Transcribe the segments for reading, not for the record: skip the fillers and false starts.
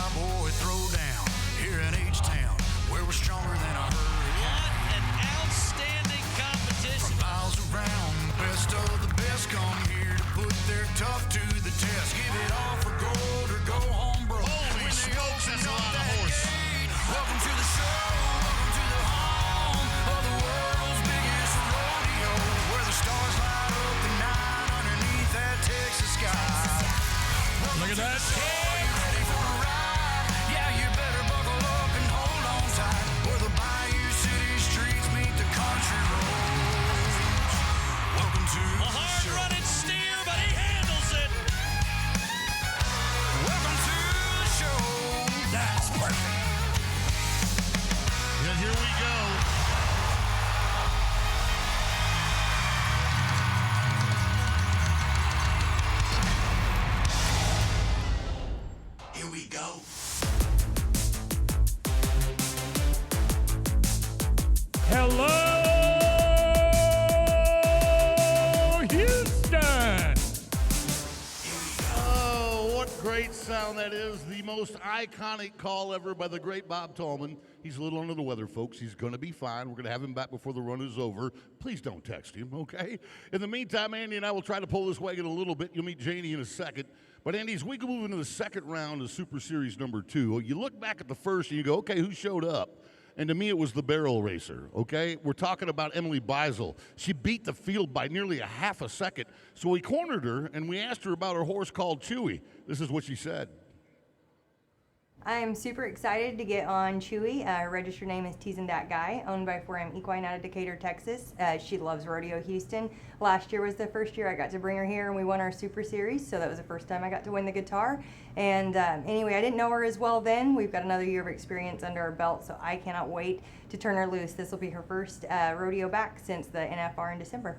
Cowboy throwdown here in H-Town, where we're stronger than a hurricane. What an outstanding competition. From miles around, best of the best come here to put their tough to the test. Give it all for gold or go home broke. Holy smokes, that's a lot of horse. Welcome to the show, welcome to the home of the world's biggest rodeo, where the stars light up the night underneath that Texas sky. Look at that. Are you ready for a ride? Yeah, you better buckle up and hold on tight, where the Bayou City streets meet the country roads. Welcome to A the show. hard-running steer, but he handles it. Welcome to the show. That's perfect. And here we go. Here we go. Hello, Houston! Oh, what great sound that is. The most iconic call ever by the great Bob Tallman. He's a little under the weather, folks. He's going to be fine. We're going to have him back before the run is over. Please don't text him, okay? In the meantime, Andy and I will try to pull this wagon a little bit. You'll meet Janie in a second. But, Andy, as we go move into the second round of Super Series number 2, you look back at the first and you go, okay, who showed up? And to me, it was the barrel racer, okay? We're talking about Emily Beisel. She beat the field by nearly a half a second. So we cornered her, and we asked her about her horse called Chewy. This is what she said. I'm super excited to get on Chewy. Her registered name is Teasing That Guy, owned by 4M Equine out of Decatur, Texas. She loves Rodeo Houston. Last year was the first year I got to bring her here, and we won our Super Series, so that was the first time I got to win the guitar. And anyway, I didn't know her as well then. We've got another year of experience under our belt, so I cannot wait to turn her loose. This will be her first rodeo back since the NFR in December.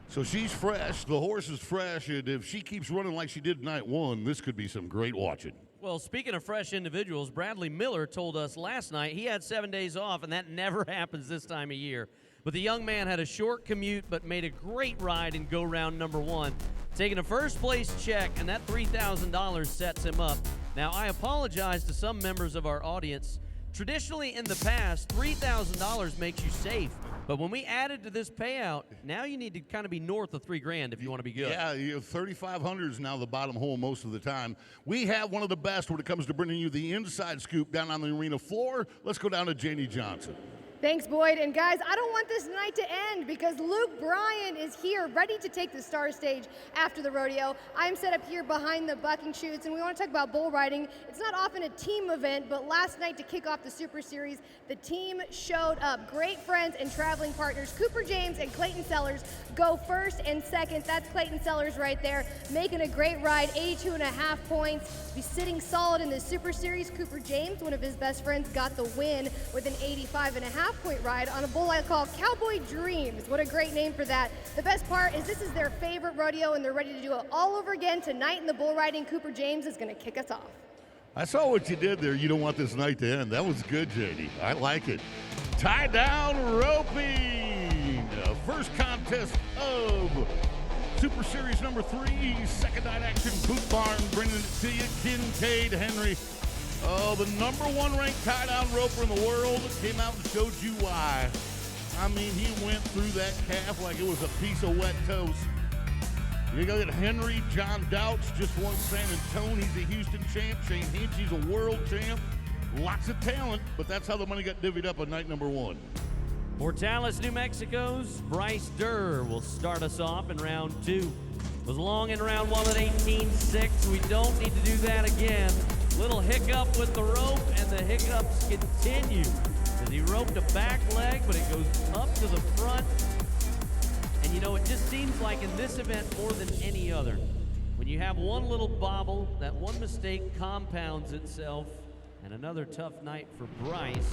So she's fresh, the horse is fresh, and if she keeps running like she did night one, this could be some great watching. Well, speaking of fresh individuals, Bradley Miller told us last night he had 7 days off, and that never happens this time of year. But the young man had a short commute but made a great ride in go-round number 1, taking a first-place check, and that $3,000 sets him up. Now, I apologize to some members of our audience. Traditionally, in the past, $3,000 makes you safe. But when we added to this payout, now you need to kind of be north of $3,000 if you want to be good. Yeah, 3,500 is now the bottom hole most of the time. We have one of the best when it comes to bringing you the inside scoop down on the arena floor. Let's go down to Janie Johnson. Thanks, Boyd. And guys, I don't want this night to end because Luke Bryan is here, ready to take the star stage after the rodeo. I'm set up here behind the bucking chutes, and we want to talk about bull riding. It's not often a team event, but last night to kick off the Super Series, the team showed up. Great friends and traveling partners. Cooper James and Clayton Sellers go first and second. That's Clayton Sellers right there, making a great ride, 82.5 points. Be sitting solid in the Super Series. Cooper James, one of his best friends, got the win with an 85.5-point ride on a bull I call Cowboy Dreams. What a great name for that. The best part is this is their favorite rodeo, and they're ready to do it all over again tonight in the bull riding. Cooper James is going to kick us off. I saw what you did there. You don't want this night to end. That was good, JD. I like it. Tie down roping. First contest of Super Series number 3, second night action, Boot Barn, bringing it to you, Kincaid Henry. The number 1 ranked tie-down roper in the world came out and showed you why. I mean, he went through that calf like it was a piece of wet toast. You got Henry John Douch, just won San Antonio. He's a Houston champ. Shane Hinch, he's a world champ. Lots of talent, but that's how the money got divvied up on night number 1. Portales, New Mexico's Bryce Durr will start us off in round 2. Was long in round 1 at 18.6. We don't need to do that again. Little hiccup with the rope, and the hiccups continue. As he roped a back leg, but it goes up to the front. And you know, it just seems like in this event more than any other, when you have one little bobble, that one mistake compounds itself, and another tough night for Bryce.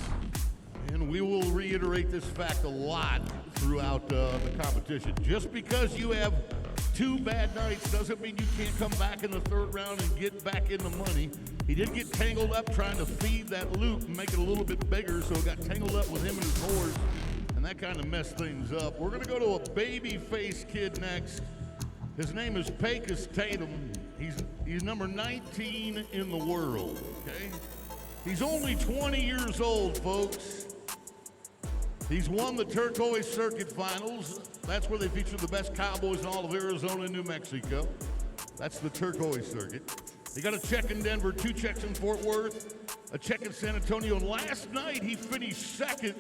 And we will reiterate this fact a lot throughout the competition. Just because you have 2 bad nights doesn't mean you can't come back in the 3rd round and get back in the money. He did get tangled up trying to feed that loop and make it a little bit bigger, so it got tangled up with him and his horse, and that kind of messed things up. We're going to go to a baby-faced kid next. His name is Pecos Tatum. He's number 19 in the world, okay? He's only 20 years old, folks. He's won the Turquoise Circuit Finals. That's where they feature the best cowboys in all of Arizona and New Mexico. That's the Turquoise Circuit. He got a check in Denver, 2 checks in Fort Worth, a check in San Antonio. And last night, he finished second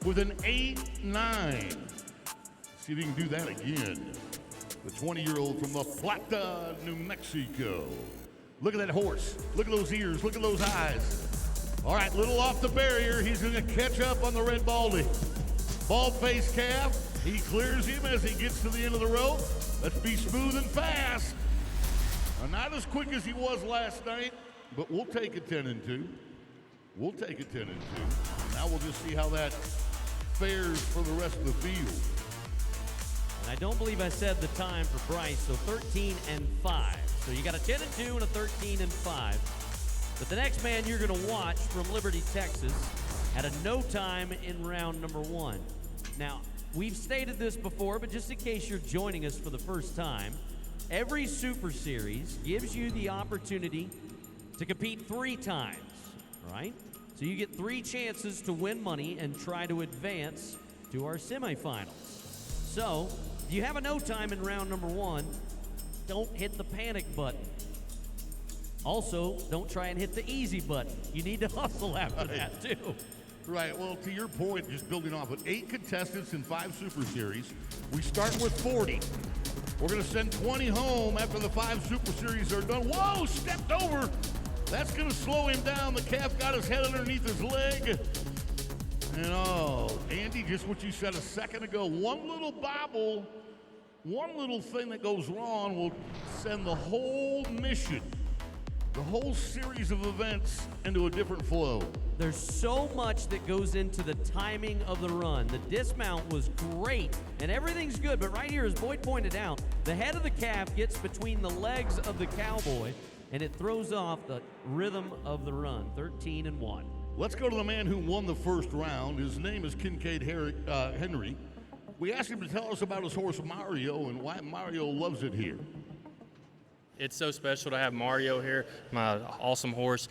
with an 8-9. See if he can do that again. The 20-year-old from La Plata, New Mexico. Look at that horse. Look at those ears. Look at those eyes. All right, little off the barrier. He's going to catch up on the red baldy. Bald-faced calf. He clears him as he gets to the end of the rope. Let's be smooth and fast. Not as quick as he was last night, but we'll take a 10-2. We'll take a 10-2. Now we'll just see how that fares for the rest of the field. And I don't believe I said the time for Bryce, so 13-5. So you got a 10-2 and a 13-5. But the next man you're going to watch from Liberty, Texas, had a no time in round number 1. Now, we've stated this before, but just in case you're joining us for the first time, every Super Series gives you the opportunity to compete 3 times, right? So you get 3 chances to win money and try to advance to our semifinals. So, if you have a no time in round number 1, don't hit the panic button. Also, don't try and hit the easy button. You need to hustle after that, too. Right, well, to your point, just building off it, 8 contestants in 5 Super Series. We start with 40. We're going to send 20 home after the 5 Super Series are done. Whoa, stepped over. That's going to slow him down. The calf got his head underneath his leg. And oh, Andy, just what you said a second ago, one little bobble, one little thing that goes wrong will send the whole mission, the whole series of events into a different flow. There's so much that goes into the timing of the run. The dismount was great, and everything's good, but right here, as Boyd pointed out, the head of the calf gets between the legs of the cowboy, and it throws off the rhythm of the run, 13-1. Let's go to the man who won the first round. His name is Kincaid Henry. We asked him to tell us about his horse Mario and why Mario loves it here. It's so special to have Mario here, my awesome horse.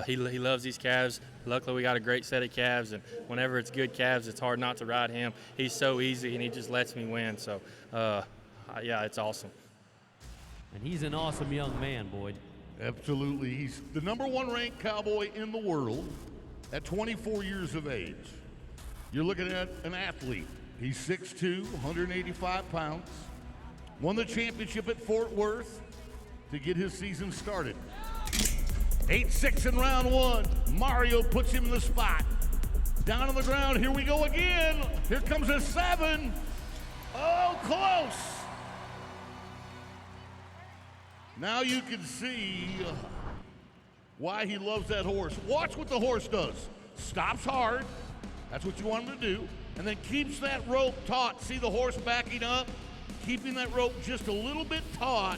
He loves these calves. Luckily, we got a great set of calves, and whenever it's good calves, it's hard not to ride him. He's so easy, and he just lets me win. So, yeah, it's awesome. And he's an awesome young man, Boyd. Absolutely. He's the #1 ranked cowboy in the world at 24 years of age. You're looking at an athlete. He's 6'2", 185 pounds. Won the championship at Fort Worth to get his season started. 8-6 in round 1. Mario puts him in the spot. Down on the ground, here we go again. Here comes a 7. Oh, close. Now you can see why he loves that horse. Watch what the horse does. Stops hard. That's what you want him to do. And then keeps that rope taut. See the horse backing up? Keeping that rope just a little bit taut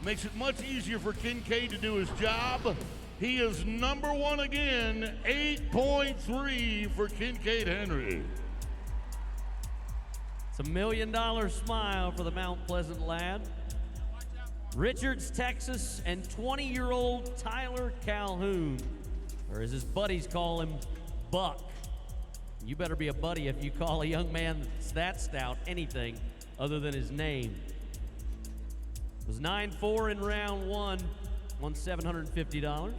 makes it much easier for Kincaid to do his job. He is #1 again, 8.3 for Kincaid Henry. It's $1 million smile for the Mount Pleasant lad. Richards, Texas, and 20-year-old Tyler Calhoun, or as his buddies call him, Buck. You better be a buddy if you call a young man that's that stout anything other than his name. It was 9-4 in round 1, won $750.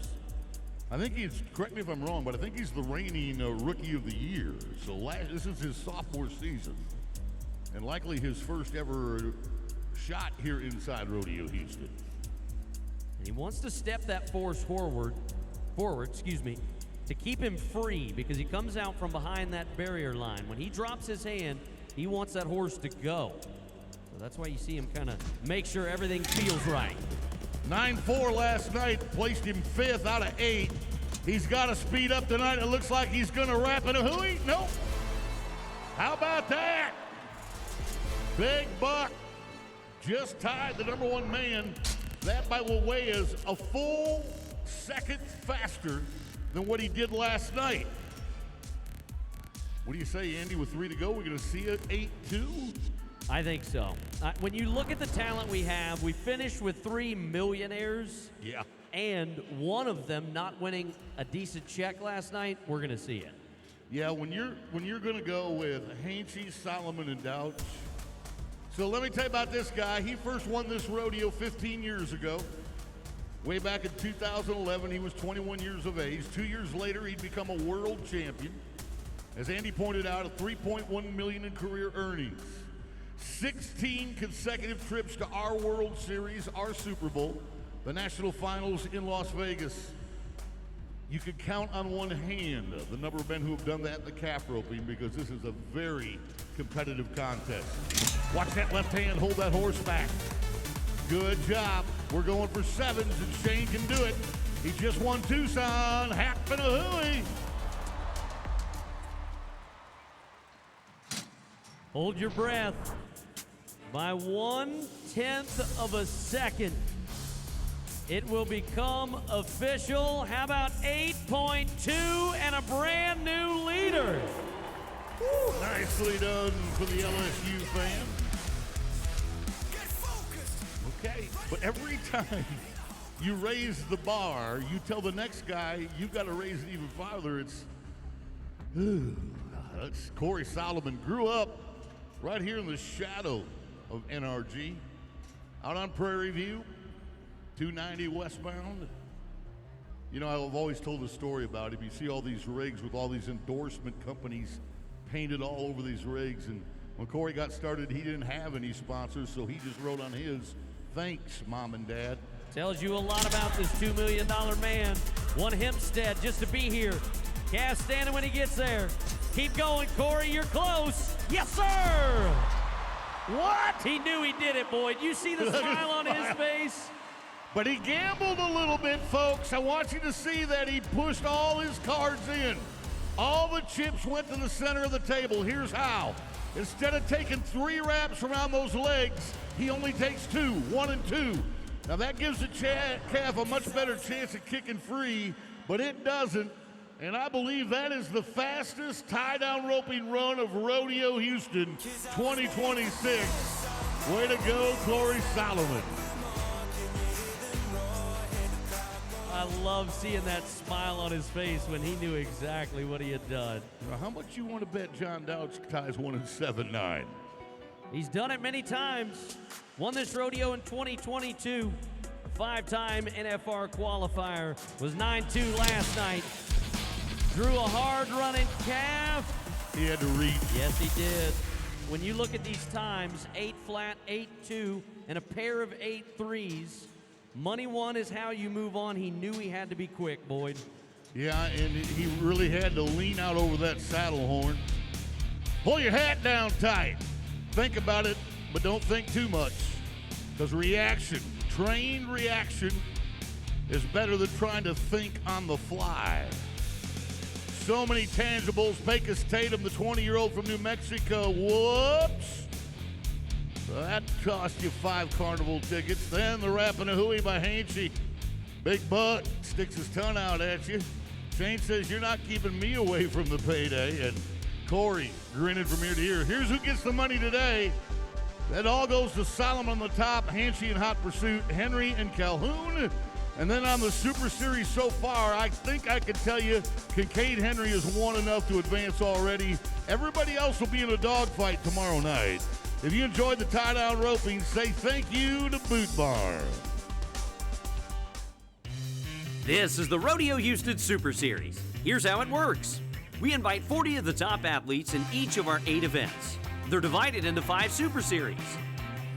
I think he's, correct me if I'm wrong, but I think he's the reigning Rookie of the Year. So this is his sophomore season, and likely his first ever shot here inside Rodeo Houston. And he wants to step that force forward, to keep him free because he comes out from behind that barrier line. When he drops his hand, he wants that horse to go. So that's why you see him kind of make sure everything feels right. 9-4 last night, placed him 5th out of 8. He's got to speed up tonight. It looks like he's going to wrap it a hooey. Nope. How about that? Big Buck just tied the #1 man. That, by the way, is a full second faster than what he did last night. What do you say, Andy? With 3 to go, we're going to see it 8-2? I think so. When you look at the talent we have, we finished with 3 millionaires. Yeah. And one of them not winning a decent check last night. We're going to see it. Yeah, when you're going to go with Hainsey, Solomon, and Douch. So let me tell you about this guy. He first won this rodeo 15 years ago. Way back in 2011, he was 21 years of age. 2 years later, he'd become a world champion. As Andy pointed out, a $3.1 million in career earnings. 16 consecutive trips to our World Series, our Super Bowl, the national finals in Las Vegas. You can count on one hand the number of men who have done that in the calf roping, because this is a very competitive contest. Watch that left hand, hold that horse back. Good job. We're going for 7s, and Shane can do it. He just won Tucson, happen a hooey. Hold your breath. By 1/10 of a second, it will become official. How about 8.2 and a brand new leader? Woo, nicely done for the LSU fan. Okay, but every time you raise the bar, you tell the next guy you've got to raise it even farther. That's Corey Solomon. Grew up right here in the shadow of NRG, out on Prairie View, 290 westbound. You know, I've always told the story about him. You see all these rigs with all these endorsement companies painted all over these rigs, and when Corey got started, he didn't have any sponsors, so he just wrote on his, "Thanks, Mom and Dad." Tells you a lot about this $2 million man. One Hempstead just to be here. Cass standing when he gets there. Keep going, Corey, you're close. Yes, sir! What? He knew he did it, Boyd. You see the smile on his face? But he gambled a little bit, folks. I want you to see that he pushed all his cards in. All the chips went to the center of the table. Here's how. Instead of taking 3 wraps around those legs, he only takes 2, 1 and 2. Now that gives the calf a much better chance of kicking free, but it doesn't. And I believe that is the fastest tie-down roping run of Rodeo Houston 2026. Way to go, Corey Solomon. I love seeing that smile on his face when he knew exactly what he had done. Now, how much you want to bet John Douch ties 1 and 7-9? He's done it many times. Won this rodeo in 2022. 5-time NFR qualifier. Was 9-2 last night. Drew a hard-running calf. He had to reach. Yes, he did. When you look at these times, 8 flat, 8-2, and a pair of 8-3s, money one is how you move on. He knew he had to be quick, Boyd. Yeah, and he really had to lean out over that saddle horn. Pull your hat down tight. Think about it, but don't think too much. Because reaction, trained reaction, is better than trying to think on the fly. So many tangibles. Pecos Tatum, the 20-year-old from New Mexico. Whoops. So that cost you 5 carnival tickets. Then the Rapanahui by Hainsey. Big Buck sticks his tongue out at you. Shane says, "You're not keeping me away from the payday." And Corey grinning from ear to ear. Here's who gets the money today. That all goes to Solomon on the top, Hainsey in hot pursuit, Henry and Calhoun. And then on the Super Series so far, I think I can tell you Kincaid Henry has won enough to advance already. Everybody else will be in a dogfight tomorrow night. If you enjoyed the tie-down roping, say thank you to Boot Barn. This is the Rodeo Houston Super Series. Here's how it works. We invite 40 of the top athletes in each of our 8 events. They're divided into 5 Super Series.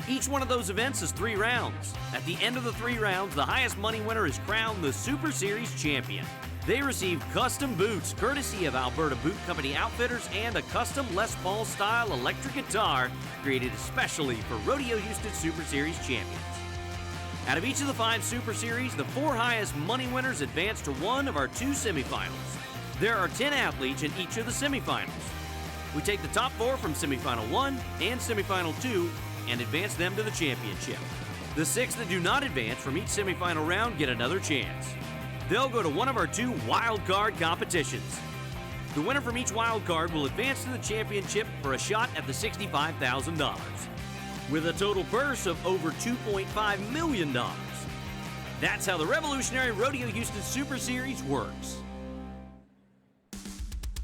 Each one of those events is 3 rounds. At the end of the 3 rounds, the highest money winner is crowned the Super Series champion. They receive custom boots courtesy of Alberta Boot Company Outfitters and a custom Les Paul style electric guitar created especially for Rodeo Houston Super Series champions. Out of each of the 5 Super Series, the 4 highest money winners advance to one of our 2 semifinals. There are 10 athletes in each of the semifinals. We take the top 4 from semifinal 1 and semifinal 2 and advance them to the championship. The 6 that do not advance from each semifinal round get another chance. They'll go to one of our 2 wild card competitions. The winner from each wild card will advance to the championship for a shot at the $65,000, with a total purse of over $2.5 million. That's how the revolutionary Rodeo Houston Super Series works.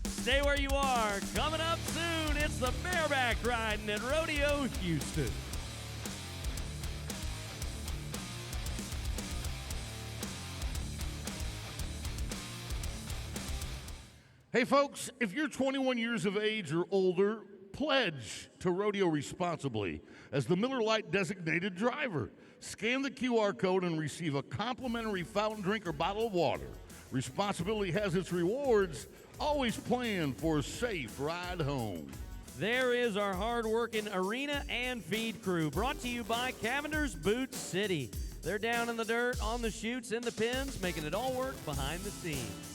Stay where you are. Coming up soon, it's the bareback riding at Rodeo Houston. Hey folks, if you're 21 years of age or older, pledge to rodeo responsibly as the Miller Lite designated driver. Scan the QR code and receive a complimentary fountain drink or bottle of water. Responsibility has its rewards. Always plan for a safe ride home. There is our hard-working arena and feed crew, brought to you by Cavender's Boot City. They're down in the dirt, on the chutes, in the pins, making it all work behind the scenes.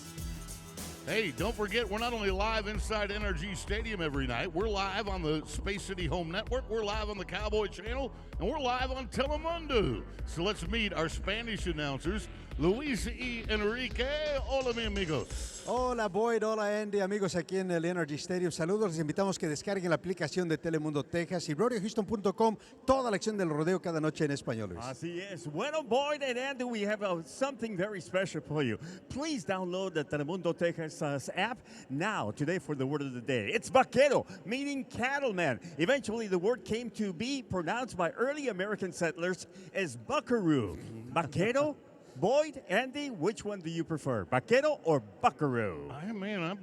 Hey, don't forget, we're not only live inside NRG Stadium every night, we're live on the Space City Home Network, we're live on the Cowboy channel, and we're live on Telemundo. So let's meet our Spanish announcers, Luis y Enrique. Hola, mi amigos. Hola Boyd, hola Andy, amigos aquí en el Energy Stadium. Saludos, les invitamos que descarguen la aplicación de Telemundo Texas y RodeoHouston.com, toda la acción del rodeo cada noche en español. Luis. Así es. Bueno, Boyd and Andy, we have something very special for you. Please download the Telemundo Texas app now, today for the word of the day. It's vaquero, meaning cattleman. Eventually, the word came to be pronounced by early American settlers as buckaroo. Vaquero? Boyd, Andy, which one do you prefer, vaquero or buckaroo? I'm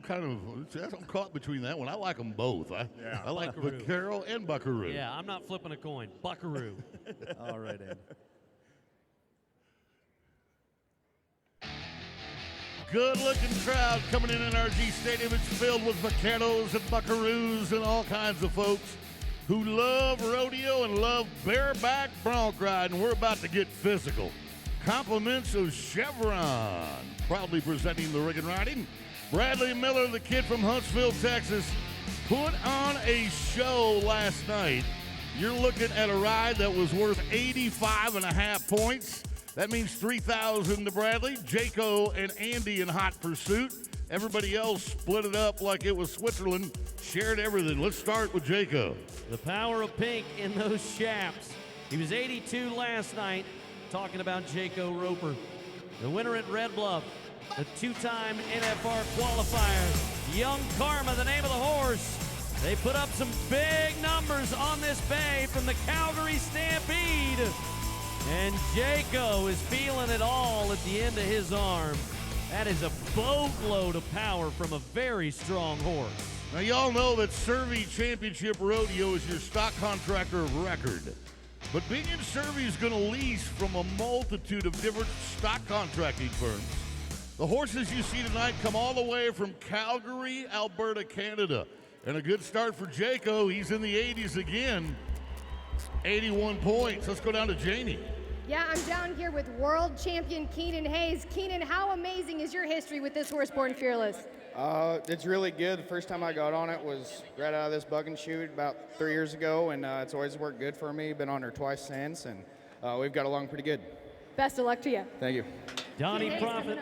caught between that one. I like them both. I like Buckaroo. vaquero and buckaroo. Yeah, I'm not flipping a coin. Buckaroo. All right, Andy. Good-looking crowd coming in NRG Stadium. It's filled with vaqueros and buckaroos and all kinds of folks who love rodeo and love bareback bronc riding. We're about to get physical. Compliments of Chevron, proudly presenting the rig and riding. Bradley Miller, the kid from Huntsville, Texas, put on a show last night. You're looking at a ride that was worth 85.5 points. That means 3,000 to Bradley. Jaco and Andy in hot pursuit. Everybody else split it up like it was Switzerland, shared everything. Let's start with Jaco. The power of pink in those shafts. He was 82 last night. Talking about Jaco Roper, the winner at Red Bluff, the two-time NFR qualifier. Young Karma, the name of the horse. They put up some big numbers on this bay from the Calgary Stampede. And Jaco is feeling it all at the end of his arm. That is a boatload of power from a very strong horse. Now, y'all know that Survey Championship Rodeo is your stock contractor of record. But being in Survey is going to lease from a multitude of different stock contracting firms. The horses you see tonight come all the way from Calgary, Alberta, Canada. And a good start for Jaco. He's in the 80s again. 81 points. Let's go down to Janie. Yeah, I'm down here with world champion Keenan Hayes. Keenan, how amazing is your history with this horse, Born Fearless? It's really good. The first time I got on it was right out of this bucking chute about 3 years ago, and it's always worked good for me. Been on her twice since, and we've got along pretty good. Best of luck to you. Thank you. Donnie Prophet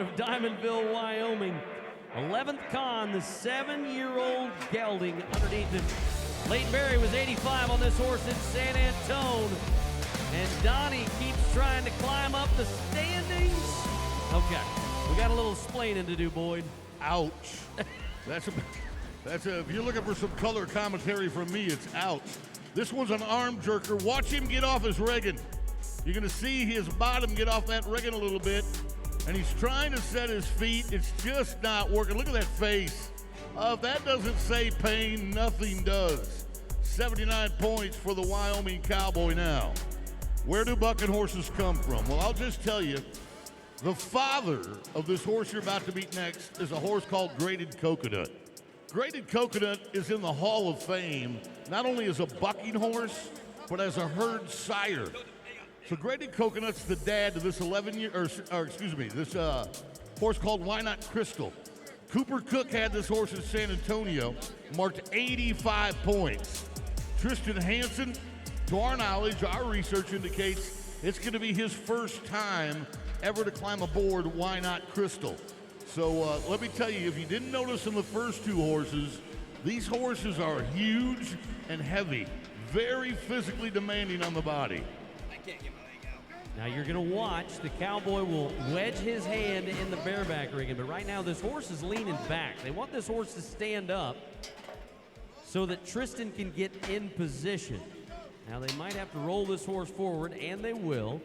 of Diamondville, Wyoming. 11th con, the 7-year-old gelding underneath him. Leighton Berry was 85 on this horse in San Antone. And Donnie keeps trying to climb up the standings. Okay, we got a little splaining to do, Boyd. Ouch. That's if you're looking for some color commentary from me, it's ouch. This one's an arm jerker. Watch him get off his Regan. You're going to see his bottom get off that Regan a little bit. And he's trying to set his feet. It's just not working. Look at that face. If that doesn't say pain, nothing does. 79 points for the Wyoming Cowboy now. Where do bucking horses come from? Well, I'll just tell you, the father of this horse you're about to meet next is a horse called Graded Coconut. Graded Coconut is in the Hall of Fame, not only as a bucking horse, but as a herd sire. So Graded Coconut's the dad to this this horse called Why Not Crystal. Cooper Cook had this horse in San Antonio, marked 85 points. Tristan Hansen, to our knowledge, our research indicates it's going to be his first time ever to climb aboard Why Not Crystal. So let me tell you, if you didn't notice in the first two horses, these horses are huge and heavy, very physically demanding on the body. Now you're going to watch. The Cowboy will wedge his hand in the bareback rigging, but right now this horse is leaning back. They want this horse to stand up so that Tristan can get in position. Now they might have to roll this horse forward, and they will,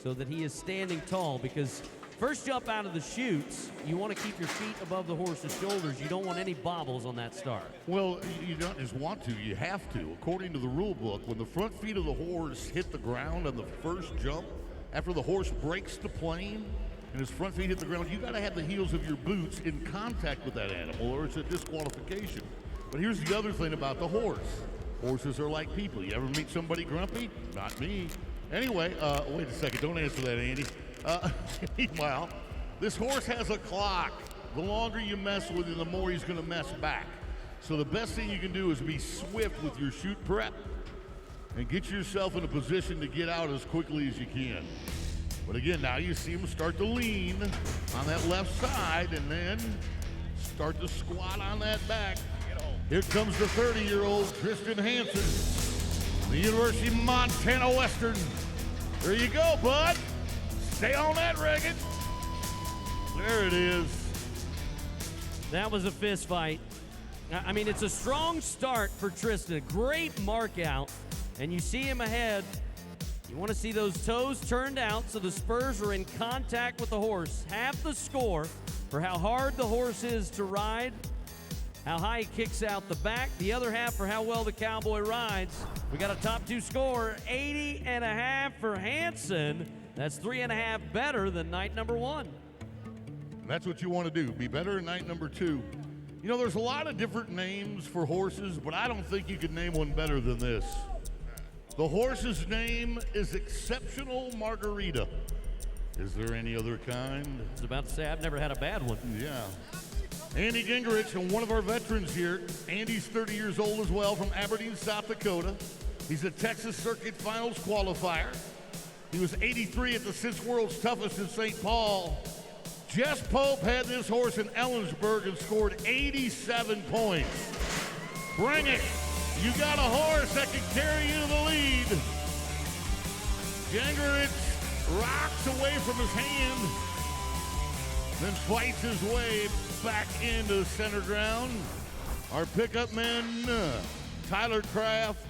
so that he is standing tall, because first jump out of the chutes, you want to keep your feet above the horse's shoulders. You don't want any bobbles on that start. Well, you don't just want to, you have to. According to the rule book, when the front feet of the horse hit the ground on the first jump, after the horse breaks the plane and his front feet hit the ground, you got to have the heels of your boots in contact with that animal, or it's a disqualification. But here's the other thing about the horse. Horses are like people. You ever meet somebody grumpy? Not me. Anyway, wait a second. Don't answer that, Andy. Meanwhile, this horse has a clock. The longer you mess with him, the more he's going to mess back. So the best thing you can do is be swift with your chute prep and get yourself in a position to get out as quickly as you can. But again, now you see him start to lean on that left side and then start to squat on that back. Here comes the 30-year-old Tristan Hansen, the University of Montana Western. There you go, bud. Stay on that rigging. There it is. That was a fist fight. I mean, it's a strong start for Tristan. A great mark out. And you see him ahead. You want to see those toes turned out so the spurs are in contact with the horse. Half the score for how hard the horse is to ride, how high he kicks out the back. The other half for how well the Cowboy rides. We got a top two score, 80.5 for Hansen. That's 3.5 better than night number one. That's what you want to do, be better than night number two. You know, there's a lot of different names for horses, but I don't think you could name one better than this. The horse's name is Exceptional Margarita. Is there any other kind? I was about to say, I've never had a bad one. Yeah. Andy Gingrich, and one of our veterans here. Andy's 30 years old as well, from Aberdeen, South Dakota. He's a Texas Circuit Finals qualifier. He was 83 at the 6 World's Toughest in St. Paul. Jess Pope had this horse in Ellensburg and scored 87 points. Bring it. You got a horse that can carry you to the lead. Gingrich rocks away from his hand, then fights his way back into center ground. Our pickup men, Tyler Kraft,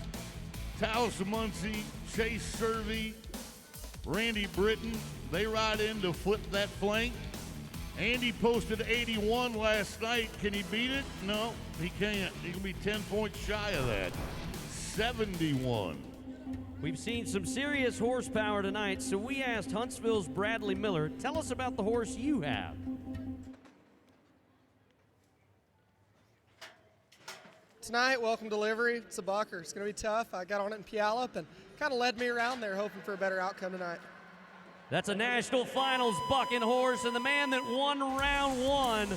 Taos Muncie, Chase Servey, Randy Britton, they ride in to flip that flank. Andy posted 81 last night. Can he beat it? No, he can't. He can be 10 points shy of that. 71. We've seen some serious horsepower tonight, so we asked Huntsville's Bradley Miller, tell us about the horse you have. Tonight, welcome delivery. It's a bucker. It's going to be tough. I got on it in Puyallup and kind of led me around there, hoping for a better outcome tonight. That's a national finals bucking horse, and the man that won round one,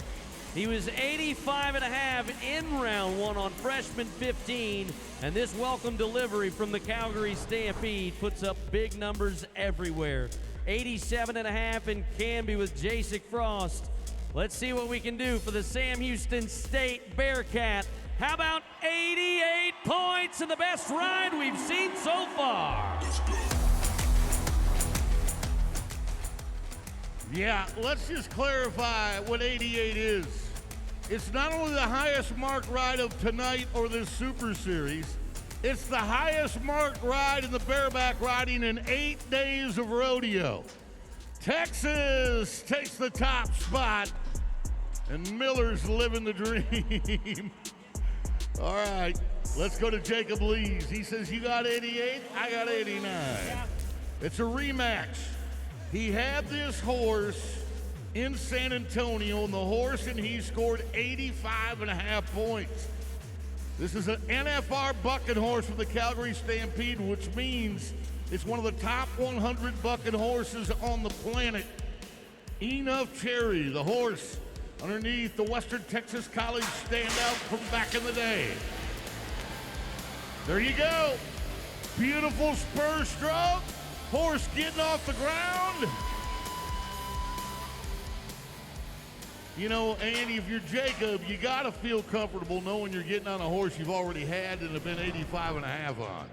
he was 85.5 in round one on freshman 15, and this welcome delivery from the Calgary Stampede puts up big numbers everywhere. 87.5 in Canby with Jacek Frost. Let's see what we can do for the Sam Houston State Bearcat. How about 88 points and the best ride we've seen so far? Yeah, let's just clarify what 88 is. It's not only the highest mark ride of tonight or this Super Series, it's the highest mark ride in the bareback riding in 8 days of rodeo. Texas takes the top spot, and Miller's living the dream. All right, let's go to Jacob Lees. He says, you got 88, I got 89. It's a rematch. He had this horse in San Antonio, and the horse and he scored 85.5 points. This is an NFR bucking horse from the Calgary Stampede, which means it's one of the top 100 bucking horses on the planet. Enough Cherry, the horse underneath the Western Texas College standout from back in the day. There you go. Beautiful spur stroke. Horse getting off the ground. You know, Andy, if you're Jacob, you got to feel comfortable knowing you're getting on a horse you've already had and have been 85.5 on.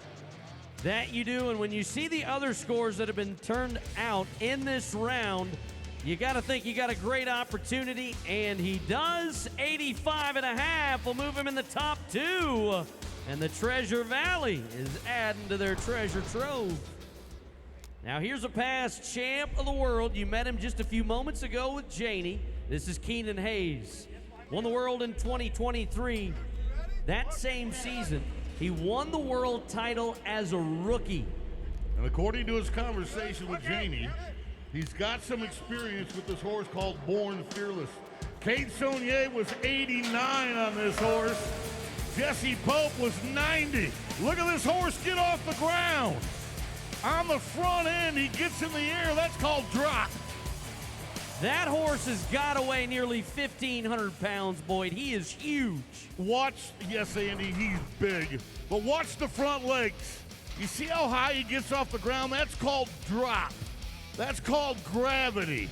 That you do, and when you see the other scores that have been turned out in this round, you got to think you got a great opportunity, and he does. 85.5 will move him in the top 2, and the Treasure Valley is adding to their treasure trove. Now here's a past champ of the world. You met him just a few moments ago with Janie. This is Keenan Hayes. Won the world in 2023. That same season, he won the world title as a rookie. And according to his conversation with Janie, he's got some experience with this horse called Born Fearless. Kate Saunier was 89 on this horse. Jesse Pope was 90. Look at this horse get off the ground. On the front end, he gets in the air. That's called drop. That horse has got to weigh nearly 1,500 pounds, Boyd. He is huge. Watch, yes, Andy, he's big. But watch the front legs. You see how high he gets off the ground? That's called drop. That's called gravity.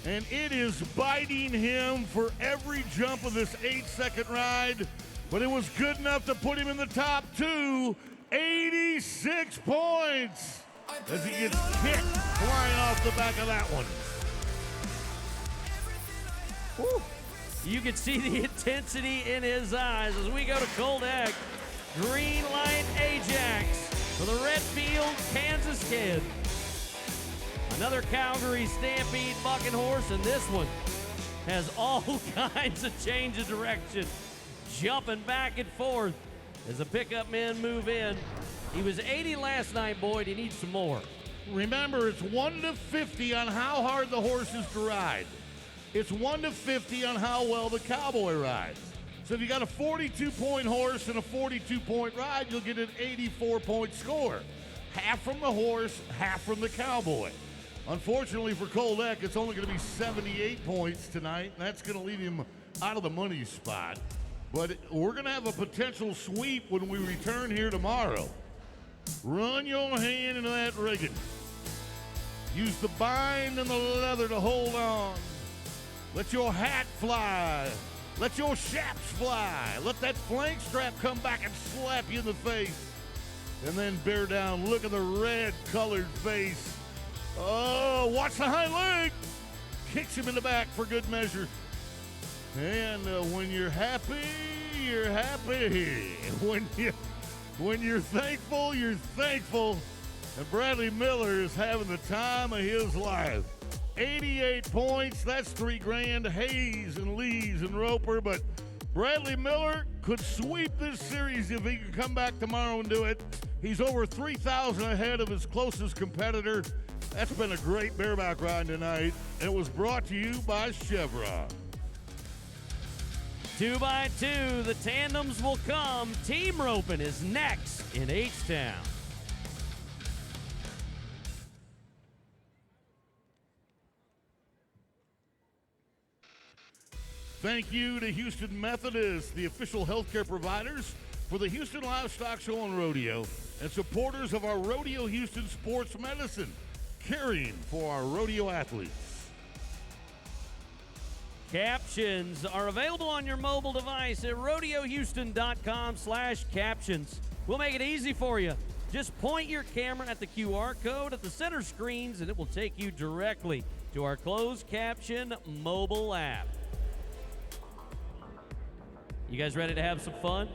And it is biting him for every jump of this 8-second ride. But it was good enough to put him in the top 2. 86 points as he gets kicked flying off the back of that one. Woo. You can see the intensity in his eyes as we go to Cold Egg. Green Light Ajax for the Redfield, Kansas kid. Another Calgary Stampede bucking horse, and this one has all kinds of change of direction, jumping back and forth as the pickup men move in. He was 80 last night, Boyd. He needs some more. Remember, it's 1 to 50 on how hard the horse is to ride. It's 1 to 50 on how well the Cowboy rides. So if you got a 42-point horse and a 42-point ride, you'll get an 84-point score. Half from the horse, half from the Cowboy. Unfortunately for Coldec, it's only going to be 78 points tonight, and that's going to leave him out of the money spot. But we're going to have a potential sweep when we return here tomorrow. Run your hand into that rigging. Use the bind and the leather to hold on. Let your hat fly. Let your chaps fly. Let that flank strap come back and slap you in the face. And then bear down. Look at the red-colored face. Oh, watch the hind leg. Kicks him in the back for good measure. And when you're happy, you're happy. When you're thankful, you're thankful. And Bradley Miller is having the time of his life. 88 points, that's $3,000. Hayes and Lees and Roper, but Bradley Miller could sweep this series if he can come back tomorrow and do it. He's over 3,000 ahead of his closest competitor. That's been a great bareback ride tonight. It was brought to you by Chevron. 2x2, the tandems will come. Team roping is next in H-Town. Thank you to Houston Methodist, the official healthcare providers for the Houston Livestock Show and Rodeo, and supporters of our Rodeo Houston Sports Medicine, caring for our rodeo athletes. Captions are available on your mobile device at rodeohouston.com/captions. We'll make it easy for you. Just point your camera at the QR code at the center screens and it will take you directly to our closed caption mobile app. You guys ready to have some fun?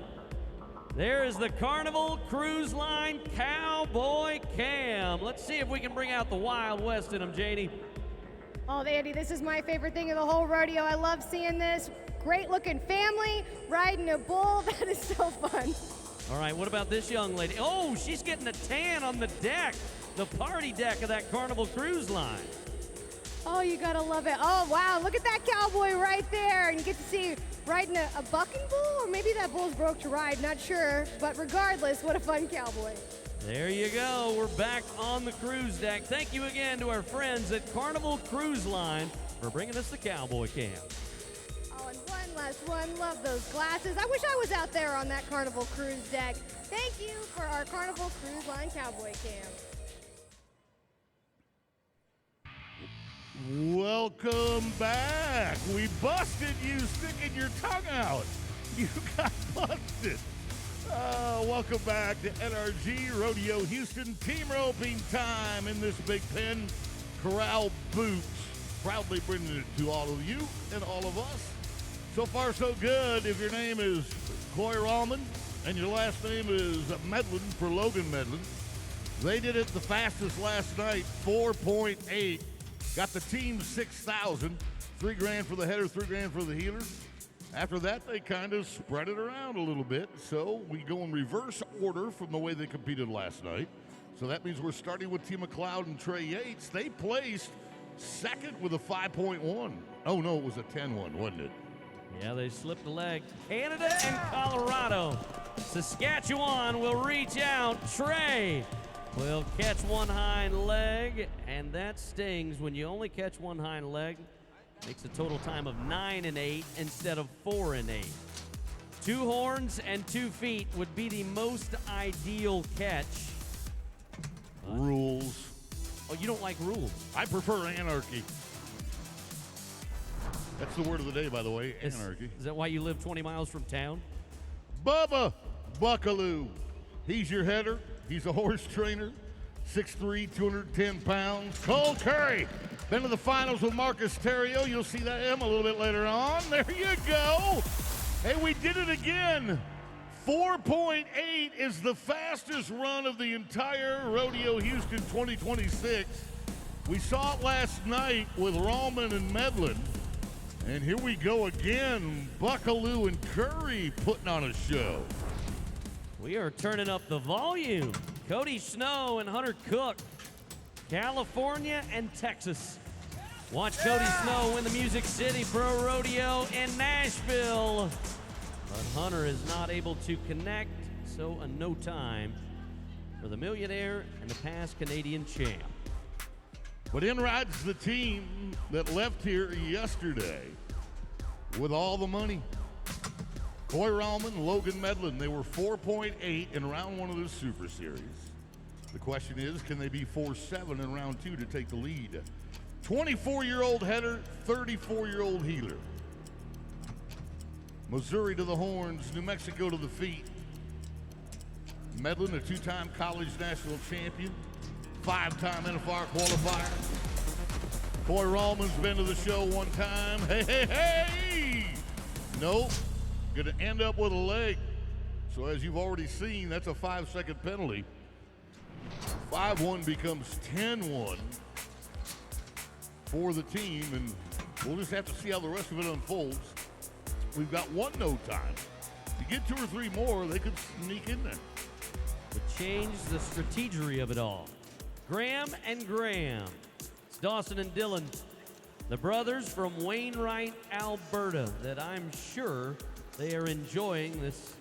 There is the Carnival Cruise Line Cowboy Cam. Let's see if we can bring out the Wild West in them, Janie. Oh, Andy, this is my favorite thing in the whole rodeo. I love seeing this. Great looking family riding a bull. That is so fun. All right, what about this young lady? Oh, she's getting a tan on the deck, the party deck of that Carnival Cruise Line. Oh, you gotta love it. Oh, wow, look at that cowboy right there. And you get to see riding a bucking bull, or maybe that bull's broke to ride, not sure. But regardless, what a fun cowboy. There you go. We're back on the cruise deck. Thank you again to our friends at Carnival Cruise Line for bringing us the Cowboy Cam. Oh, and one last one. Love those glasses. I wish I was out there on that Carnival Cruise deck. Thank you for our Carnival Cruise Line Cowboy Cam. Welcome back. We busted you sticking your tongue out. You got busted. Welcome back to NRG Rodeo Houston. Team roping time in this big pen. Corral Boots proudly bringing it to all of you and all of us. So far, so good. If your name is Coy Rallman and your last name is Medlin for Logan Medlin, they did it the fastest last night, 4.8. Got the team 6,000, $3,000 for the header, $3,000 for the healer. After that, they kind of spread it around a little bit. So we go in reverse order from the way they competed last night. So that means we're starting with T. McLeod and Trey Yates. They placed second with a 5.1. Oh, no, it was a 10-1, wasn't it? Yeah, they slipped a leg. Canada and Colorado. Saskatchewan will reach out. Trey will catch one hind leg, and that stings when you only catch one hind leg. Makes a total time of 9 and 8 instead of 4 and 8. 2 horns and 2 feet would be the most ideal catch. Rules. Oh, you don't like rules? I prefer anarchy. That's the word of the day, by the way, anarchy. Is that why you live 20 miles from town? Bubba Buckaloo. He's your header. He's a horse trainer. 6'3", 210 pounds. Cole Curry. Been to the finals with Marcus Terrio. You'll see that him a little bit later on. There you go. Hey, we did it again. 4.8 is the fastest run of the entire Rodeo Houston 2026. We saw it last night with Rallman and Medlin. And here we go again. Buckaloo and Curry putting on a show. We are turning up the volume. Cody Snow and Hunter Cook, California and Texas. Watch Cody Snow win the Music City Pro Rodeo in Nashville. But Hunter is not able to connect, so a no time for the millionaire and the past Canadian champ. But in rides the team that left here yesterday with all the money. Coy Rallman, Logan Medlin, they were 4.8 in round 1 of the Super Series. The question is, can they be 4-7 in round 2 to take the lead? 24-year-old header, 34-year-old healer. Missouri to the horns, New Mexico to the feet. Medlin, a 2-time college national champion, 5-time NFR qualifier. Coy Rallman's been to the show 1 time. Hey, hey, hey! Nope. Going to end up with a leg. So as you've already seen, that's a 5-second penalty. 5-1 becomes 10-1 for the team, and we'll just have to see how the rest of it unfolds. We've got 1 no time. If you get 2 or 3 more, they could sneak in there. Would change the strategery of it all. Graham and Graham. It's Dawson and Dylan, the brothers from Wainwright, Alberta, that I'm sure they are enjoying this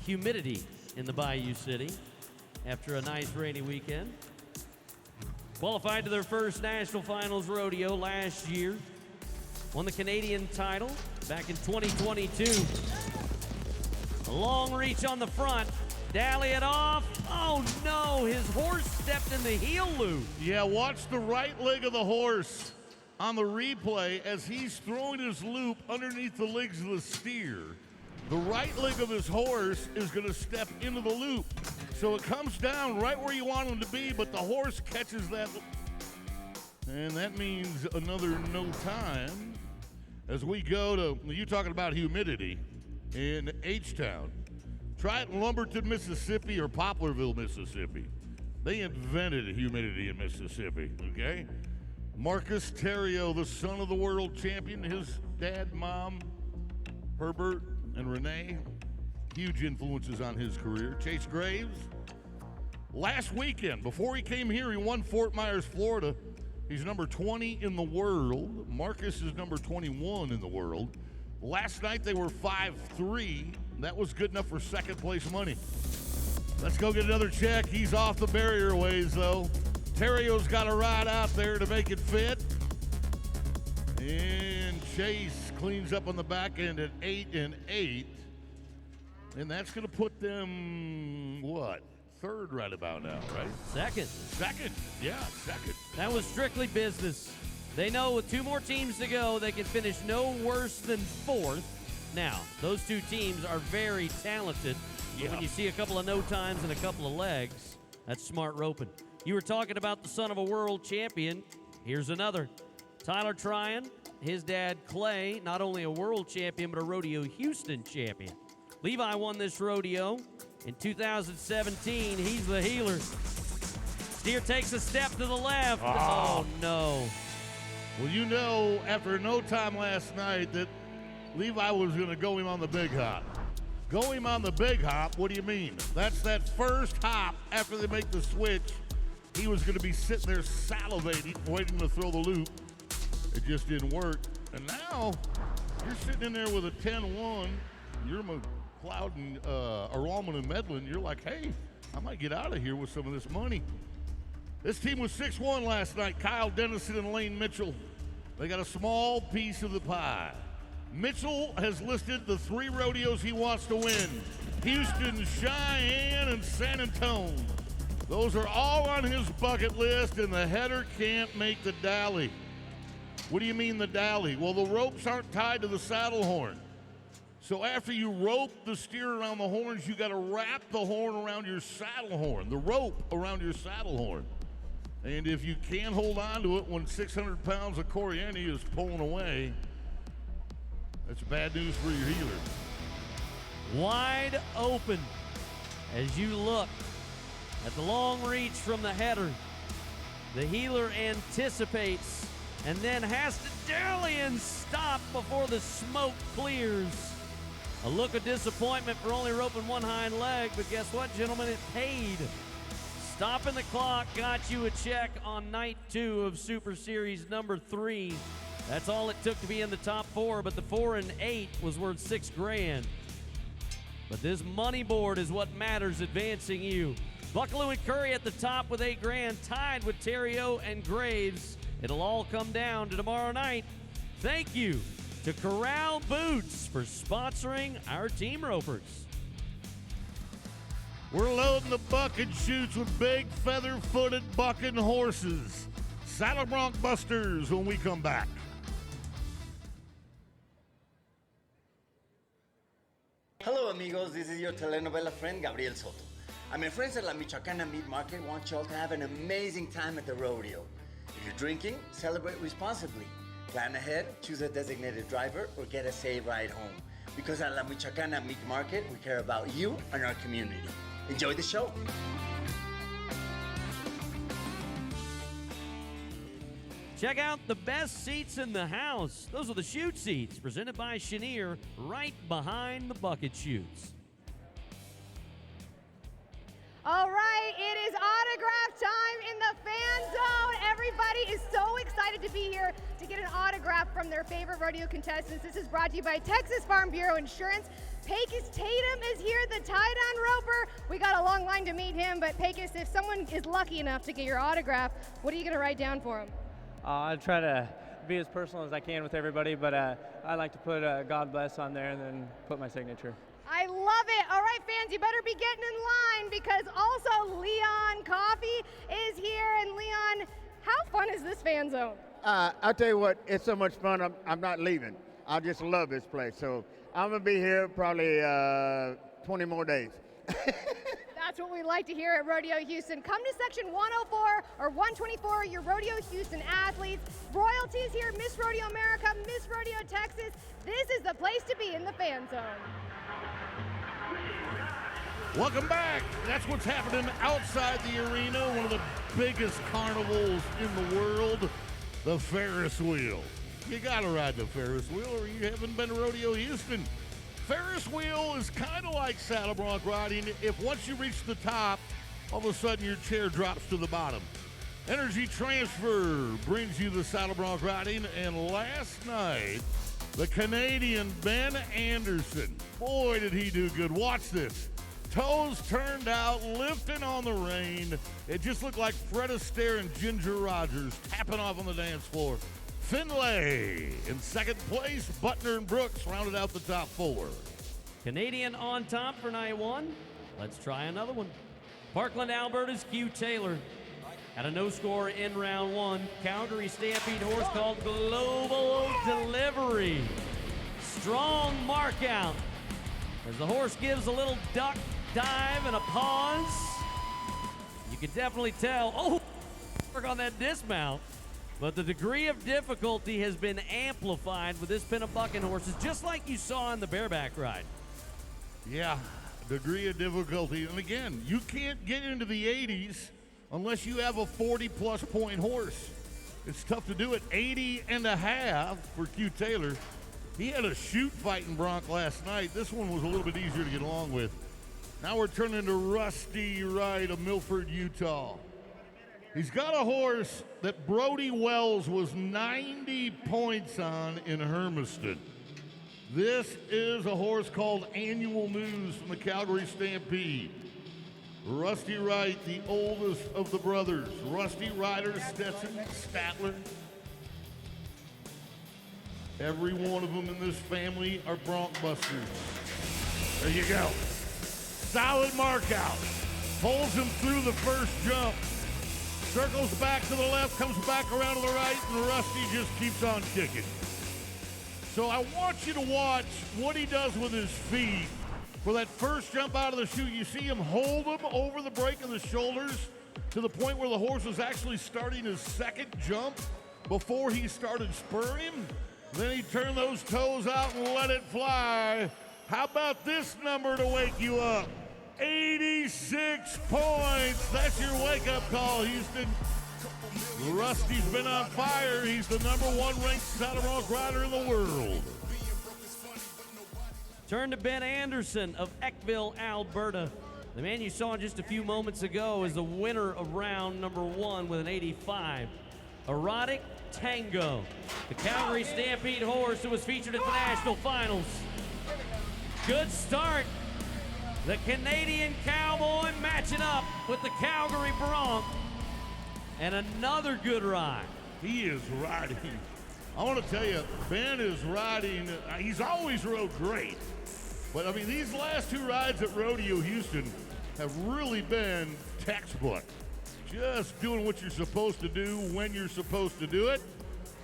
humidity in the Bayou City after a nice rainy weekend. Qualified to their first National Finals rodeo last year. Won the Canadian title back in 2022. A long reach on the front. Dally it off. Oh no, his horse stepped in the heel loop. Yeah, watch the right leg of the horse on the replay as he's throwing his loop underneath the legs of the steer. The right leg of his horse is going to step into the loop. So it comes down right where you want him to be, but the horse catches that. And that means another no time as we go to, you talking about humidity in H-Town. Try it in Lumberton, Mississippi or Poplarville, Mississippi. They invented humidity in Mississippi, okay? Marcus Terrio, the son of the world champion, his dad, mom, Herbert, and Renee, huge influences on his career. Chase Graves, last weekend, before he came here, he won Fort Myers, Florida. He's number 20 in the world. Marcus is number 21 in the world. Last night, they were 5-3. That was good enough for second place money. Let's go get another check. He's off the barrier ways, though. Terrio's got a ride out there to make it fit. And Chase cleans up on the back end at 8-8. And that's going to put them, what, third right about now, right? Second. Second, yeah, second. That was strictly business. They know with 2 more teams to go, they can finish no worse than 4th. Now, those 2 teams are very talented. But when you see a couple of no times and a couple of legs, that's smart roping. You were talking about the son of a world champion. Here's another. Tyler Tryon, his dad Clay, not only a world champion, but a Rodeo Houston champion. Levi won this rodeo in 2017. He's the healer. Steer takes a step to the left. Oh, no. Well, you know, after no time last night that Levi was going to go him on the big hop. Go him on the big hop, what do you mean? That's that first hop after they make the switch. He was going to be sitting there salivating, waiting to throw the loop. It just didn't work. And now you're sitting in there with a 10-1. You're McLeod and Allman and Medlin. You're like, hey, I might get out of here with some of this money. This team was 6-1 last night. Kyle Dennison and Lane Mitchell. They got a small piece of the pie. Mitchell has listed the 3 rodeos he wants to win. Houston, Cheyenne, and San Antonio. Those are all on his bucket list, and the header can't make the dally. What do you mean the dally? Well, the ropes aren't tied to the saddle horn. So after you rope the steer around the horns, you got to wrap the horn around your saddle horn, the rope around your saddle horn. And if you can't hold on to it when 600 pounds of Coriani is pulling away, that's bad news for your healer. Wide open as you look at the long reach from the header. The healer anticipates and then has to dally and stop before the smoke clears. A look of disappointment for only roping one hind leg, but guess what, gentlemen? It paid. Stopping the clock got you a check on night 2 of Super Series number 3. That's all it took to be in the top 4, but the 4 and 8 was worth $6,000. But this money board is what matters, advancing you. Buckaloo and Curry at the top with $8,000, tied with Terrio and Graves. It'll all come down to tomorrow night. Thank you to Corral Boots for sponsoring our team ropers. We're loading the bucket chutes with big feather-footed bucking horses. Saddle Bronc Busters when we come back. Hello amigos, this is your telenovela friend Gabriel Soto. And my friends at La Michoacana Meat Market want you all to have an amazing time at the rodeo. If you're drinking, celebrate responsibly. Plan ahead, choose a designated driver, or get a safe ride home. Because at La Michoacana Meat Market, we care about you and our community. Enjoy the show. Check out the best seats in the house. Those are the chute seats presented by Chenier, right behind the bucket chutes. All right, it is autograph time in the fan zone. Everybody is so excited to be here to get an autograph from their favorite rodeo contestants. This is brought to you by Texas Farm Bureau Insurance. Pecos Tatum is here, the tie-down roper. We got a long line to meet him, but Pecos, if someone is lucky enough to get your autograph, what are you gonna write down for him? I try to be as personal as I can with everybody, but I like to put God bless on there and then put my signature. I love it. All right, fans, you better be getting in line because also Leon Coffee is here. And Leon, how fun is this fan zone? I'll tell you what, it's so much fun, I'm not leaving. I just love this place. So I'm going to be here probably 20 more days. That's what we like to hear at Rodeo Houston. Come to section 104 or 124, your Rodeo Houston athletes. Royalties here, Miss Rodeo America, Miss Rodeo Texas. This is the place to be in the fan zone. Welcome back. That's what's happening outside the arena, one of the biggest carnivals in the world, the Ferris wheel. You gotta ride the Ferris wheel or you haven't been to Rodeo Houston. Ferris wheel is kind of like saddle bronc riding. If once you reach the top, all of a sudden your chair drops to the bottom. Energy Transfer brings you the saddle bronc riding, and last night, the Canadian Ben Anderson, boy did he do good. Watch this. Toes turned out, lifting on the rein. It just looked like Fred Astaire and Ginger Rogers tapping off on the dance floor. Finlay in second place. Butner and Brooks rounded out the top 4. Canadian on top for night 1. Let's try another one. Parkland, Alberta's Q Taylor. At a no score in round one, Calgary Stampede horse called Global Delivery. Strong mark out as the horse gives a little duck, dive, and a pause. You can definitely tell, oh, work on that dismount. But the degree of difficulty has been amplified with this Pinna bucking horses, just like you saw in the bareback ride. Yeah, degree of difficulty. And again, you can't get into the 80s unless you have a 40-plus point horse. It's tough to do it. 80.5 for Q Taylor. He had a shoot fighting bronc last night. This one was a little bit easier to get along with. Now we're turning to Rusty Wright of Milford, Utah. He's got a horse that Brody Wells was 90 points on in Hermiston. This is a horse called Annual News from the Calgary Stampede. Rusty Wright, the oldest of the brothers. Rusty, Ryder, Stetson, Statler. Every one of them in this family are bronc busters. There you go. Solid mark out. Pulls him through the first jump. Circles back to the left, comes back around to the right, and Rusty just keeps on kicking. So I want you to watch what he does with his feet. For that first jump out of the chute, you see him hold him over the break of the shoulders to the point where the horse was actually starting his second jump before he started spurring him. Then he turned those toes out and let it fly. How about this number to wake you up? 86 points. That's your wake-up call, Houston. Rusty's been on fire. He's the #1 ranked saddle bronc rider in the world. Turn to Ben Anderson of Eckville, Alberta. The man you saw just a few moments ago is the winner of round #1 with an 85. Erotic Tango, the Calgary Stampede horse who was featured at the National Finals. Good start. The Canadian Cowboy matching up with the Calgary Bronc. And another good ride. He is riding. I want to tell you, Ben is riding. He's always rode great. But, I mean, these last two rides at Rodeo Houston have really been textbook. Just doing what you're supposed to do when you're supposed to do it.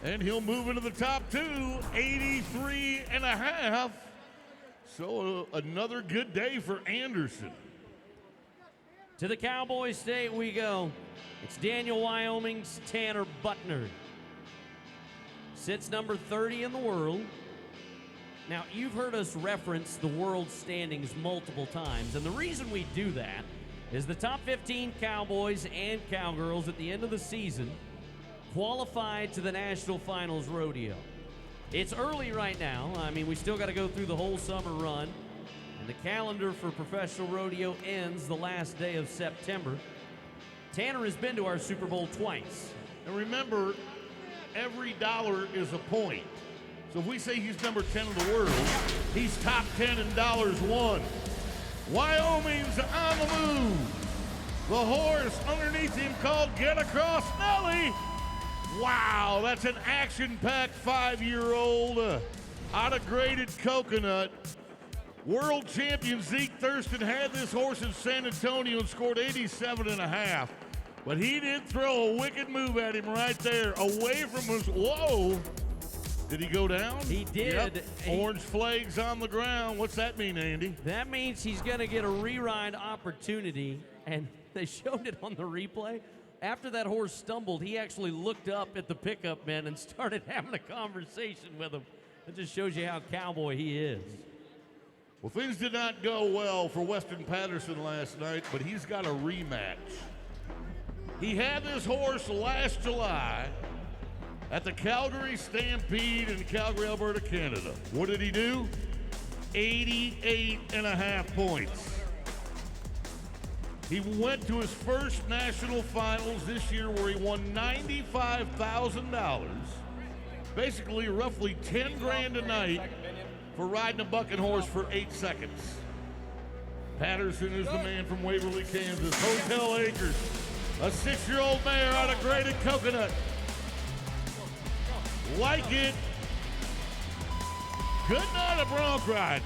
And he'll move into the top two, 83.5. So another good day for Anderson. To the Cowboy State we go. It's Daniel, Wyoming's Tanner Butner. Sits number 30 in the world. Now, you've heard us reference the world standings multiple times, and the reason we do that is the top 15 cowboys and cowgirls at the end of the season qualified to the National Finals Rodeo. It's early right now. I mean, we still got to go through the whole summer run, and the calendar for professional rodeo ends the last day of September. Tanner has been to our Super Bowl twice. And remember, every dollar is a point. So if we say he's number 10 in the world, he's top 10 in dollars won. Wyoming's on the move. The horse underneath him called Get Across Nelly. Wow, that's an action-packed 5-year-old out of Graded Coconut. World champion Zeke Thurston had this horse in San Antonio and scored 87.5. But he did throw a wicked move at him right there, away from his, whoa. Did he go down? He did. Yep. Orange flags on the ground. What's that mean, Andy? That means he's going to get a re-ride opportunity, and they showed it on the replay. After that horse stumbled, he actually looked up at the pickup men and started having a conversation with him. That just shows you how cowboy he is. Well, things did not go well for Weston Patterson last night, but he's got a rematch. He had this horse last July at the Calgary Stampede in Calgary, Alberta, Canada. What did he do? 88.5 points. He went to his first national finals this year where he won $95,000. Basically, roughly 10 grand a night for riding a bucking horse for 8 seconds. Patterson is the man from Waverly, Kansas. Hotel Acres, a 6-year-old mare out of Graded Coconut. Like it. Good night of bronc ride.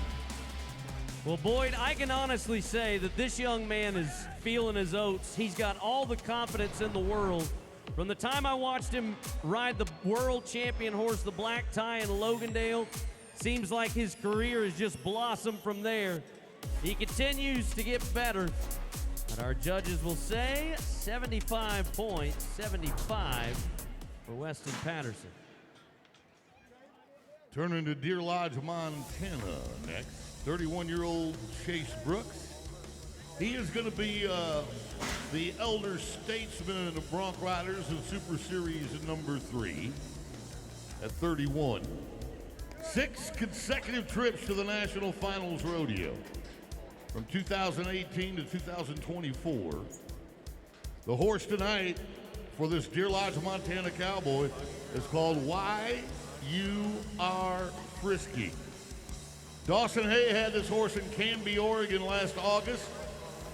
Well, Boyd, I can honestly say that this young man is feeling his oats. He's got all the confidence in the world. From the time I watched him ride the world champion horse, the Black Tie in Logandale, seems like his career has just blossomed from there. He continues to get better. And our judges will say 75 points, 75 for Weston Patterson. Turning to Deer Lodge, Montana next. 31-year-old Chase Brooks. He is going to be the elder statesman of the Bronc Riders in Super Series number 3 at 31. 6 consecutive trips to the National Finals Rodeo from 2018 to 2024. The horse tonight for this Deer Lodge, Montana Cowboy is called Why You Are Frisky. Dawson Hay had this horse in Canby, Oregon last August,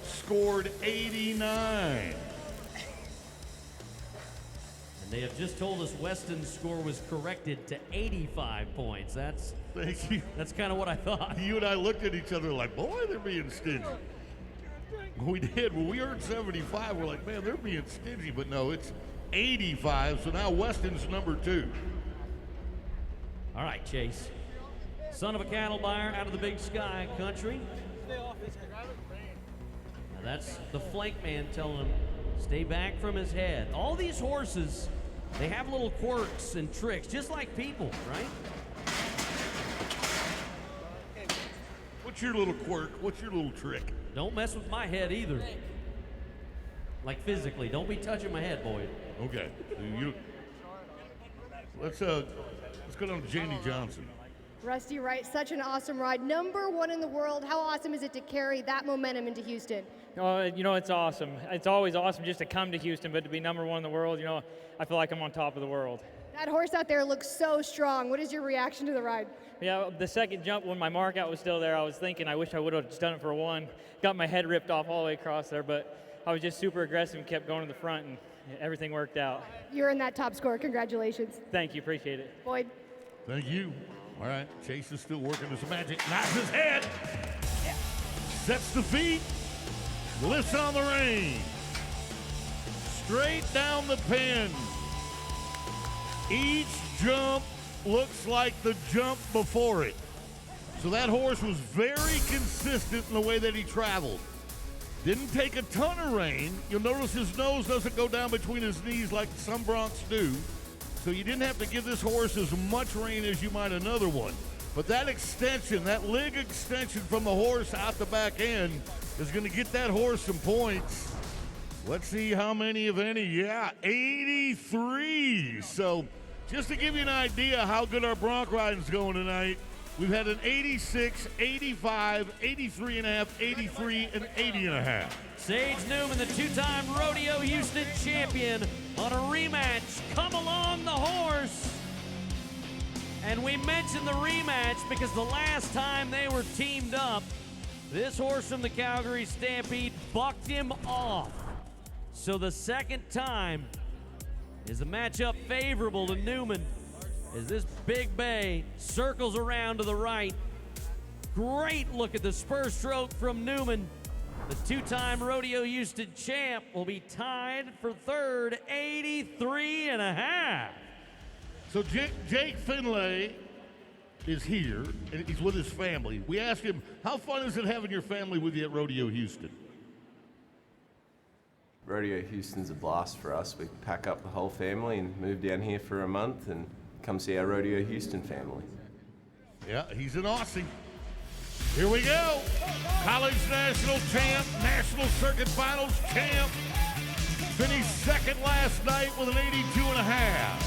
scored 89. And they have just told us Weston's score was corrected to 85 points. Thank you. That's kind of what I thought. You and I looked at each other like, boy, they're being stingy. We did. When we heard 75, we're like, man, they're being stingy. But no, it's 85, so now Weston's number 2. All right, Chase. Son of a cattle buyer out of the Big Sky country. Now that's the flank man telling him, stay back from his head. All these horses, they have little quirks and tricks, just like people, right? What's your little quirk? What's your little trick? Don't mess with my head either. Like physically, don't be touching my head, Boyd. Okay. Let's go down to Janie Johnson. Rusty Wright, such an awesome ride. Number 1 in the world. How awesome is it to carry that momentum into Houston? It's awesome. It's always awesome just to come to Houston, but to be number 1 in the world, I feel like I'm on top of the world. That horse out there looks so strong. What is your reaction to the ride? Yeah, the second jump when my mark out was still there, I was thinking I wish I would have just done it for 1. Got my head ripped off all the way across there, but I was just super aggressive and kept going to the front, and everything worked out. You're in that top score. Congratulations. Thank you. Appreciate it. Boyd. Thank you. All right, Chase is still working his magic. Knocks his head. Sets the feet. Lifts on the rein. Straight down the pin. Each jump looks like the jump before it. So that horse was very consistent in the way that he traveled. Didn't take a ton of rein. You'll notice his nose doesn't go down between his knees like some broncs do. So you didn't have to give this horse as much rein as you might another one. But that extension, that leg extension from the horse out the back end is going to get that horse some points. Let's see how many, if any. Yeah, 83. So just to give you an idea how good our bronc riding's going tonight, we've had an 86, 85, 83 and a half, 83, and 80 and a half. Sage Newman, the 2-time Rodeo Houston champion, on a rematch. Come along the horse. And we mentioned the rematch because the last time they were teamed up, this horse from the Calgary Stampede bucked him off. So the second time is a matchup favorable to Newman as this big bay circles around to the right. Great look at the spur stroke from Newman. The 2-time Rodeo Houston champ will be tied for third, 83 and a half. So Jake Finlay is here, and he's with his family. We asked him, how fun is it having your family with you at Rodeo Houston? Rodeo Houston's a blast for us. We pack up the whole family and move down here for a month and come see our Rodeo Houston family. Yeah, he's an Aussie. Here we go. College national champ, national circuit finals champ. Finished second last night with an 82 and a half.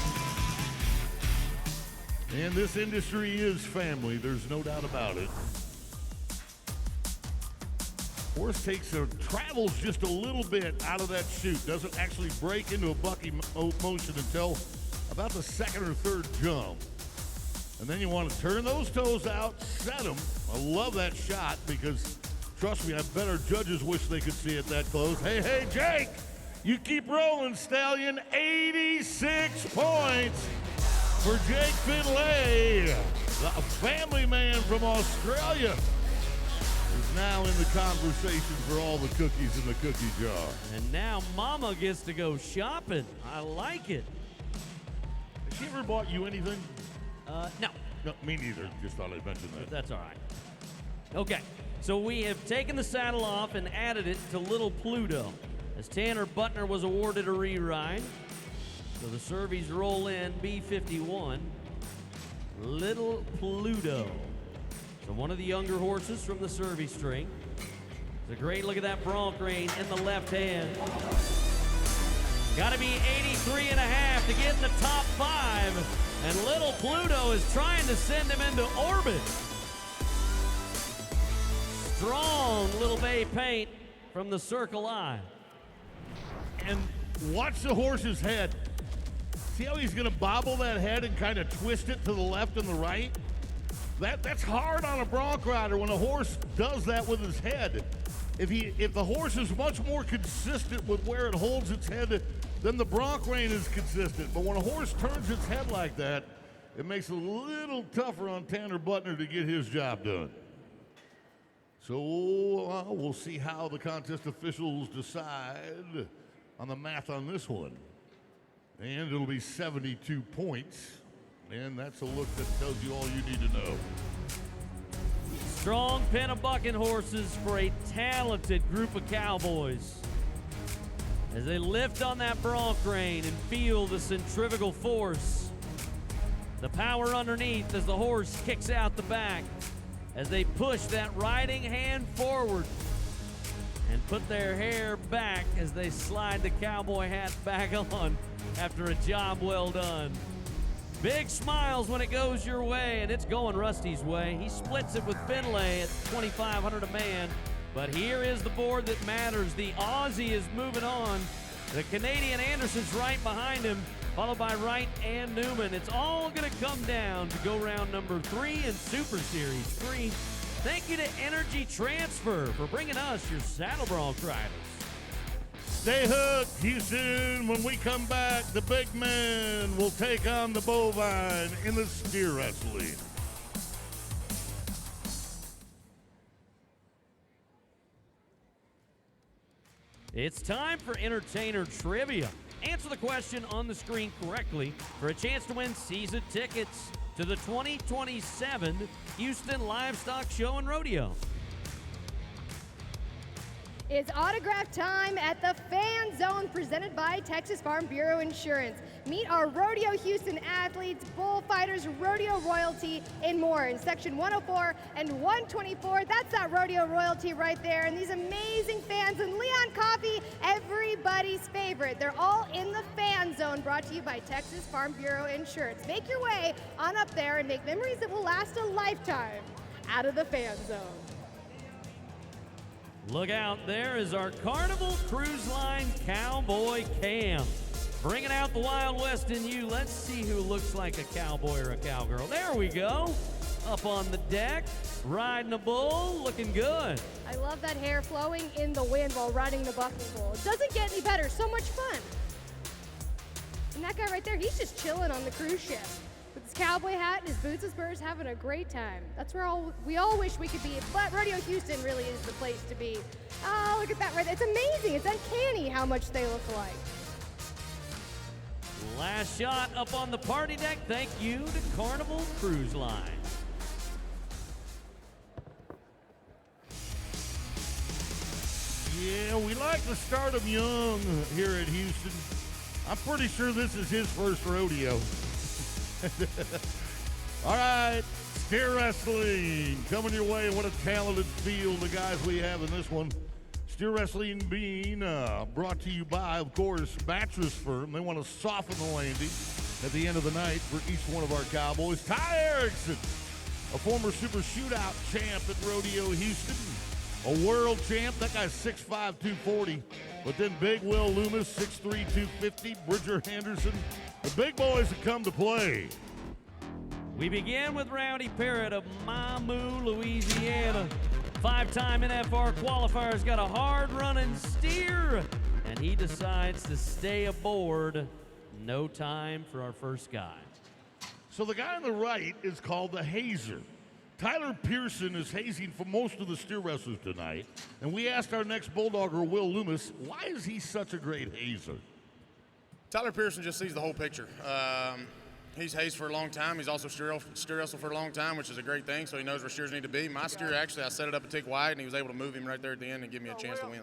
And this industry is family, there's no doubt about it. Horse travels just a little bit out of that chute, doesn't actually break into a bucking motion until about the second or third jump. And then you want to turn those toes out, set them. I love that shot because, trust me, I bet our judges wish they could see it that close. Hey, Jake, you keep rolling, Stallion. 86 points for Jake Finlay, a family man from Australia. is now in the conversation for all the cookies in the cookie jar. And now Mama gets to go shopping. I like it. Has she ever bought you anything? No. No, me neither. Just thought I'd mention that. That's all right. Okay, so we have taken the saddle off and added it to Little Pluto, as Tanner Butner was awarded a Reride. So the Cervies roll in B51, Little Pluto. So one of the younger horses from the Cervie string. It's a great look at that bronc rein in the left hand. Got to be 83 and a half to get in the top 5. And Little Pluto is trying to send him into orbit. Strong little bay paint from the Circle I. And watch the horse's head. See how he's going to bobble that head and kind of twist it to the left and the right? That's hard on a bronc rider when a horse does that with his head. If the horse is much more consistent with where it holds its head, then the bronc rein is consistent. But when a horse turns its head like that, it makes it a little tougher on Tanner Butner to get his job done. So we'll see how the contest officials decide on the math on this one. And it'll be 72 points. And that's a look that tells you all you need to know. Strong pen of bucking horses for a talented group of cowboys. As they lift on that bronc rein and feel the centrifugal force. The power underneath as the horse kicks out the back. As they push that riding hand forward and put their hair back as they slide the cowboy hat back on after a job well done. Big smiles when it goes your way, and it's going Rusty's way. He splits it with Finlay at $2,500 a man. But here is the board that matters. The Aussie is moving on. The Canadian Anderson's right behind him, followed by Wright and Newman. It's all going to come down to go round number 3 in Super Series 3. Thank you to Energy Transfer for bringing us your saddle bronc riders. Stay hooked, Houston. When we come back, the big men will take on the bovine in the steer wrestling. It's time for Entertainer Trivia. Answer the question on the screen correctly for a chance to win season tickets to the 2027 Houston Livestock Show and Rodeo. It's autograph time at the Fan Zone presented by Texas Farm Bureau Insurance. Meet our Rodeo Houston athletes, bullfighters, rodeo royalty, and more in section 104 and 124. That's that rodeo royalty right there. And these amazing fans and Leon Coffee, everybody's favorite. They're all in the Fan Zone, brought to you by Texas Farm Bureau Insurance. Make your way on up there and make memories that will last a lifetime out of the Fan Zone. Look out, there is our Carnival Cruise Line Cowboy Cam. Bringing out the Wild West in you. Let's see who looks like a cowboy or a cowgirl. There we go. Up on the deck, riding a bull, looking good. I love that hair flowing in the wind while riding the bucking bull. It doesn't get any better, so much fun. And that guy right there, he's just chilling on the cruise ship. With his cowboy hat and his boots and spurs, having a great time. That's where we all wish we could be, but Rodeo Houston really is the place to be. Oh, look at that right there. It's amazing. It's uncanny how much they look like. Last shot up on the party deck. Thank you to Carnival Cruise Line. Yeah, we like to start them young here at Houston. I'm pretty sure this is his first rodeo. All right, steer wrestling coming your way. What a talented field the guys we have in this one. Steer wrestling being brought to you by, of course, Mattress Firm. They want to soften the landing at the end of the night for each one of our cowboys. Ty Erickson, a former super shootout champ at Rodeo Houston, a world champ. That guy's 6'5", 240. But then Big Will Loomis, 6'3", 250. Bridger Henderson. The big boys have come to play. We begin with Rowdy Parrott of Mamou, Louisiana. 5-time NFR qualifier's got a hard-running steer, and he decides to stay aboard. No time for our first guy. So the guy on the right is called the Hazer. Tyler Pearson is hazing for most of the steer wrestlers tonight, and we asked our next Bulldogger, Will Loomis, why is he such a great hazer? Tyler Pearson just sees the whole picture. He's hazed for a long time. He's also steer wrestled for a long time, which is a great thing, so he knows where steers need to be. My steer, actually, I set it up a tick wide, and he was able to move him right there at the end and give me a chance to win.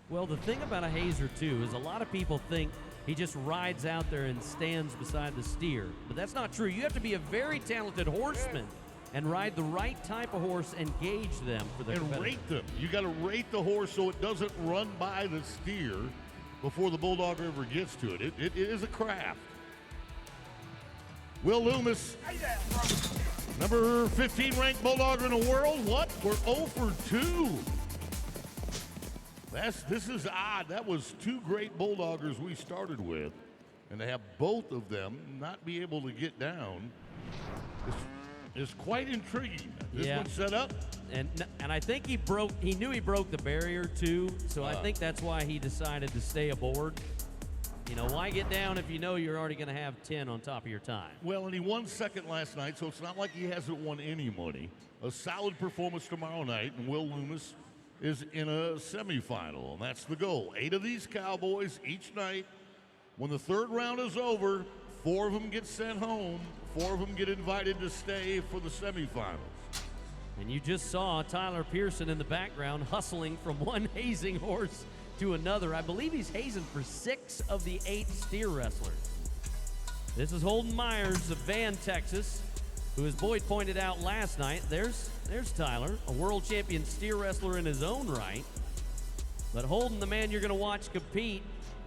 Well, the thing about a hazer, too, is a lot of people think he just rides out there and stands beside the steer. But that's not true. You have to be a very talented horseman and ride the right type of horse and gauge them for the And rate them. You got to rate the horse so it doesn't run by the steer before the Bulldogger ever gets to it. It is a craft. Will Loomis, number 15 ranked Bulldogger in the world. What? We're 0 for 2. This is odd. That was 2 great Bulldoggers we started with, and to have both of them not be able to get down is quite intriguing. This one's set up. And I think he knew he broke the barrier too, so I think that's why he decided to stay aboard. You know, why get down if you know you're already going to have 10 on top of your time? Well, and he won second last night, so it's not like he hasn't won any money. A solid performance tomorrow night, and Will Loomis is in a semifinal, and that's the goal. 8 of these Cowboys each night. When the third round is over, 4 of them get sent home. 4 of them get invited to stay for the semifinals. And you just saw Tyler Pearson in the background hustling from one hazing horse to another. I believe he's hazing for 6 of the 8 steer wrestlers. This is Holden Myers of Van, Texas, who, as Boyd pointed out last night, there's Tyler, a world champion steer wrestler in his own right. But Holden, the man you're going to watch compete,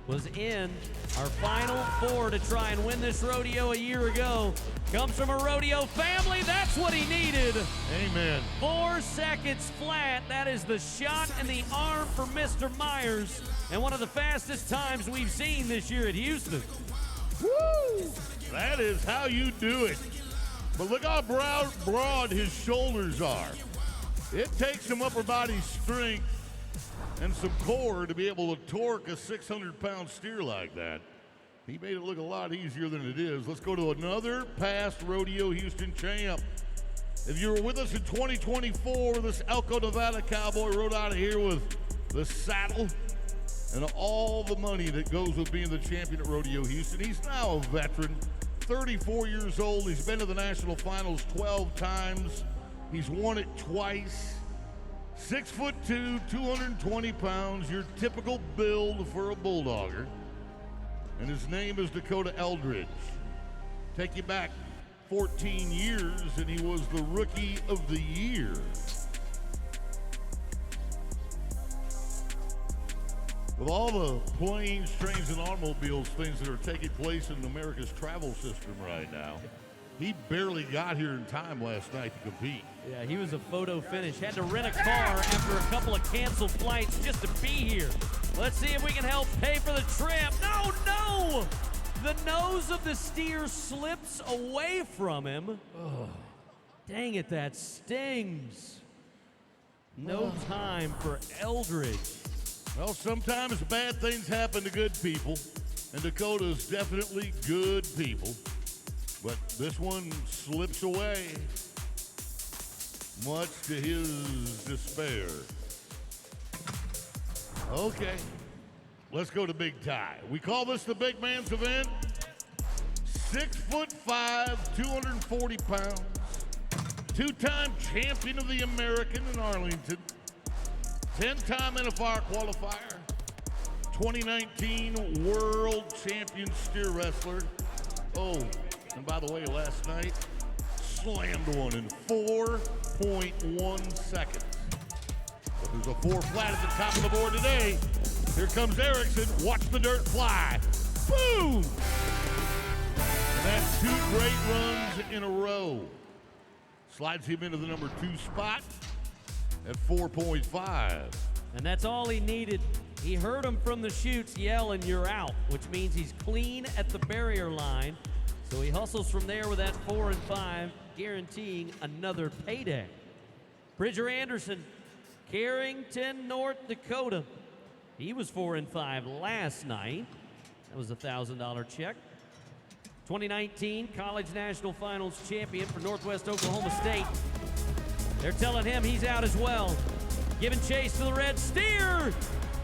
was in our final 4 to try and win this rodeo a year ago. Comes from a rodeo family. That's what he needed. Amen. 4 seconds flat. That is the shot in the arm for Mr. Myers, and one of the fastest times we've seen this year at Houston. Woo! That is how you do it. But look how broad his shoulders are. It takes some upper body strength and some core to be able to torque a 600-pound steer like that. He made it look a lot easier than it is. Let's go to another past Rodeo Houston champ. If you were with us in 2024, this Elko, Nevada Cowboy rode out of here with the saddle and all the money that goes with being the champion at Rodeo Houston. He's now a veteran, 34 years old. He's been to the national finals 12 times. He's won it twice. 6'2", 220 pounds, your typical build for a Bulldogger. And his name is Dakota Eldridge. Take you back 14 years, and he was the Rookie of the Year. With all the planes, trains, and automobiles, things that are taking place in America's travel system right now, he barely got here in time last night to compete. Yeah, he was a photo finish. Had to rent a car after a couple of canceled flights just to be here. Let's see if we can help pay for the trip. No! The nose of the steer slips away from him. Oh, dang it, that stings. No time for Eldridge. Well, sometimes bad things happen to good people, and Dakota's definitely good people. But this one slips away, much to his despair. Okay, let's go to Big Ty. We call this the big man's event. 6'5", 240 pounds, 2-time champion of the American in Arlington, 10-time NFR qualifier, 2019 world champion steer wrestler. Oh, and by the way, last night, slammed one in 4.1 seconds. But there's a 4 flat at the top of the board today. Here comes Erickson. Watch the dirt fly. Boom! And that's 2 great runs in a row. Slides him into the number 2 spot at 4.5. And that's all he needed. He heard him from the chutes yelling, "You're out," which means he's clean at the barrier line. So he hustles from there with that 4 and 5, guaranteeing another payday. Bridger Anderson, Carrington, North Dakota. He was 4 and 5 last night. That was a $1,000 check. 2019 College National Finals champion for Northwest Oklahoma State. They're telling him he's out as well. Giving chase to the red steer.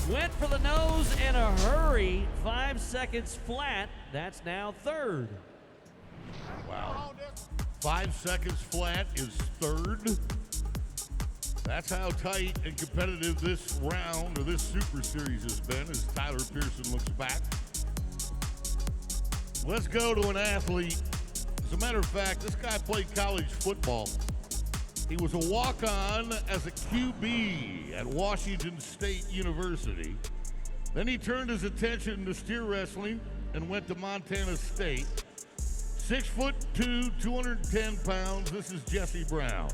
Went for the nose in a hurry. 5 seconds flat. That's now third. Wow. 5 seconds flat is third. That's how tight and competitive this round or this Super Series has been as Tyler Pearson looks back. Let's go to an athlete. As a matter of fact, this guy played college football. He was a walk-on as a QB at Washington State University. Then he turned his attention to steer wrestling and went to Montana State. 6'2", 210 pounds. This is Jesse Brown.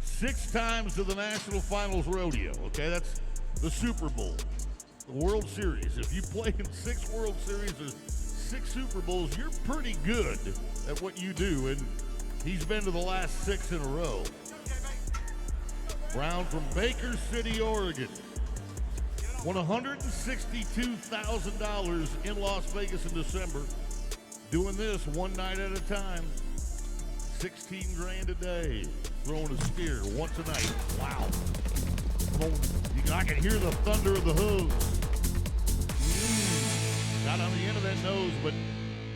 6 times to the National Finals Rodeo. Okay, that's the Super Bowl, the World Series. If you play in 6 World Series or 6 Super Bowls, you're pretty good at what you do, and he's been to the last 6 in a row. Brown from Baker City, Oregon. Won $162,000 in Las Vegas in December. Doing this one night at a time. 16 grand a day. Throwing a steer once a night. Wow. I can hear the thunder of the hooves. Got on the end of that nose, but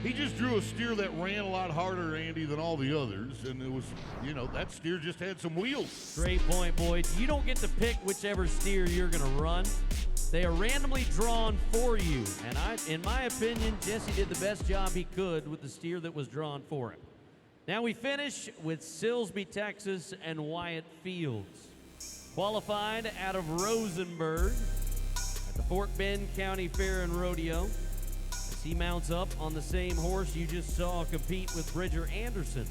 he just drew a steer that ran a lot harder, Andy, than all the others. And it was, that steer just had some wheels. Great point, boys. You don't get to pick whichever steer you're going to run. They are randomly drawn for you. And in my opinion, Jesse did the best job he could with the steer that was drawn for him. Now we finish with Silsbee, Texas, and Wyatt Fields. Qualified out of Rosenberg at the Fort Bend County Fair and Rodeo. As he mounts up on the same horse you just saw compete with Bridger Anderson.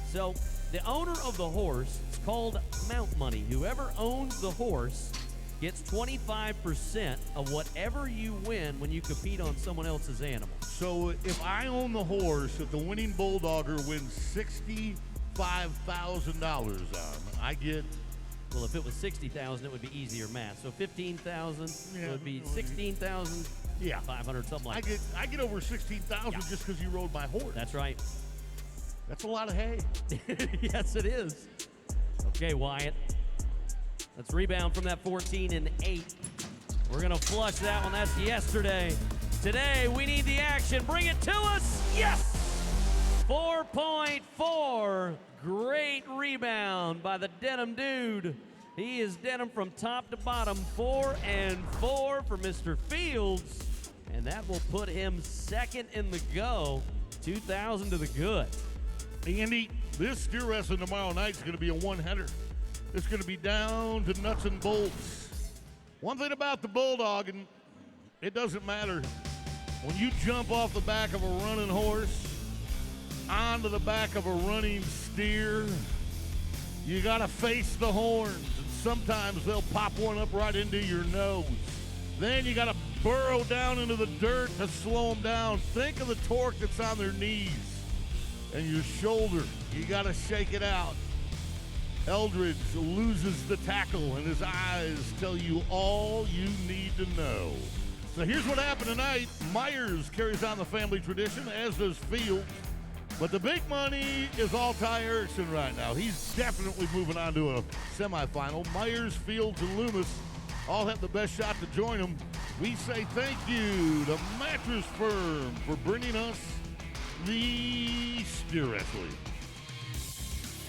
So the owner of the horse, it's called Mount Money. Whoever owns the horse gets 25% of whatever you win when you compete on someone else's animal. So if I own the horse, if the winning Bulldogger wins $65,000 on, I get... Well, if it was 60,000, it would be easier math. So 15,000, it would be 16,000. Yeah, 500, something like that. I get over 16,000 just because you rode my horse. That's right. That's a lot of hay. Yes, it is. Okay, Wyatt. Let's rebound from that 14 and 8. We're gonna flush that one. That's yesterday. Today we need the action. Bring it to us. Yes. 4.4. Great rebound by the Denim Dude. He is denim from top to bottom. 4 and 4 for Mr. Fields. And that will put him second in the go. 2,000 to the good. Andy, this steer wrestling tomorrow night is going to be a one-header. It's going to be down to nuts and bolts. One thing about the Bulldog, and it doesn't matter, when you jump off the back of a running horse onto the back of a running steer, you got to face the horns, and sometimes they'll pop one up right into your nose. Then you got to burrow down into the dirt to slow them down. Think of the torque that's on their knees and your shoulder. You got to shake it out. Eldridge loses the tackle, and his eyes tell you all you need to know. So here's what happened tonight. Myers carries on the family tradition, as does Fields. But the big money is all Ty Erickson right now. He's definitely moving on to a semifinal. Myers, Fields, and Loomis all have the best shot to join them. We say thank you to Mattress Firm for bringing us the steer wrestling.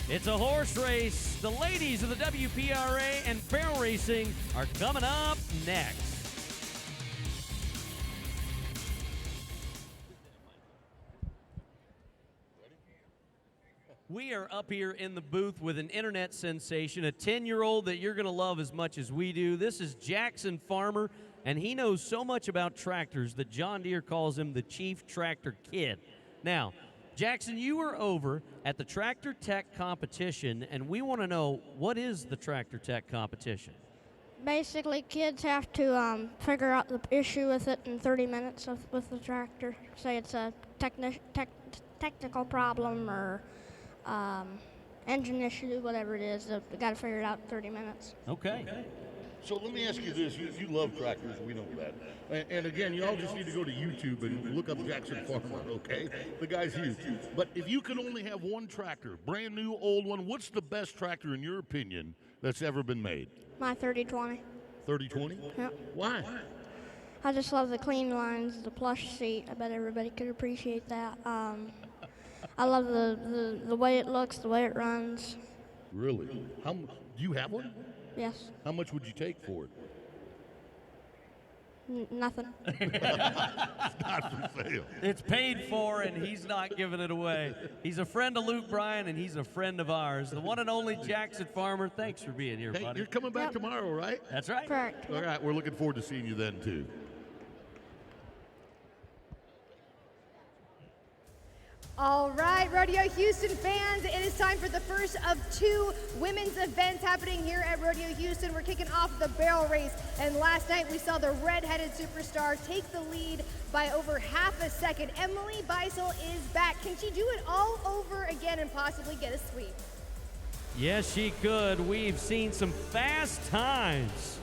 It's a horse race. The ladies of the WPRA and barrel racing are coming up next. We are up here in the booth with an internet sensation, a 10-year-old that you're going to love as much as we do. This is Jackson Farmer, and he knows so much about tractors that John Deere calls him the Chief Tractor Kid. Now, Jackson, you were over at the Tractor Tech competition, and we want to know, what is the Tractor Tech competition? Basically, kids have to figure out the issue with it in 30 minutes with the tractor. Say it's a technical problem or engine issue, whatever it is. They got to figure it out in 30 minutes. Okay. So let me ask you this. You love tractors, we know that. And again, you all just need to go to YouTube and look up Jackson Farmer, okay? The guy's huge. But if you could only have one tractor, brand new, old one, what's the best tractor, in your opinion, that's ever been made? My 3020. 3020? Yep. Why? I just love the clean lines, the plush seat. I bet everybody could appreciate that. I love the way it looks, the way it runs. Really? Do you have one? Yes. How much would you take for it? Nothing. It's not for sale. It's paid for, and he's not giving it away. He's a friend of Luke Bryan, and he's a friend of ours. The one and only Jackson Farmer. Thanks for being here, Hey, buddy. you're coming back tomorrow, right? That's right. Correct. All right, we're looking forward to seeing you then, too. All right, Rodeo Houston fans, it is time for the first of 2 women's events happening here at Rodeo Houston. We're kicking off the barrel race, and last night we saw the red-headed superstar take the lead by over half a second. Emily Beisel is back. Can she do it all over again and possibly get a sweep? Yes, she could. We've seen some fast times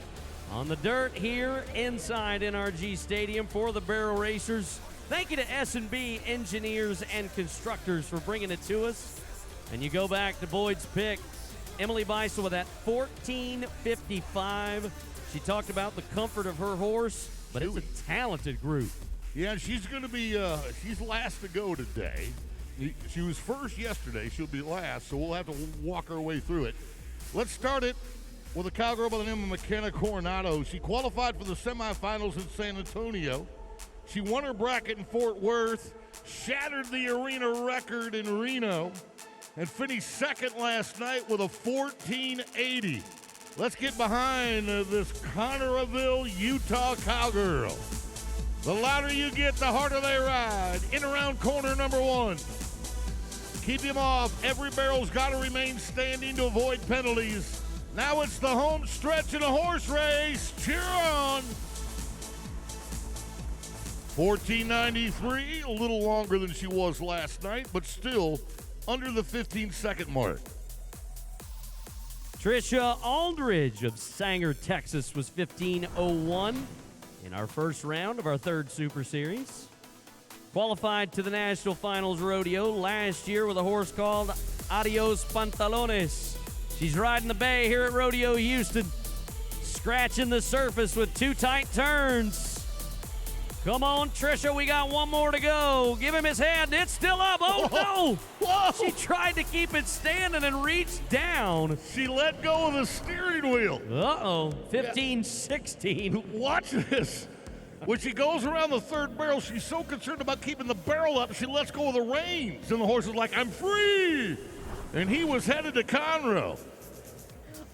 on the dirt here inside NRG Stadium for the barrel racers. Thank you to S&B Engineers and Constructors for bringing it to us. And you go back to Boyd's pick, Emily Beisel with that 14:55. She talked about the comfort of her horse, but it's a talented group. Yeah, she's going to be, she's last to go today. She was first yesterday. She'll be last, so we'll have to walk our way through it. Let's start it with a cowgirl by the name of McKenna Coronado. She qualified for the semifinals in San Antonio. She won her bracket in Fort Worth, shattered the arena record in Reno, and finished second last night with a 14:80. Let's get behind this Conneryville, Utah cowgirl. The louder you get, the harder they ride. In around corner number 1. Keep him off. Every barrel's got to remain standing to avoid penalties. Now it's the home stretch in a horse race. Cheer on. 14:93, a little longer than she was last night, but still under the 15-second mark. Trisha Aldridge of Sanger, Texas was 15:01 in our first round of our third Super Series. Qualified to the National Finals Rodeo last year with a horse called Adios Pantalones. She's riding the bay here at Rodeo Houston, scratching the surface with 2 tight turns. Come on, Trisha, we got one more to go. Give him his head. It's still up. Oh, no. Whoa. She tried to keep it standing and reached down. She let go of the steering wheel. Uh-oh. 15-16. Watch this. When she goes around the third barrel, she's so concerned about keeping the barrel up, she lets go of the reins. And the horse is like, I'm free. And he was headed to Conroe.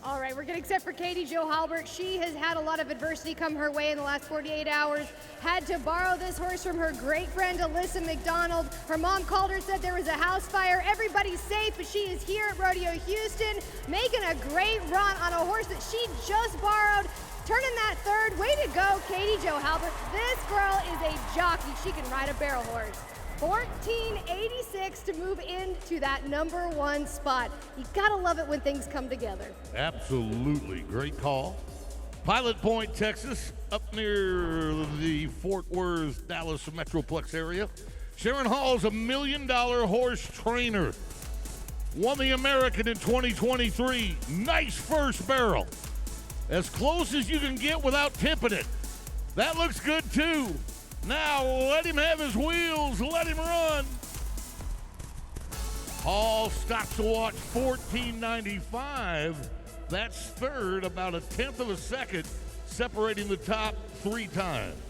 All right, we're getting set for Katie Jo Halbert. She has had a lot of adversity come her way in the last 48 hours. Had to borrow this horse from her great friend, Alyssa McDonald. Her mom called her, said there was a house fire. Everybody's safe, but she is here at Rodeo Houston, making a great run on a horse that she just borrowed. Turning that third. Way to go, Katie Jo Halbert. This girl is a jockey. She can ride a barrel horse. 14:86 to move into that number 1 spot. You gotta love it when things come together. Absolutely. Great call. Pilot Point, Texas, up near the Fort Worth, Dallas Metroplex area. Sharon Hall's a $1 million horse trainer. Won the American in 2023. Nice first barrel. As close as you can get without tipping it. That looks good too. Now let him have his wheels, let him run. Hall stops to watch 14:95. That's third, about 1/10 of a second, separating the top 3 times.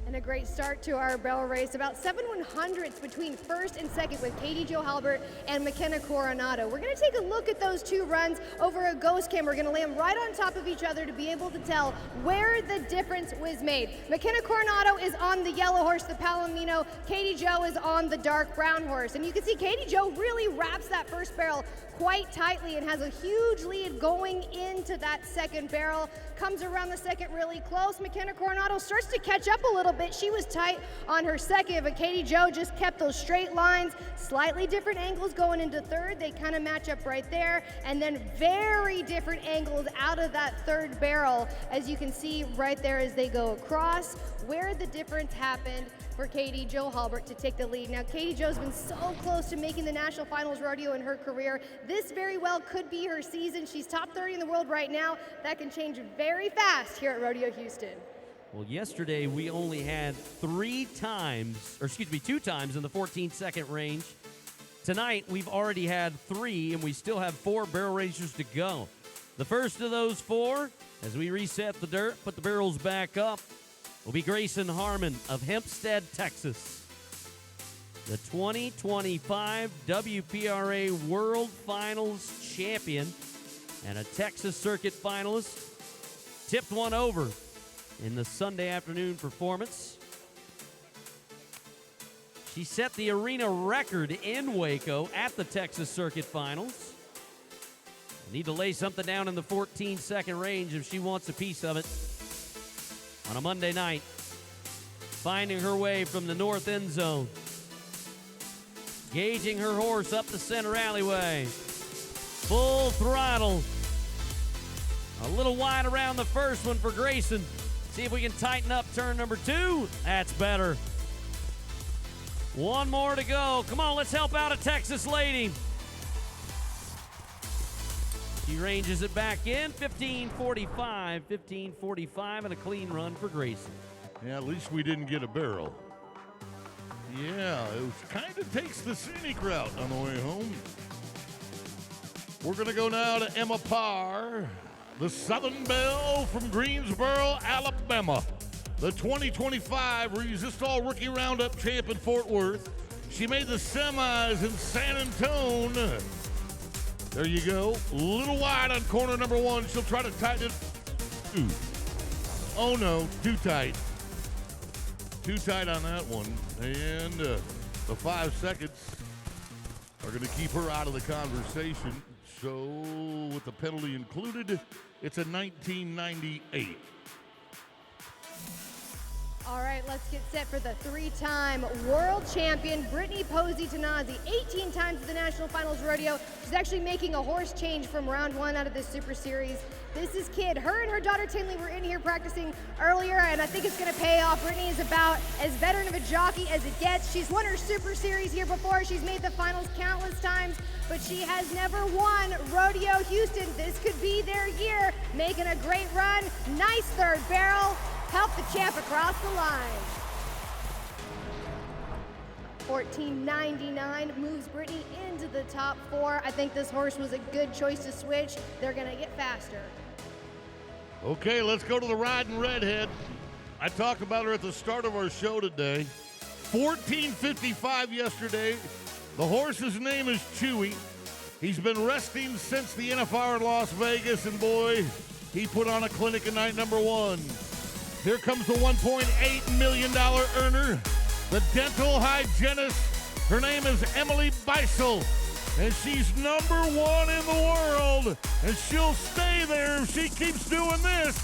And a great start to our barrel race. About 7/100ths between first and second with Katie Jo Halbert and McKenna Coronado. We're going to take a look at those 2 runs over a ghost cam. We're going to lay them right on top of each other to be able to tell where the difference was made. McKenna Coronado is on the yellow horse, the Palomino. Katie Jo is on the dark brown horse. And you can see Katie Jo really wraps that first barrel quite tightly and has a huge lead going into that second barrel. Comes around the second really close. McKenna Coronado starts to catch up a little little bit. She was tight on her second, but Katie Jo just kept those straight lines, slightly different angles going into third. They kind of match up right there, and then very different angles out of that third barrel, as you can see right there as they go across. Where the difference happened for Katie Jo Halbert to take the lead. Now, Katie Jo's been so close to making the National Finals Rodeo in her career. This very well could be her season. She's top 30 in the world right now. That can change very fast here at Rodeo Houston. Well, yesterday we only had 2 times in the 14-second range. Tonight we've already had 3, and we still have 4 barrel racers to go. The first of those 4, as we reset the dirt, put the barrels back up, will be Grayson Harmon of Hempstead, Texas. The 2025 WPRA World Finals champion and a Texas Circuit finalist. Tipped one over in the Sunday afternoon performance. She set the arena record in Waco at the Texas Circuit Finals. Need to lay something down in the 14-second range if she wants a piece of it. On a Monday night, finding her way from the north end zone, gauging her horse up the center alleyway, full throttle, a little wide around the first one for Grayson. See if we can tighten up turn number 2. That's better. One more to go. Come on, let's help out a Texas lady. She ranges it back in, 15:45, and a clean run for Grayson. Yeah, at least we didn't get a barrel. Yeah, it was kind of takes the scenic route on the way home. We're going to go now to Emma Parr, the Southern Belle from Greensboro, Alabama. The 2025 Resist All Rookie Roundup champ in Fort Worth. She made the semis in San Antonio. There you go. A little wide on corner number 1. She'll try to tighten it. Ooh. Oh, no. Too tight. Too tight on that one. And the 5 seconds are going to keep her out of the conversation. So, with the penalty included, it's a 1998. All right, let's get set for the 3-time world champion, Brittany Posey Tanazi, 18 times at the National Finals Rodeo. She's actually making a horse change from round 1 out of this Super Series. This is Kid. Her and her daughter Tinley were in here practicing earlier, and I think it's going to pay off. Brittany is about as veteran of a jockey as it gets. She's won her Super Series here before. She's made the finals countless times, but she has never won Rodeo Houston. This could be their year, making a great run. Nice third barrel. Help the champ across the line. 14.99 moves Brittany into the top 4. I think this horse was a good choice to switch. They're gonna get faster. Okay, let's go to the Riding Redhead. I talked about her at the start of our show today. 14.55 yesterday. The horse's name is Chewy. He's been resting since the NFR in Las Vegas, and boy, he put on a clinic in night number 1. Here comes the $1.8 million earner, the dental hygienist. Her name is Emily Beisel, and she's number 1 in the world, and she'll stay there if she keeps doing this.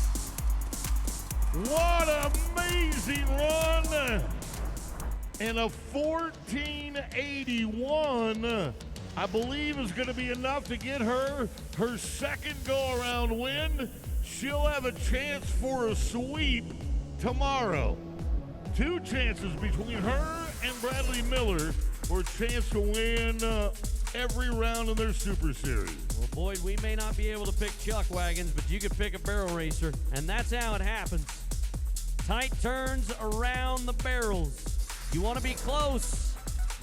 What an amazing run. And a 14.81, I believe, is going to be enough to get her second go-around win. She'll have a chance for a sweep tomorrow. 2 chances between her and Bradley Miller for a chance to win every round in their Super Series. Well, Boyd, we may not be able to pick chuck wagons, but you can pick a barrel racer, and that's how it happens. Tight turns around the barrels. You want to be close.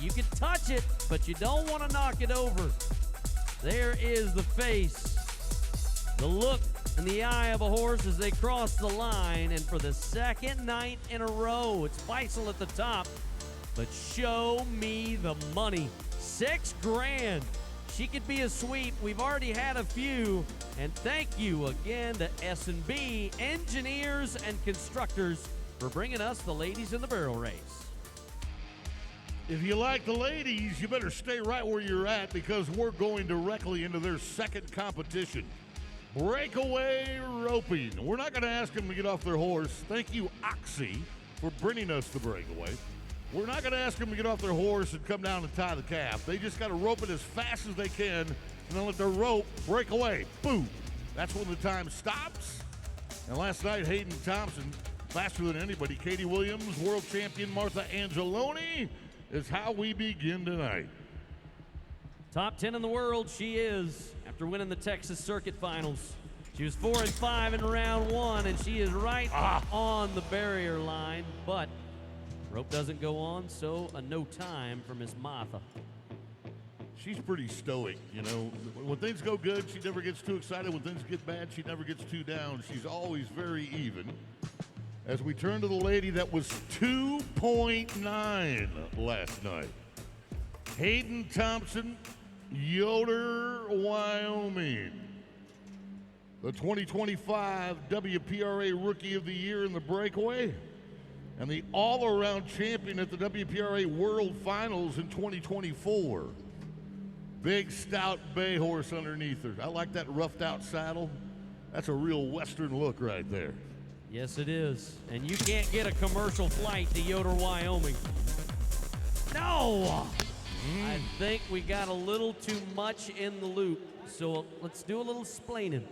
You can touch it, but you don't want to knock it over. There is the face, the look in the eye of a horse as they cross the line, and for the second night in a row, it's Beisel at the top, but show me the money. $6,000. She could be a sweep. We've already had a few, and thank you again to S&B Engineers and Constructors for bringing us the ladies in the barrel race. If you like the ladies, you better stay right where you're at, because we're going directly into their second competition. Breakaway roping. We're not going to ask them to get off their horse. Thank you, Oxy. for bringing us the breakaway. We're not going to ask them to get off their horse and come down and tie the calf. They just got to rope it as fast as they can and then let their rope break away. Boom. That's when the time stops. And last night, Hayden Thompson, faster than anybody, Katie Williams, world champion Martha Angeloni, is how we begin tonight. Top 10 in the world she is after winning the Texas Circuit Finals. She was 4-5 in round 1, and she is right on the barrier line, but rope doesn't go on, so a no time for Miss Martha. She's pretty stoic, you know. When things go good, she never gets too excited. When things get bad, she never gets too down. She's always very even. As we turn to the lady that was 2.9 last night, Hayden Thompson, Yoder, Wyoming. The 2025 WPRA Rookie of the Year in the breakaway and the all-around champion at the WPRA World Finals in 2024. Big, stout bay horse underneath her. I like that roughed-out saddle. That's a real Western look right there. Yes, it is. And you can't get a commercial flight to Yoder, Wyoming. No! I think we got a little too much in the loop, so let's do a little splaining.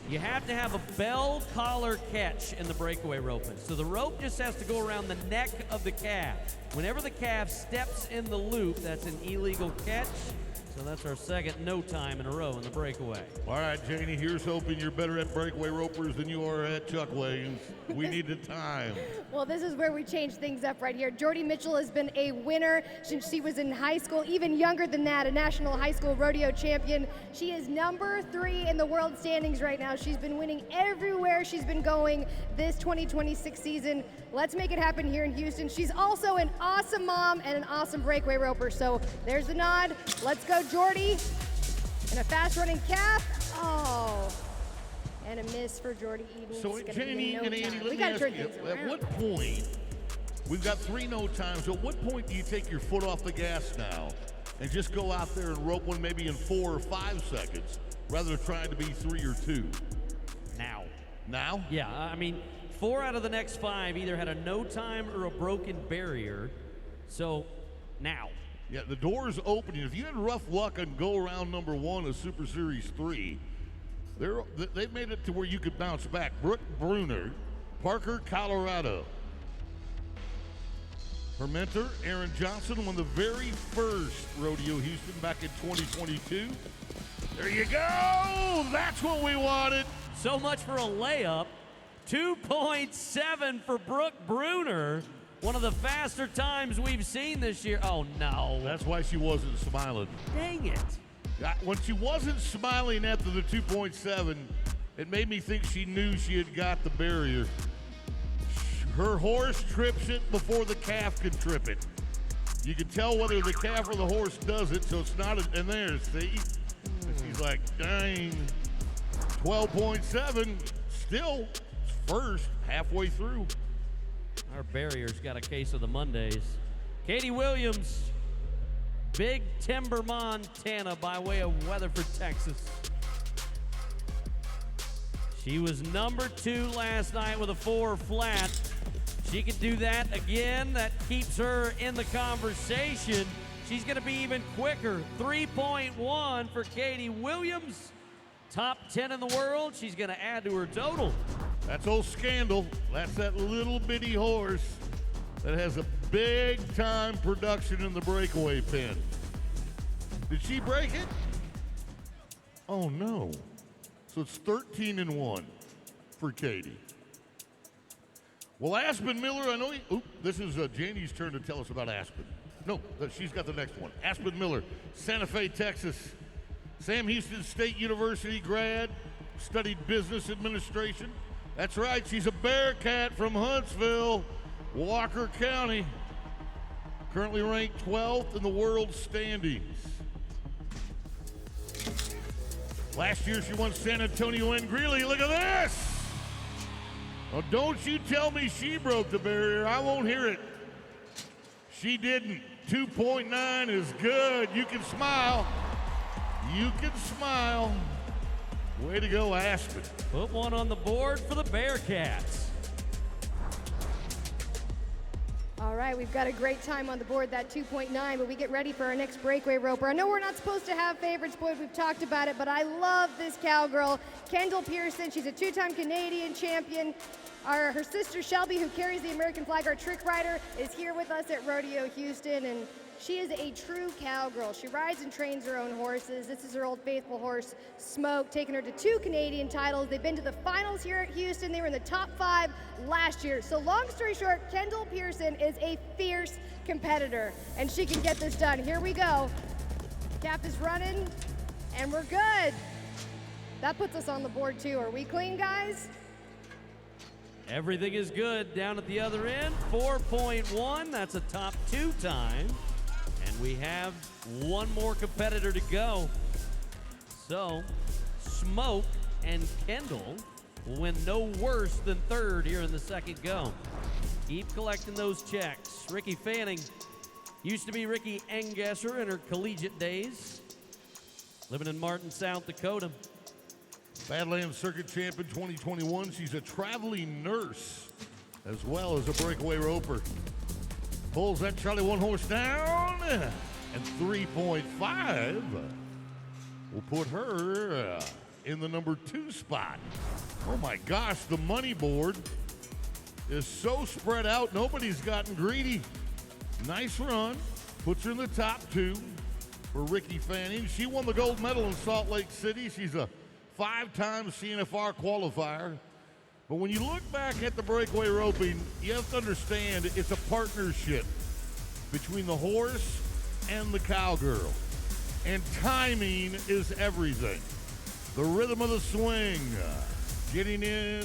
You have to have a bell collar catch in the breakaway roping. So the rope just has to go around the neck of the calf. Whenever the calf steps in the loop, that's an illegal catch. So that's our second no time in a row in the breakaway. All right, Janie, here's hoping you're better at breakaway ropers than you are at chuck wagons. We need the time. Well, this is where we change things up right here. Jordy Mitchell has been a winner since she was in high school, even younger than that, a national high school rodeo champion. She is number 3 in the world standings right now. She's been winning everywhere she's been going this 2026 season. Let's make it happen here in Houston. She's also an awesome mom and an awesome breakaway roper. So there's the nod. Let's go, Jordy. And a fast-running calf. Oh. And a miss for Jordy Eden. So, Janie and Andy, let me ask you, at what point, we've got 3 no times, at what point do you take your foot off the gas now and just go out there and rope one maybe in 4 or 5 seconds rather than trying to be 3 or 2? Now. Now? Yeah, I mean, 4 out of the next 5 either had a no time or a broken barrier. So, now. Yeah, the door's opening. If you had rough luck on go around number 1 of Super Series 3, they've made it to where you could bounce back. Brooke Bruner, Parker, Colorado. Her mentor, Aaron Johnson, won the very first Rodeo Houston back in 2022. There you go! That's what we wanted! So much for a layup. 2.7 for Brooke Bruner. One of the faster times we've seen this year. Oh, no. That's why she wasn't smiling. Dang it. When she wasn't smiling after the 2.7, it made me think she knew she had got the barrier. Her horse trips it before the calf can trip it. You can tell whether the calf or the horse does it, so it's not in there, see? And she's like, dang. 12.7, still first, halfway through. Our barrier's got a case of the Mondays. Katie Williams, Big Timber, Montana, by way of Weatherford, Texas. She was number 2 last night with a 4 flat. She could do that again. That keeps her in the conversation. She's going to be even quicker. 3.1 for Katie Williams. Top 10 in the world. She's going to add to her total. That's old Scandal. That's that little bitty horse that has a big-time production in the breakaway pen. Did she break it? Oh, no. So it's 13-1 for Katie. Well, Aspen Miller, I know this is Janie's turn to tell us about Aspen. No, she's got the next one. Aspen Miller, Santa Fe, Texas. Sam Houston State University grad, studied business administration. That's right, she's a Bearcat from Huntsville, Walker County. Currently ranked 12th in the world standings. Last year she won San Antonio and Greeley. Look at this! Well, don't you tell me she broke the barrier. I won't hear it. She didn't. 2.9 is good. You can smile. You can smile. Way to go, Aspen. Put one on the board for the Bearcats. All right, we've got a great time on the board, that 2.9, but we get ready for our next breakaway roper. I know we're not supposed to have favorites, Boyd, we've talked about it, but I love this cowgirl, Kendall Pearson. She's a two-time Canadian champion. Her sister Shelby, who carries the American flag, our trick rider, is here with us at Rodeo Houston, and she is a true cowgirl. She rides and trains her own horses. This is her Old Faithful horse, Smoke, taking her to 2 Canadian titles. They've been to the finals here at Houston. They were in the top 5 last year. So long story short, Kendall Pearson is a fierce competitor, and she can get this done. Here we go. Cap is running, and we're good. That puts us on the board too. Are we clean, guys? Everything is good down at the other end. 4.1, that's a top 2 time. And we have one more competitor to go. So, Smoke and Kendall will win no worse than third here in the second go. Keep collecting those checks. Ricky Fanning used to be Ricky Engesser in her collegiate days, living in Martin, South Dakota. Badlands Circuit Champion 2021. She's a traveling nurse as well as a breakaway roper. Pulls that Charlie one horse down, and 3.5 will put her in the number 2 spot. Oh my gosh, the money board is so spread out. Nobody's gotten greedy. Nice run. Puts her in the top 2 for Ricky Fanning. She won the gold medal in Salt Lake City. She's a 5-time CNFR qualifier. But when you look back at the breakaway roping, you have to understand it's a partnership between the horse and the cowgirl. And timing is everything. The rhythm of the swing, getting in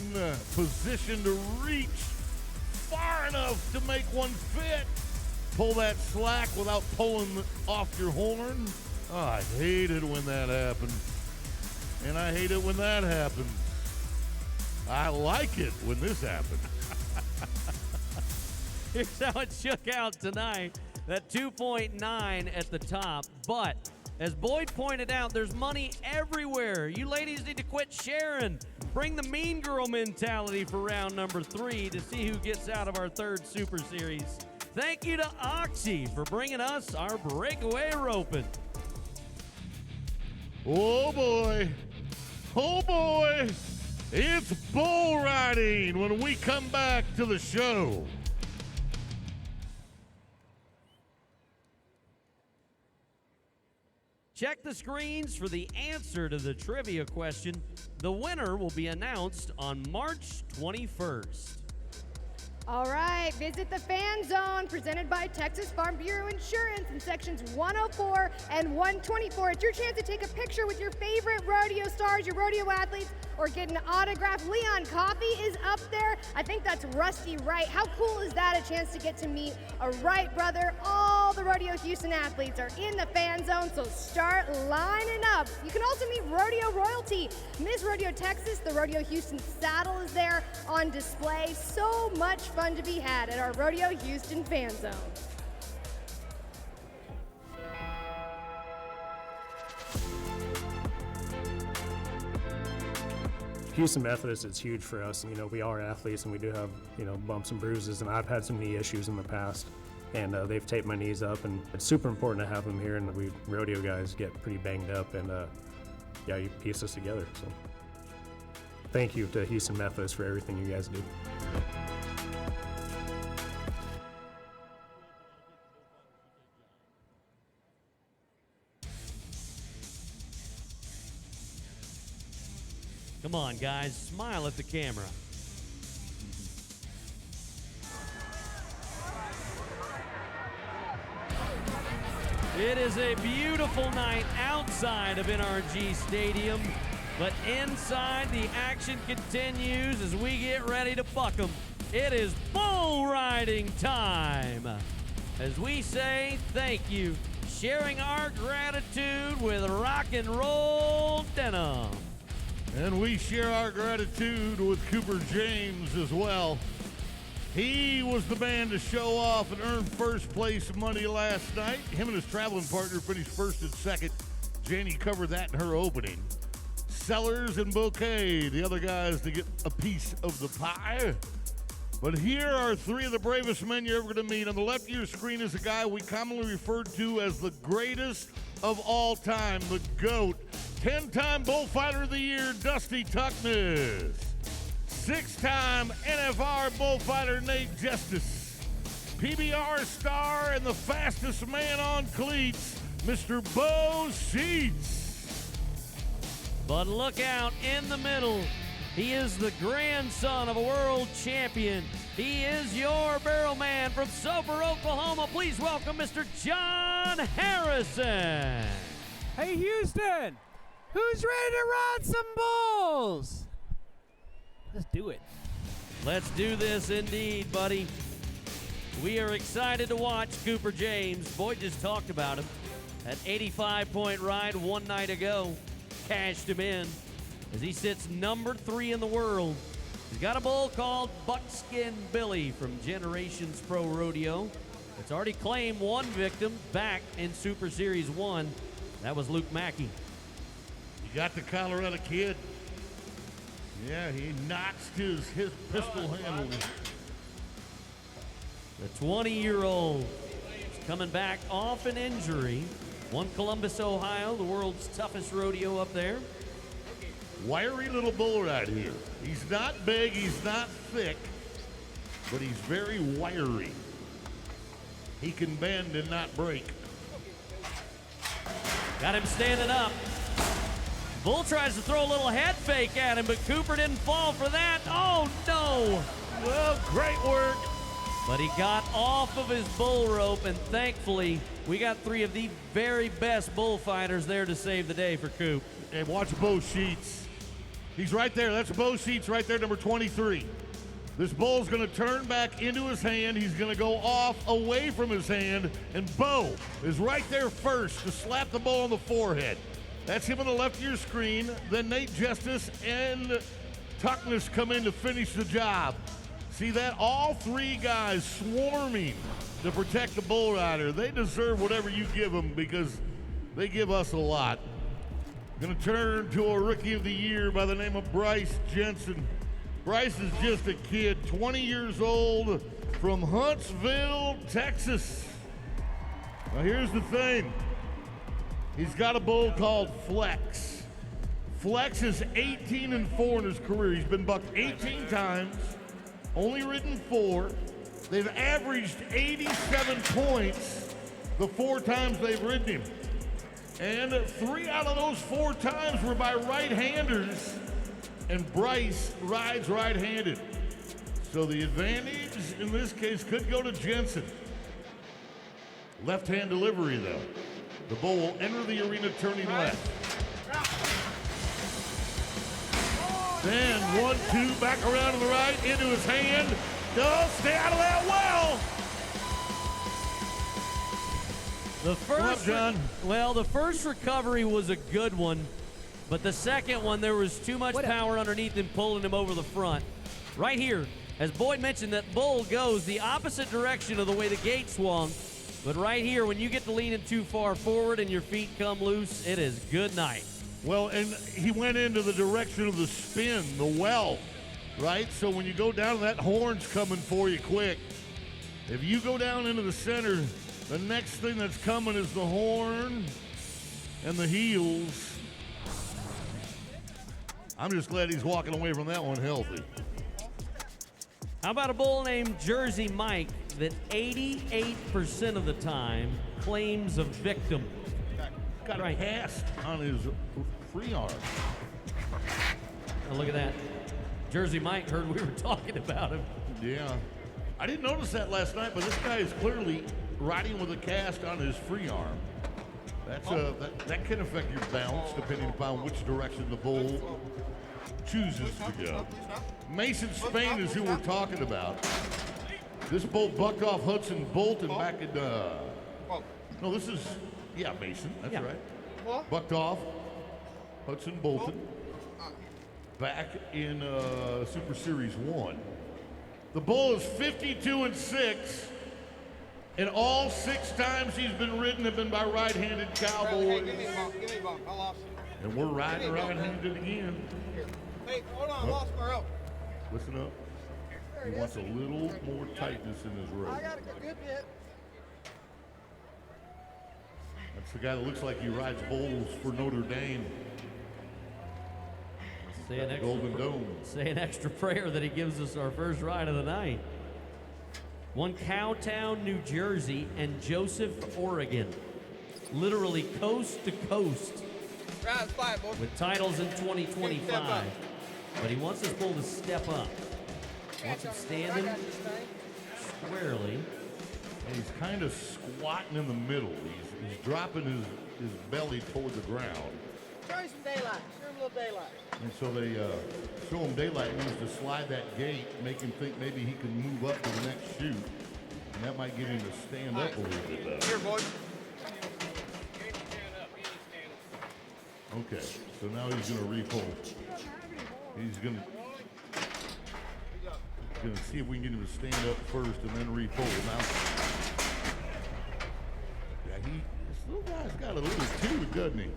position to reach far enough to make one fit. Pull that slack without pulling off your horn. Oh, I hate it when that happens. And I hate it when that happens. I like it when this happens. Here's how it shook out tonight. That 2.9 at the top. But as Boyd pointed out, there's money everywhere. You ladies need to quit sharing. Bring the mean girl mentality for round number 3 to see who gets out of our third Super Series. Thank you to Oxy for bringing us our breakaway roping. Oh boy. Oh boy. It's bull riding when we come back to the show. Check the screens for the answer to the trivia question. The winner will be announced on March 21st. All right, visit the Fan Zone presented by Texas Farm Bureau Insurance in sections 104 and 124. It's your chance to take a picture with your favorite rodeo stars, your rodeo athletes, or get an autograph. Leon Coffey is up there. I think that's Rusty Wright. How cool is that? A chance to get to meet a Wright brother. All the Rodeo Houston athletes are in the Fan Zone, so start lining up. You can also meet rodeo royalty. Miss Rodeo Texas, the Rodeo Houston saddle is there on display. So much fun to be had at our Rodeo Houston Fan Zone. Houston Methodist is huge for us. You know, we are athletes and we do have, you know, bumps and bruises, and I've had some knee issues in the past, and they've taped my knees up, and it's super important to have them here, and we rodeo guys get pretty banged up, and yeah, you piece us together. So thank you to Houston Methodist for everything you guys do. Come on, guys, smile at the camera. It is a beautiful night outside of NRG Stadium, but inside the action continues as we get ready to buck 'em. It is bull riding time. As we say thank you, sharing our gratitude with rock and roll denim. And we share our gratitude with Cooper James as well. He was the man to show off and earn first place money last night. Him and his traveling partner finished first and second. Janie covered that in her opening. Sellers and Bouquet, the other guys to get a piece of the pie. But here are three of the bravest men you're ever going to meet. On the left of your screen is a guy we commonly refer to as the greatest of all time, the GOAT. 10-time Bullfighter of the Year, Dusty Tuckness. 6-time NFR Bullfighter, Nate Justice. PBR star and the fastest man on cleats, Mr. Bo Sheets. But look out in the middle. He is the grandson of a world champion. He is your barrel man from Soper, Oklahoma. Please welcome Mr. John Harrison. Hey, Houston, who's ready to ride some bulls? Let's do it. Let's do this indeed, buddy. We are excited to watch Cooper James. Boyd just talked about him. That 85-point ride one night ago cashed him in as he sits number 3 in the world. He's got a bull called Buckskin Billy from Generations Pro Rodeo. It's already claimed one victim back in Super Series 1. That was Luke Mackey. You got the Colorado kid. Yeah, he notched his pistol handle. The 20-year-old is coming back off an injury. Won Columbus, Ohio, the world's toughest rodeo up there. Wiry little bull right here. He's not big, he's not thick, but he's very wiry. He can bend and not break. Got him standing up. Bull tries to throw a little head fake at him, but Cooper didn't fall for that. Oh, no. Well, great work. But he got off of his bull rope, and thankfully, we got 3 of the very best bullfighters there to save the day for Coop. And watch Bo Sheets. He's right there. That's Bo Sheets right there, number 23. This bull's going to turn back into his hand. He's going to go off away from his hand, and Bo is right there first to slap the bull on the forehead. That's him on the left of your screen. Then Nate Justice and Tuckness come in to finish the job. See that? All 3 guys swarming to protect the bull rider. They deserve whatever you give them because they give us a lot. Going to turn to a Rookie of the Year by the name of Bryce Jensen. Bryce is just a kid, 20 years old, from Huntsville, Texas. Now here's the thing. He's got a bull called Flex. Flex is 18-4 in his career. He's been bucked 18 times, only ridden 4. They've averaged 87 points the 4 times they've ridden him. And 3 out of those 4 times were by right-handers, and Bryce rides right-handed. So the advantage in this case could go to Jensen. Left-hand delivery, though. The bull will enter the arena turning left. Then 1-2, back around to the right, into his hand. Oh, stay out of that well. The first, the first recovery was a good one, but the second one, there was too much power underneath him pulling him over the front. Right here, as Boyd mentioned, that bull goes the opposite direction of the way the gate swung, but right here, when you get to leaning too far forward and your feet come loose, it is good night. Well, and he went into the direction of the spin, the well, right? So when you go down, that horn's coming for you quick. If you go down into the center, the next thing that's coming is the horn and the heels. I'm just glad he's walking away from that one healthy. How about a bull named Jersey Mike that 88% of the time claims a victim? Got a cast on his free arm. Oh, look at that. Jersey Mike heard we were talking about him. Yeah. I didn't notice that last night, but this guy is clearly riding with a cast on his free arm. That's that can affect your bounce depending upon which direction the bull chooses to go. Mason Spain is who we're talking about. This bull bucked off Hudson Bolton back in, no, this is, yeah, Mason, that's right. Bucked off Hudson Bolton back in Super Series 1. The bull is 52-6. And all 6 times he's been ridden have been by right-handed Cowboys. And we're riding right-handed again. Hey, hold on, I lost my rope. Listen up. He wants a little more tightness in his rope. I got a good bit. That's the guy that looks like he rides bulls for Notre Dame. Golden Dome. Say an extra prayer that he gives us our first ride of the night. One Cowtown, New Jersey, and Joseph, Oregon. Literally coast to coast. With titles in 2025. But he wants this bull to step up. Wants him standing squarely. And he's kind of squatting in the middle. He's dropping his belly toward the ground. Show him some daylight. Show him a little daylight. And so they show him daylight means to slide that gate, make him think maybe he can move up to the next chute. And that might get him to stand up a little bit better. Here, boys. Okay, so now he's going to repull. He's going to see if we can get him to stand up first and then repull. Now, yeah, this little guy's got a little too, doesn't he?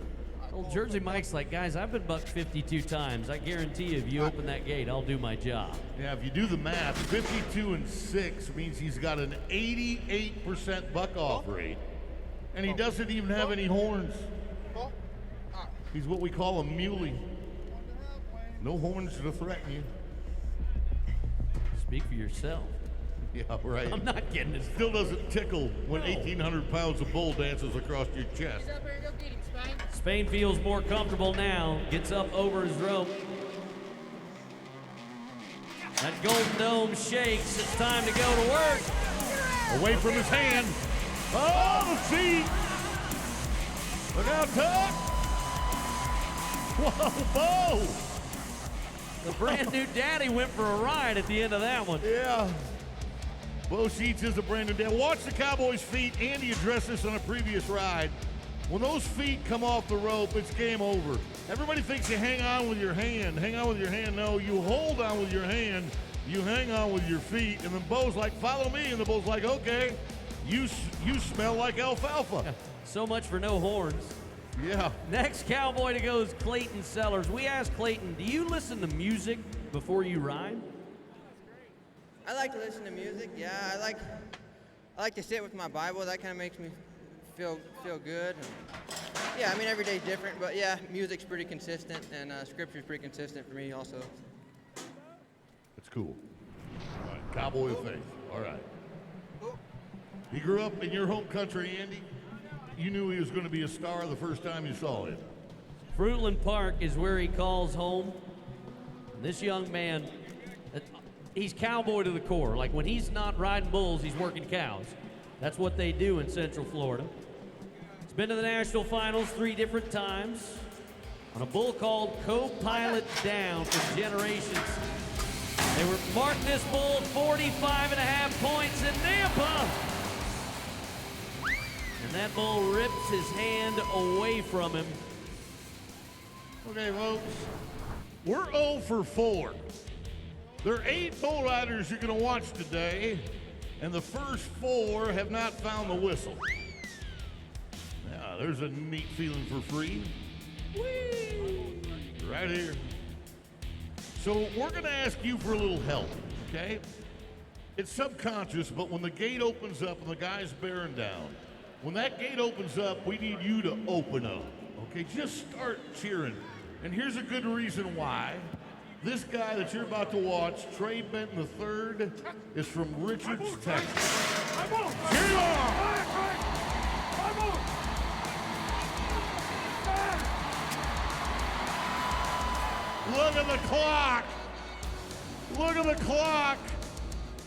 Old Jersey Mike's like, guys, I've been bucked 52 times. I guarantee you, if you open that gate, I'll do my job. Yeah, if you do the math, 52 and 6 means he's got an 88% buck off rate, and he doesn't even have any horns. He's what we call a muley. No horns to threaten you. Speak for yourself. Yeah, right. I'm not kidding. It still doesn't tickle when 1,800 pounds of bull dances across your chest. Spain feels more comfortable now. Gets up over his rope. That Golden Dome shakes. It's time to go to work. Away from his hand. Oh, the feet. Look out, Tuck. Whoa. The brand new daddy went for a ride at the end of that one. Yeah. Bo Sheets is a brand new daddy. Watch the Cowboys' feet. Andy addressed this on a previous ride. When those feet come off the rope, it's game over. Everybody thinks you hang on with your hand. Hang on with your hand. No, you hold on with your hand. You hang on with your feet. And then Bo's like, follow me. And the bull's like, okay, you smell like alfalfa. Yeah, so much for no horns. Yeah. Next Cowboy to go is Clayton Sellers. We asked Clayton, do you listen to music before you ride? I like to listen to music. Yeah, I like to sit with my Bible. That kind of makes me feel good. Yeah, I mean every day's different, but yeah, music's pretty consistent, and scripture's pretty consistent for me also. That's cool. All right, Cowboy of faith. All right. He grew up in your home country, Andy. You knew he was going to be a star the first time you saw him. Fruitland Park is where he calls home. This young man, he's cowboy to the core. Like when he's not riding bulls, he's working cows. That's what they do in Central Florida. He's been to the national finals 3 different times on a bull called Co-Pilot Down for generations. They were marking this bull 45.5 points in Nampa. And that bull rips his hand away from him. Okay, folks, we're 0 for 4. There are 8 bull riders you're going to watch today, and the first 4 have not found the whistle. Yeah, there's a neat feeling for free. Whee! Right here. So we're going to ask you for a little help, okay? It's subconscious, but when the gate opens up and the guy's bearing down, when that gate opens up, we need you to open up, okay? Just start cheering. And here's a good reason why. This guy that you're about to watch, Trey Benton III, is from Richards, Texas. Cheer him on! Look at the clock. Look at the clock.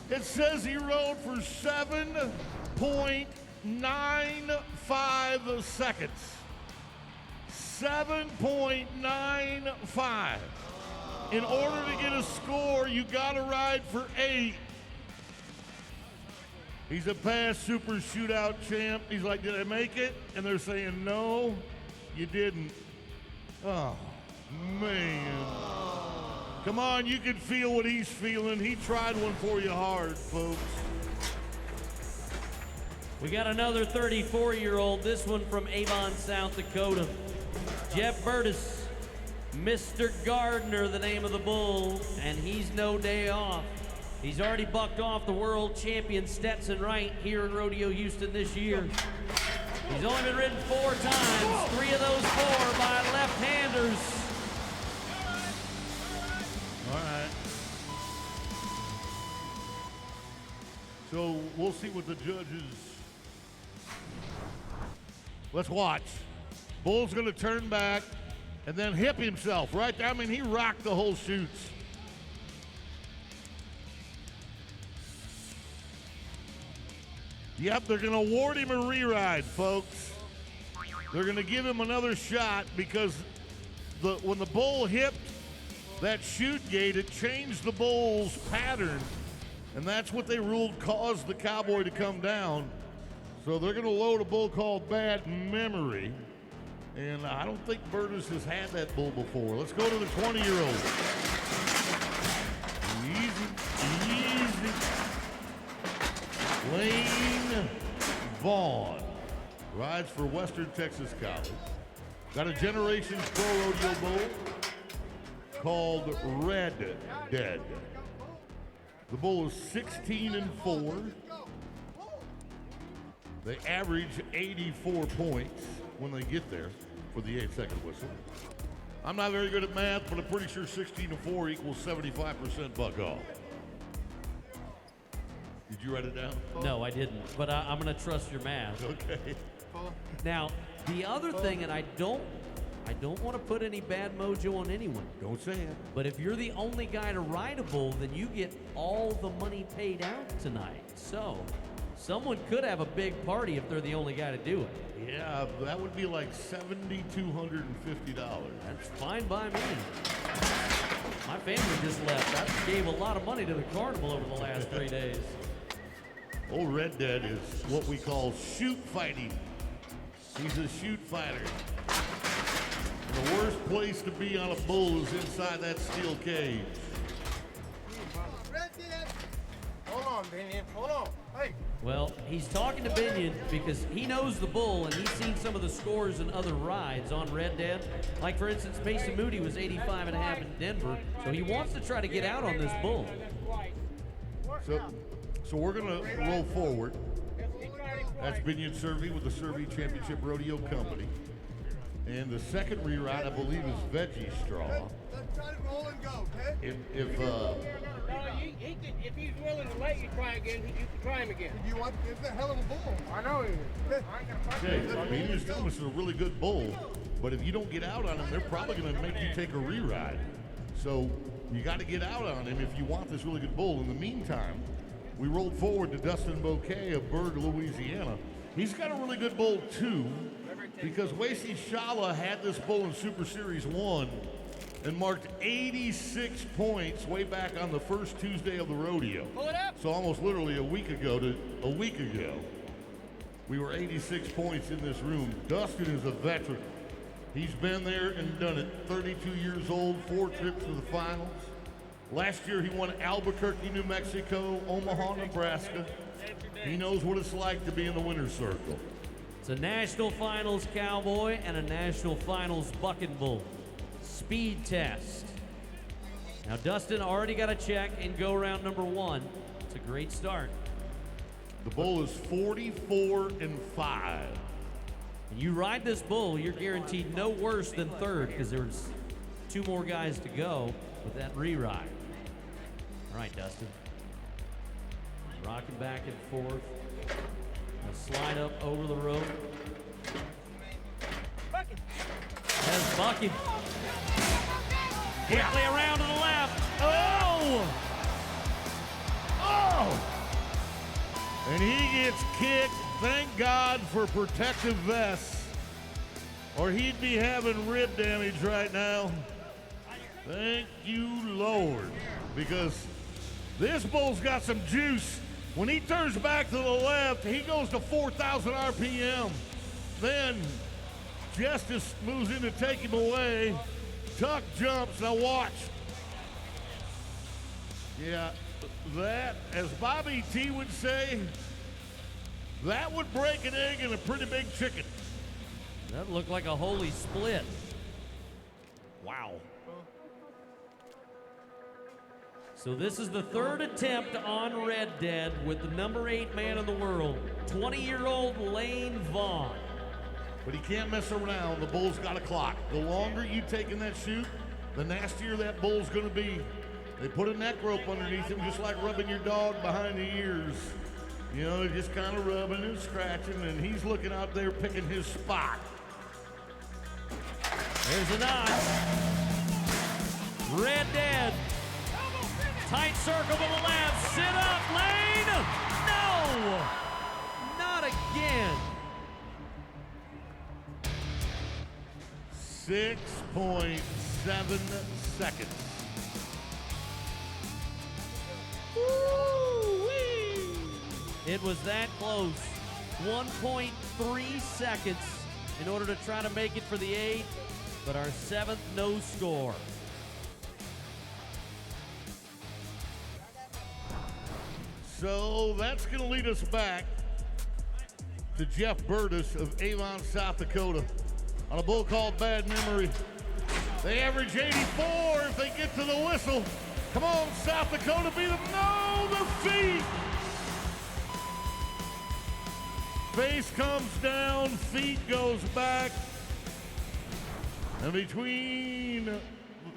It says he rode for 7.95 seconds. 7.95. In order to get a score, you gotta ride for 8. He's a past super shootout champ. He's like, did I make it? And they're saying, no, you didn't. Oh, man. Come on, you can feel what he's feeling. He tried one for you hard, folks. We got another 34-year-old, this one from Avon, South Dakota. Jeff Burtis, Mr. Gardner, the name of the bull, and he's no day off. He's already bucked off the world champion Stetson Wright here in Rodeo Houston this year. He's only been ridden 4 times, 3 of those 4 by left-handers. All right. So we'll see what the judges. Let's watch. Bull's going to turn back and then hip himself, right? I mean, he rocked the whole chutes. Yep, they're going to award him a reride, folks. They're going to give him another shot because when the bull hipped that chute gate, it changed the bull's pattern, and that's what they ruled caused the Cowboy to come down. So they're going to load a bull called Bad Memory, and I don't think Burtis has had that bull before. Let's go to the 20-year-old. Easy. Lane Vaughn rides for Western Texas College. Got a Generations Pro Rodeo bull called Red Dead. The bull is 16-4. They average 84 points when they get there for the 8-second whistle. I'm not very good at math, but I'm pretty sure 16-4 equals 75% buck off. Did you write it down? No, I didn't, but I'm going to trust your math. Okay. Now, the other thing, and I don't want to put any bad mojo on anyone. Don't say it. But if you're the only guy to ride a bull, then you get all the money paid out tonight. So, someone could have a big party if they're the only guy to do it. Yeah, that would be like $7,250. That's fine by me. My family just left. I gave a lot of money to the carnival over the last 3 days. Old Red Dead is what we call shoot fighting. He's a shoot fighter. The worst place to be on a bull is inside that steel cage. Hold on, Binion. Hold on. Hey. Well, he's talking to Binion because he knows the bull and he's seen some of the scores in other rides on Red Dead. Like, for instance, Mason Moody was 85.5 in Denver, so he wants to try to get out on this bull. So we're going to roll forward. That's Binion Survey with the Survey Championship Rodeo Company. And the second reride, I believe, is Veggie Straw. Let's try to roll and go, okay? If he's willing to let you try again, you can try him again. You want? It's a hell of a bull. I know he is. I ain't gonna fight him. he was telling us it's a really good bull, but if you don't get out on him, they're probably going to make you take a reride. So you got to get out on him if you want this really good bull. In the meantime, we rolled forward to Dustin Bouquet of Berg, Louisiana. He's got a really good bull too, because Wasey Shala had this bull in Super Series 1 and marked 86 points way back on the first Tuesday of the rodeo. So almost literally a week ago, we were 86 points in this room. Dustin is a veteran. He's been there and done it. 32 years old, 4 trips to the finals. Last year he won Albuquerque, New Mexico, Omaha, Nebraska. He knows what it's like to be in the winner's circle. It's a national finals Cowboy and a national finals bucking bull. Speed test. Now Dustin already got a check in go round number 1. It's a great start. The bull is 44-5. And you ride this bull, you're guaranteed no worse than third because there's 2 more guys to go with that reride. All right, Dustin. Rocking back and forth. Slide up over the rope. There's Bucky. Quickly around to the left. Oh! And he gets kicked. Thank God for protective vests, or he'd be having rib damage right now. Thank you, Lord, because this bull's got some juice. When he turns back to the left, he goes to 4,000 RPM. Then Justice moves in to take him away. Tuck jumps. Now watch. Yeah, that, as Bobby T would say, that would break an egg in a pretty big chicken. That looked like a holy split. Wow. So this is the third attempt on Red Dead with the number 8 man in the world, 20-year-old Lane Vaughn. But he can't mess around. The bull's got a clock. The longer you take in that chute, the nastier that bull's going to be. They put a neck rope underneath him, just like rubbing your dog behind the ears. You know, just kind of rubbing and scratching, and he's looking out there picking his spot. There's a knot. Red Dead. Tight circle to the left. Sit up, Lane. No! Not again. 6.7 seconds. Woo-wee. It was that close. 1.3 seconds in order to try to make it for the 8, but our 7th no score. So that's going to lead us back to Jeff Burtis of Avon, South Dakota, on a bull called Bad Memory. They average 84 if they get to the whistle. Come on, South Dakota, beat them. No, the feet. Face comes down, feet goes back. And between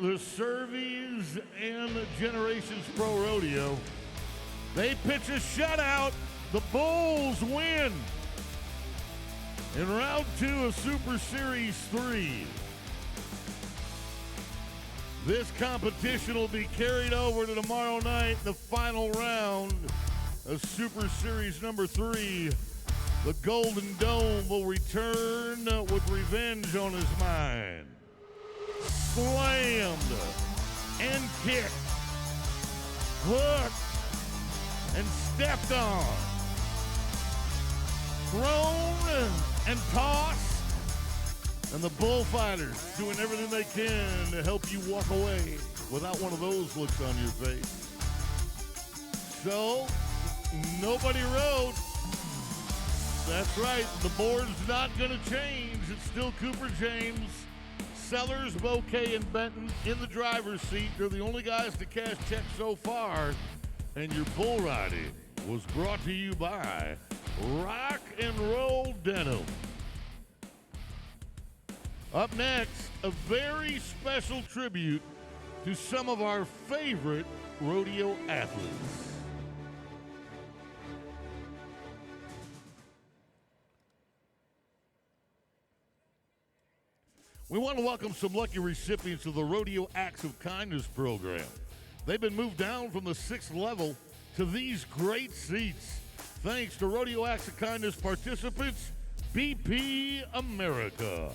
the Cervies and Generations Pro Rodeo, they pitch a shutout. The Bulls win in round 2 of Super Series 3. This competition will be carried over to tomorrow night, the final round of Super Series number 3. The Golden Dome will return with revenge on his mind. Slammed and kicked, hooked, and stepped on, thrown and tossed, and the bullfighters doing everything they can to help you walk away without one of those looks on your face. So, nobody rode. That's right, the board's not going to change. It's still Cooper James, Sellers, Bouquet, and Benton in the driver's seat. They're the only guys to cash checks so far. And your bull riding was brought to you by Rock and Roll Denim. Up next, a very special tribute to some of our favorite rodeo athletes. We want to welcome some lucky recipients of the Rodeo Acts of Kindness program. They've been moved down from the 6th level to these great seats. Thanks to Rodeo Acts of Kindness participants, BP America.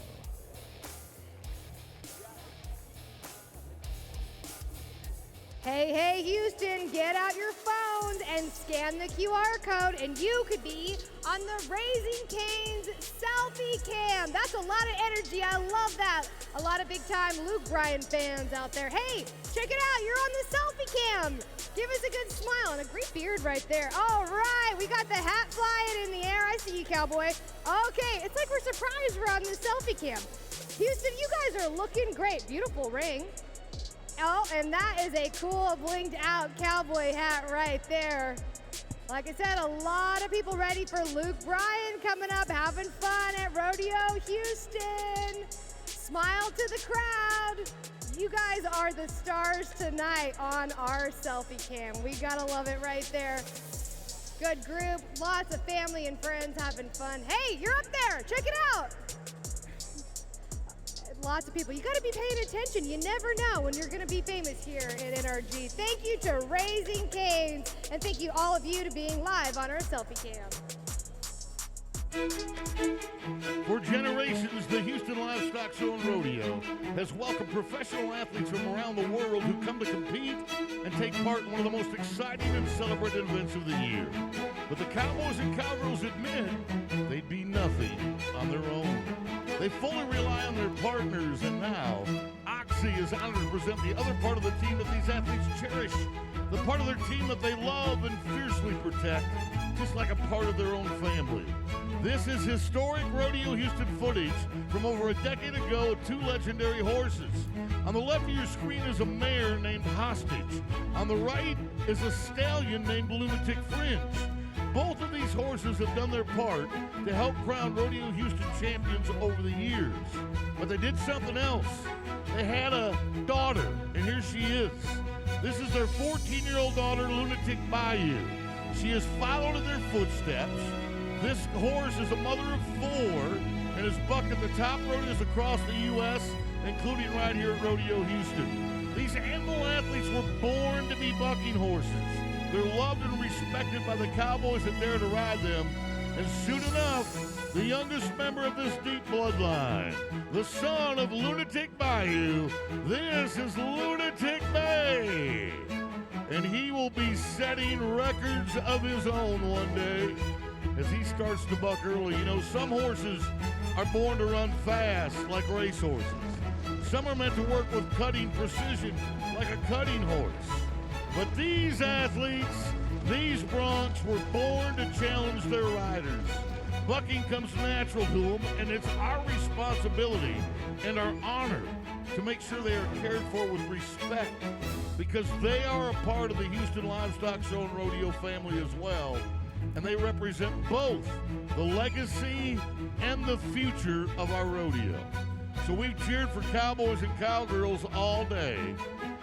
Hey, hey, Houston, get out your phones and scan the QR code, and you could be on the Raising Cane's selfie cam. That's a lot of energy. I love that. A lot of big-time Luke Bryan fans out there. Hey, check it out. You're on the selfie cam. Give us a good smile and a great beard right there. All right, we got the hat flying in the air. I see you, Cowboy. Okay, it's like we're surprised we're on the selfie cam. Houston, you guys are looking great. Beautiful ring. Oh, and that is a cool blinked out cowboy hat right there. Like I said, a lot of people ready for Luke Bryan coming up, having fun at Rodeo Houston. Smile to the crowd. You guys are the stars tonight on our selfie cam. We gotta love it right there. Good group, lots of family and friends having fun. Hey, you're up there, check it out. Lots of people. You got to be paying attention. You never know when you're going to be famous here at NRG. Thank you to Raising Cane's, and thank you all of you to being live on our selfie cam. For generations, the Houston Livestock Show and Rodeo has welcomed professional athletes from around the world who come to compete and take part in one of the most exciting and celebrated events of the year. But the Cowboys and Cowgirls admit they'd be nothing on their own. They fully rely on their partners, and now Oxy is honored to present the other part of the team that these athletes cherish, the part of their team that they love and fiercely protect, just like a part of their own family. This is historic Rodeo Houston footage from over a decade ago of 2 legendary horses. On On the left of your screen is a mare named Hostage. On the right is a stallion named Lunatic Fringe. Both of these horses have done their part to help crown Rodeo Houston champions over the years. But they did something else. They had a daughter, and here she is. This is their 14-year-old daughter, Lunatic Bayou. She has followed in their footsteps. This horse is a mother of 4 and has bucked at the top rodeos across the U.S., including right here at Rodeo Houston. These animal athletes were born to be bucking horses. They're loved and respected by the Cowboys that dare to ride them. And soon enough, the youngest member of this deep bloodline, the son of Lunatic Bayou, this is Lunatic Bay. And he will be setting records of his own one day as he starts to buck early. You know, some horses are born to run fast like race horses. Some are meant to work with cutting precision like a cutting horse. But these athletes, these broncs, were born to challenge their riders. Bucking comes natural to them, and it's our responsibility and our honor to make sure they are cared for with respect, because they are a part of the Houston Livestock Show and Rodeo family as well, and they represent both the legacy and the future of our rodeo. So we've cheered for cowboys and cowgirls all day.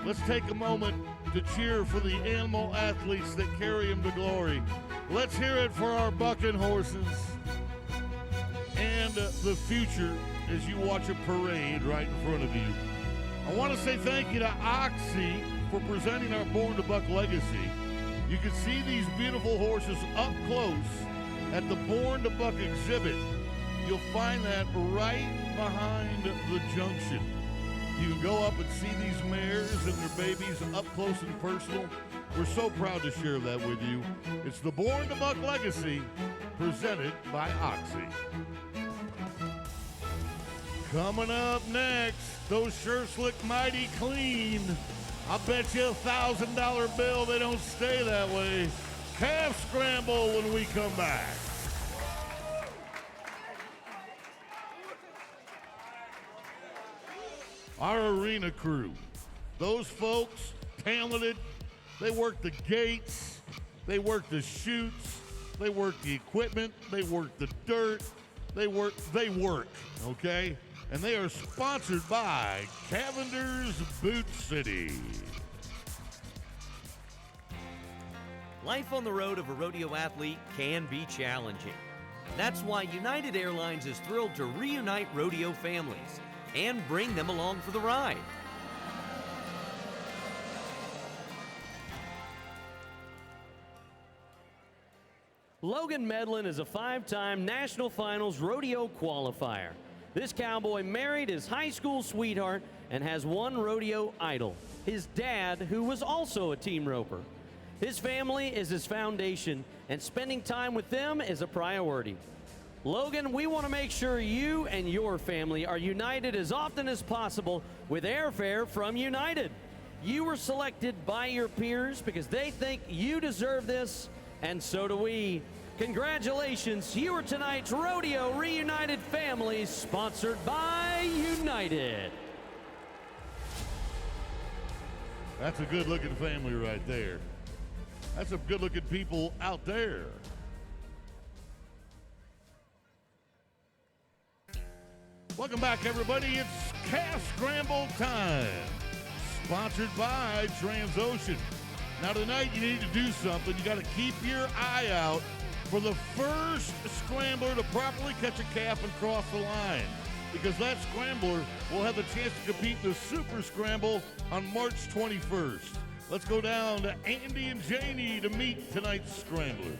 Let's take a moment to cheer for the animal athletes that carry them to glory. Let's hear it for our bucking horses and the future as you watch a parade right in front of you. I want to say thank you to Oxy for presenting our Born to Buck legacy. You can see these beautiful horses up close at the Born to Buck exhibit. You'll find that right behind the junction. You can go up and see these mares and their babies up close and personal. We're so proud to share that with you. It's the Born to Buck legacy presented by Oxy. Coming up next, those shirts look mighty clean. I bet you $1,000 bill they don't stay that way. Calf Scramble when we come back. Our arena crew, those folks, talented, they work the gates, they work the chutes, they work the equipment, they work the dirt, they work, okay? And they are sponsored by Cavender's Boot City. Life on the road of a rodeo athlete can be challenging. That's why United Airlines is thrilled to reunite rodeo families and bring them along for the ride. Logan Medlin is a 5-time National Finals rodeo qualifier. This cowboy married his high school sweetheart and has one rodeo idol, his dad, who was also a team roper. His family is his foundation, and spending time with them is a priority. Logan, we want to make sure you and your family are united as often as possible with airfare from United. You were selected by your peers because they think you deserve this, and so do we. Congratulations, you are tonight's Rodeo Reunited family, sponsored by United. That's a good-looking family right there. That's some good-looking people out there. Welcome back, everybody. It's Calf Scramble time, sponsored by Transocean. Now, tonight you need to do something. You got to keep your eye out for the first scrambler to properly catch a calf and cross the line, because that scrambler will have the chance to compete in the Super Scramble on March 21st. Let's go down to Andy and Janie to meet tonight's scramblers.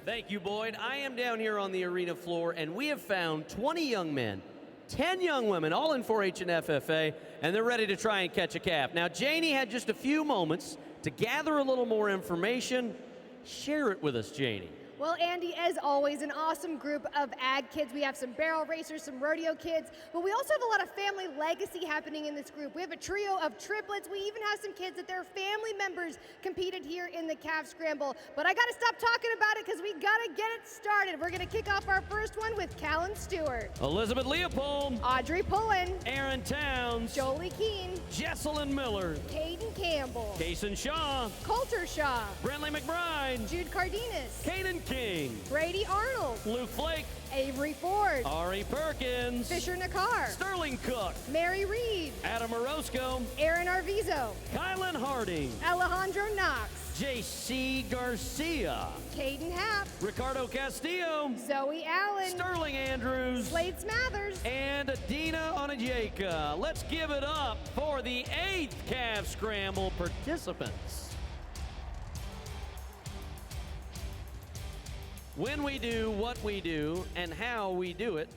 Thank you, Boyd. I am down here on the arena floor, and we have found 20 young men, 10 young women, all in 4-H and FFA, and they're ready to try and catch a calf. Now, Janie had just a few moments to gather a little more information. Share it with us, Janie. Well, Andy, as always, an awesome group of ag kids. We have some barrel racers, some rodeo kids, but we also have a lot of family legacy happening in this group. We have a trio of triplets. We even have some kids that their family members competed here in the calf scramble. But I got to stop talking about it because we got to get it started. We're going to kick off our first one with Callan Stewart, Elizabeth Leopold, Audrey Pullen, Aaron Towns, Jolie Keene, Jesselyn Miller, Caden Campbell, Kason Shaw, Coulter Shaw, Brentley McBride, Jude Cardenas, Kaden King, Brady Arnold, Luke Flake, Avery Ford, Ari Perkins, Fisher Nakar, Sterling Cook, Mary Reed, Adam Orozco, Aaron Arvizo, Kylan Harding, Alejandro Knox, JC Garcia, Caden Happ, Ricardo Castillo, Zoe Allen, Sterling Andrews, Slade Smathers, and Adina Onajeka. Let's give it up for the 8th calf scramble participants. When we do what we do and how we do it,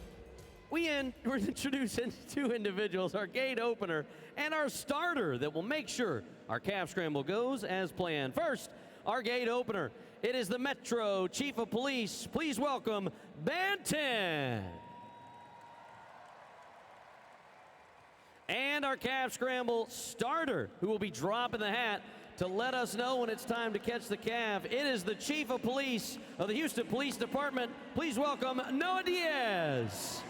we're introducing two individuals, our gate opener and our starter that will make sure our calf scramble goes as planned. First, our gate opener. It is the Metro Chief of Police. Please welcome Banton. And our calf scramble starter, who will be dropping the hat to let us know when it's time to catch the calf. It is the Chief of Police of the Houston Police Department. Please welcome Noah Diaz.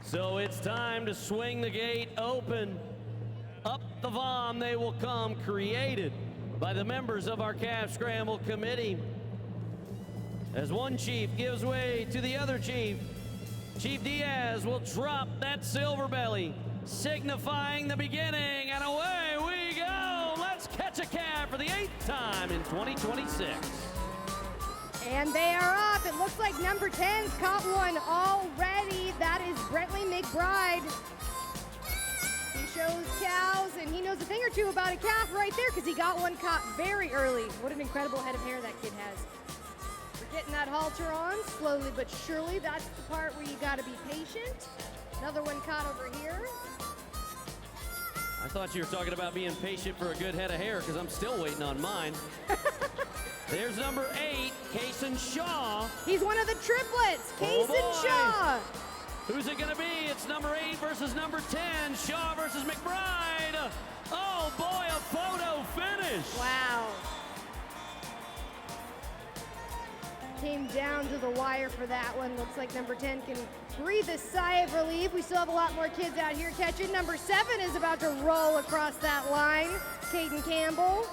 So it's time to swing the gate open. Up the vom they will come, created by the members of our calf scramble committee. As one chief gives way to the other chief, Chief Diaz will drop that silver belly, signifying the beginning, and away we go. Let's catch a calf for the 8th time in 2026. And they are up. It looks like number 10's caught one already. That is Brentley McBride. He shows cows, and he knows a thing or two about a calf right there because he got one caught very early. What an incredible head of hair that kid has. We're getting that halter on slowly but surely. That's the part where you got to be patient. Another one caught over here. I thought you were talking about being patient for a good head of hair because I'm still waiting on mine. There's number 8, Kason Shaw. He's one of the triplets, Kason Shaw. Who's it gonna be? It's number 8 versus number 10, Shaw versus McBride. Oh boy, a photo finish. Wow. Came down to the wire for that one. Looks like number 10 can breathe a sigh of relief. We still have a lot more kids out here catching. Number 7 is about to roll across that line, Caden Campbell.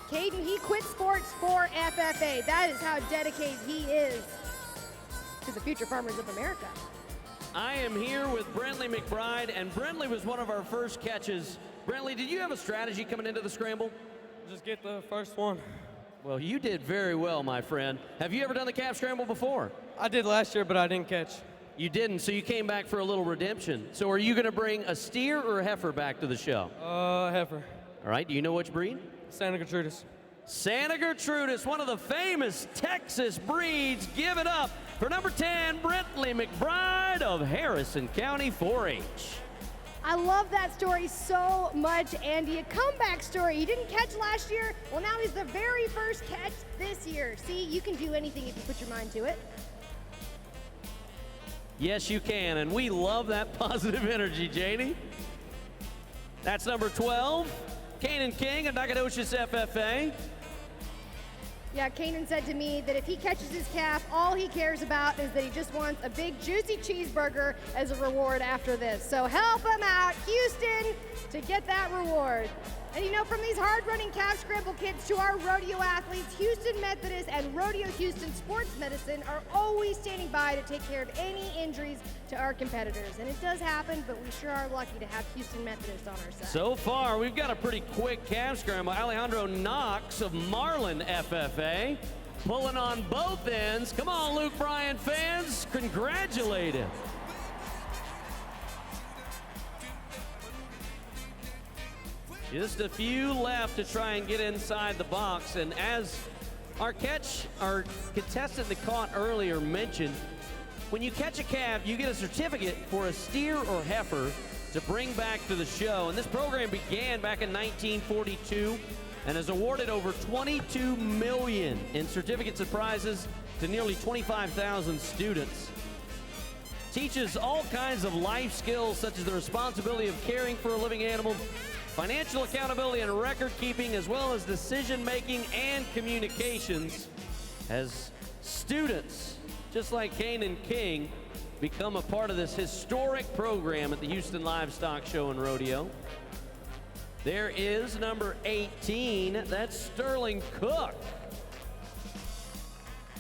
Caden, he quit sports for FFA. That is how dedicated he is to the future farmers of America. I am here with Brentley McBride, and Brentley was one of our first catches. Brentley, did you have a strategy coming into the scramble? Just get the first one. Well, you did very well, my friend. Have you ever done the calf scramble before? I did last year, but I didn't catch. You didn't, so you came back for a little redemption. So are you going to bring a steer or a heifer back to the show? Heifer. All right, do you know which breed? Santa Gertrudis. Santa Gertrudis, one of the famous Texas breeds. Give it up for number 10, Brentley McBride of Harrison County 4-H. I love that story so much, Andy. A comeback story. He didn't catch last year. Well, now he's the very first catch this year. See, you can do anything if you put your mind to it. Yes, you can, and we love that positive energy, Janie. That's number 12, Kanan King of Nacogdoches FFA. Yeah, Kanan said to me that if he catches his calf, all he cares about is that he just wants a big juicy cheeseburger as a reward after this. So help him out, Houston, to get that reward. And you know, from these hard-running calf scramble kids to our rodeo athletes, Houston Methodist and Rodeo Houston Sports Medicine are always standing by to take care of any injuries to our competitors. And it does happen, but we sure are lucky to have Houston Methodist on our side. So far, we've got a pretty quick calf scramble. Alejandro Knox of Marlin FFA pulling on both ends. Come on, Luke Bryan fans, congratulate him. Just a few left to try and get inside the box, and as our contestant that caught earlier mentioned, when you catch a calf, you get a certificate for a steer or heifer to bring back to the show. And this program began back in 1942 and has awarded over $22 million in certificates and prizes to nearly 25,000 students. Teaches all kinds of life skills such as the responsibility of caring for a living animal, financial accountability and record keeping, as well as decision making and communications, as students, just like Kane and King, become a part of this historic program at the Houston Livestock Show and Rodeo. There is number 18, that's Sterling Cook.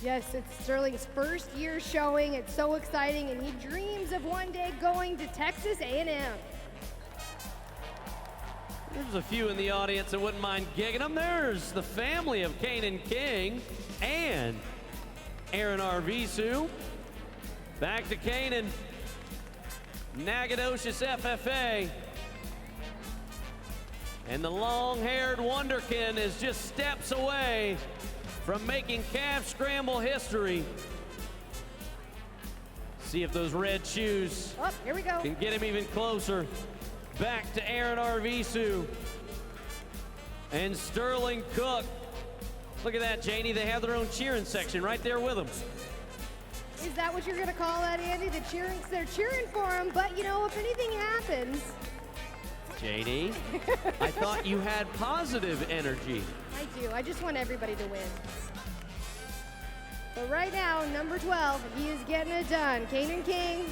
Yes, it's Sterling's first year showing. It's so exciting, and he dreams of one day going to Texas A&M. There's a few in the audience that wouldn't mind gigging them. There's the family of Kane and King and Aaron Arvisu. Back to Kane and Nacogdoches FFA. And the long-haired wonderkin is just steps away from making calf scramble history. See if those red shoes here we go. Can get him even closer. Back to Aaron Arvisu and Sterling Cook. Look at that, Janie. They have their own cheering section right there with them. Is that what you're going to call that, Andy? They're cheering for him, but you know, if anything happens. Janie, I thought you had positive energy. I do. I just want everybody to win. But right now, number 12, he is getting it done. Kane and King,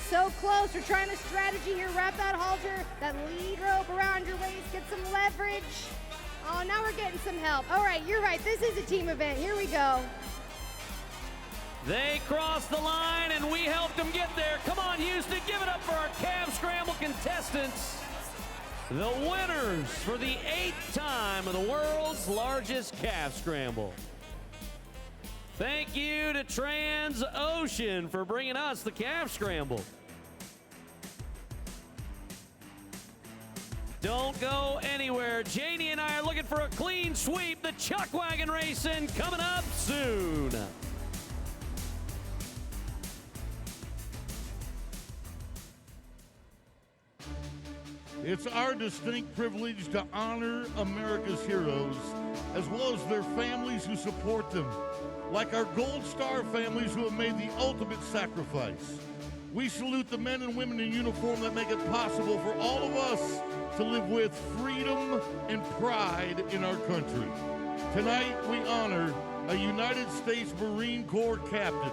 so close. We're trying a strategy here. Wrap that halter, that lead rope around your waist. Get some leverage. Oh, now we're getting some help. All right, you're right. This is a team event. Here we go. They crossed the line, and we helped them get there. Come on, Houston, give it up for our calf scramble contestants. The winners for the 8th time of the world's largest calf scramble. Thank you to Transocean for bringing us the calf scramble. Don't go anywhere. Janie and I are looking for a clean sweep. The Chuck Wagon racing coming up soon. It's our distinct privilege to honor America's heroes, as well as their families who support them, like our Gold Star families who have made the ultimate sacrifice. We salute the men and women in uniform that make it possible for all of us to live with freedom and pride in our country. Tonight, we honor a United States Marine Corps captain,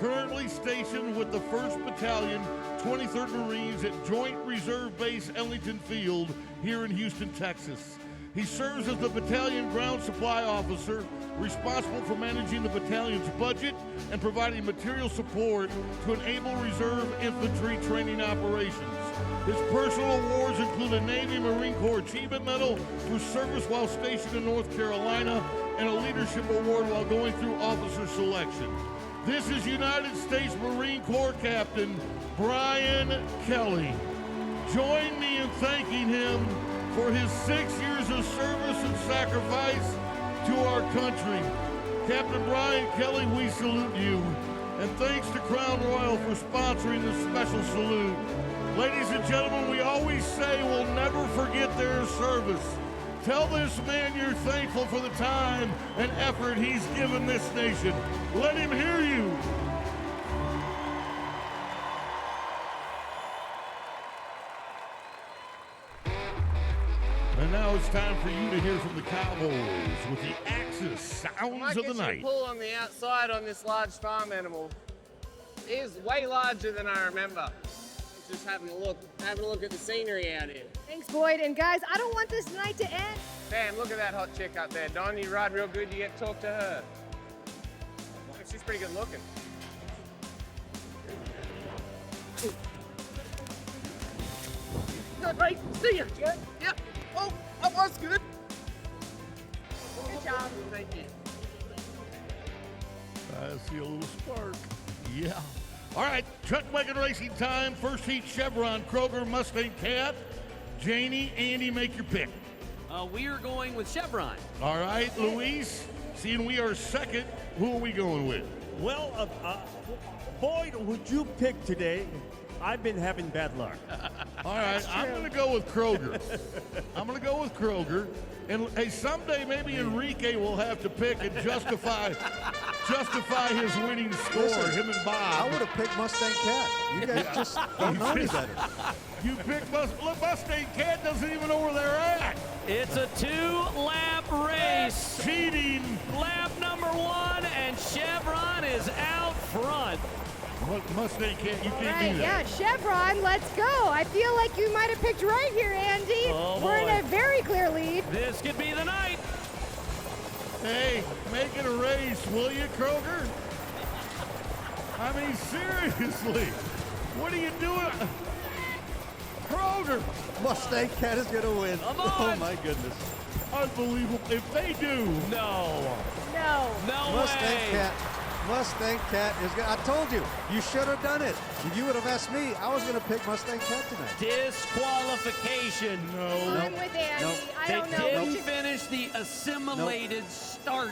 currently stationed with the 1st Battalion, 23rd Marines at Joint Reserve Base Ellington Field here in Houston, Texas. He serves as the battalion ground supply officer, responsible for managing the battalion's budget and providing material support to enable reserve infantry training operations. His personal awards include a Navy Marine Corps Achievement Medal for service while stationed in North Carolina and a Leadership Award while going through officer selection. This is United States Marine Corps Captain Brian Kelly. Join me in thanking him for his 6 years of service and sacrifice to our country. Captain Brian Kelly, we salute you. And thanks to Crown Royal for sponsoring this special salute. Ladies and gentlemen, we always say we'll never forget their service. Tell this man you're thankful for the time and effort he's given this nation. Let him hear you. And now it's time for you to hear from the Cowboys with the Axis Sounds of the Night. Pull on the outside on this large farm animal. It is way larger than I remember. Just having a look at the scenery out here. Thanks, Boyd. And guys, I don't want this night to end. Sam, look at that hot chick up there. Don, you ride real good, you get to talk to her. She's pretty good looking. Good, mate. See ya. Good? Yep. Oh, that was good. Good job. Thank you. I see a little spark. Yeah. All right, Chuck Wagon racing time. First heat, Chevron, Kroger, Mustang, Cat. Janie, Andy, make your pick. We are going with Chevron. All right, Luis, seeing we are second, who are we going with? Well, Boyd, would you pick today I've been having bad luck. All right, I'm going to go with Kroger. And hey, someday maybe Enrique will have to pick and justify his winning score. Listen, him and Bob. I would have picked Mustang Cat. You guys just don't know any better. You picked Mustang Cat doesn't even know where they're at. It's a 2-lap race. Cheating. Lap number 1, and Chevron is out front. Mustang Cat, you can't Right, do yeah, that. Chevron, let's go. I feel like you might have picked right here, Andy. Oh, We're in boy. a very clear lead. This could be the night. Hey, make it a race, will you, Kroger? I mean, seriously, what are you doing? Kroger! Mustang Cat is going to win. Come Oh, on. my goodness. Unbelievable. If they do. No. No. No Mustang way. Cat. Mustang Cat is going to. I told you. You should have done it. If you would have asked me, I was going to pick Mustang Cat tonight. Disqualification. No. I'm with Andy. Nope. I They don't know. didn't finish the assimilated start.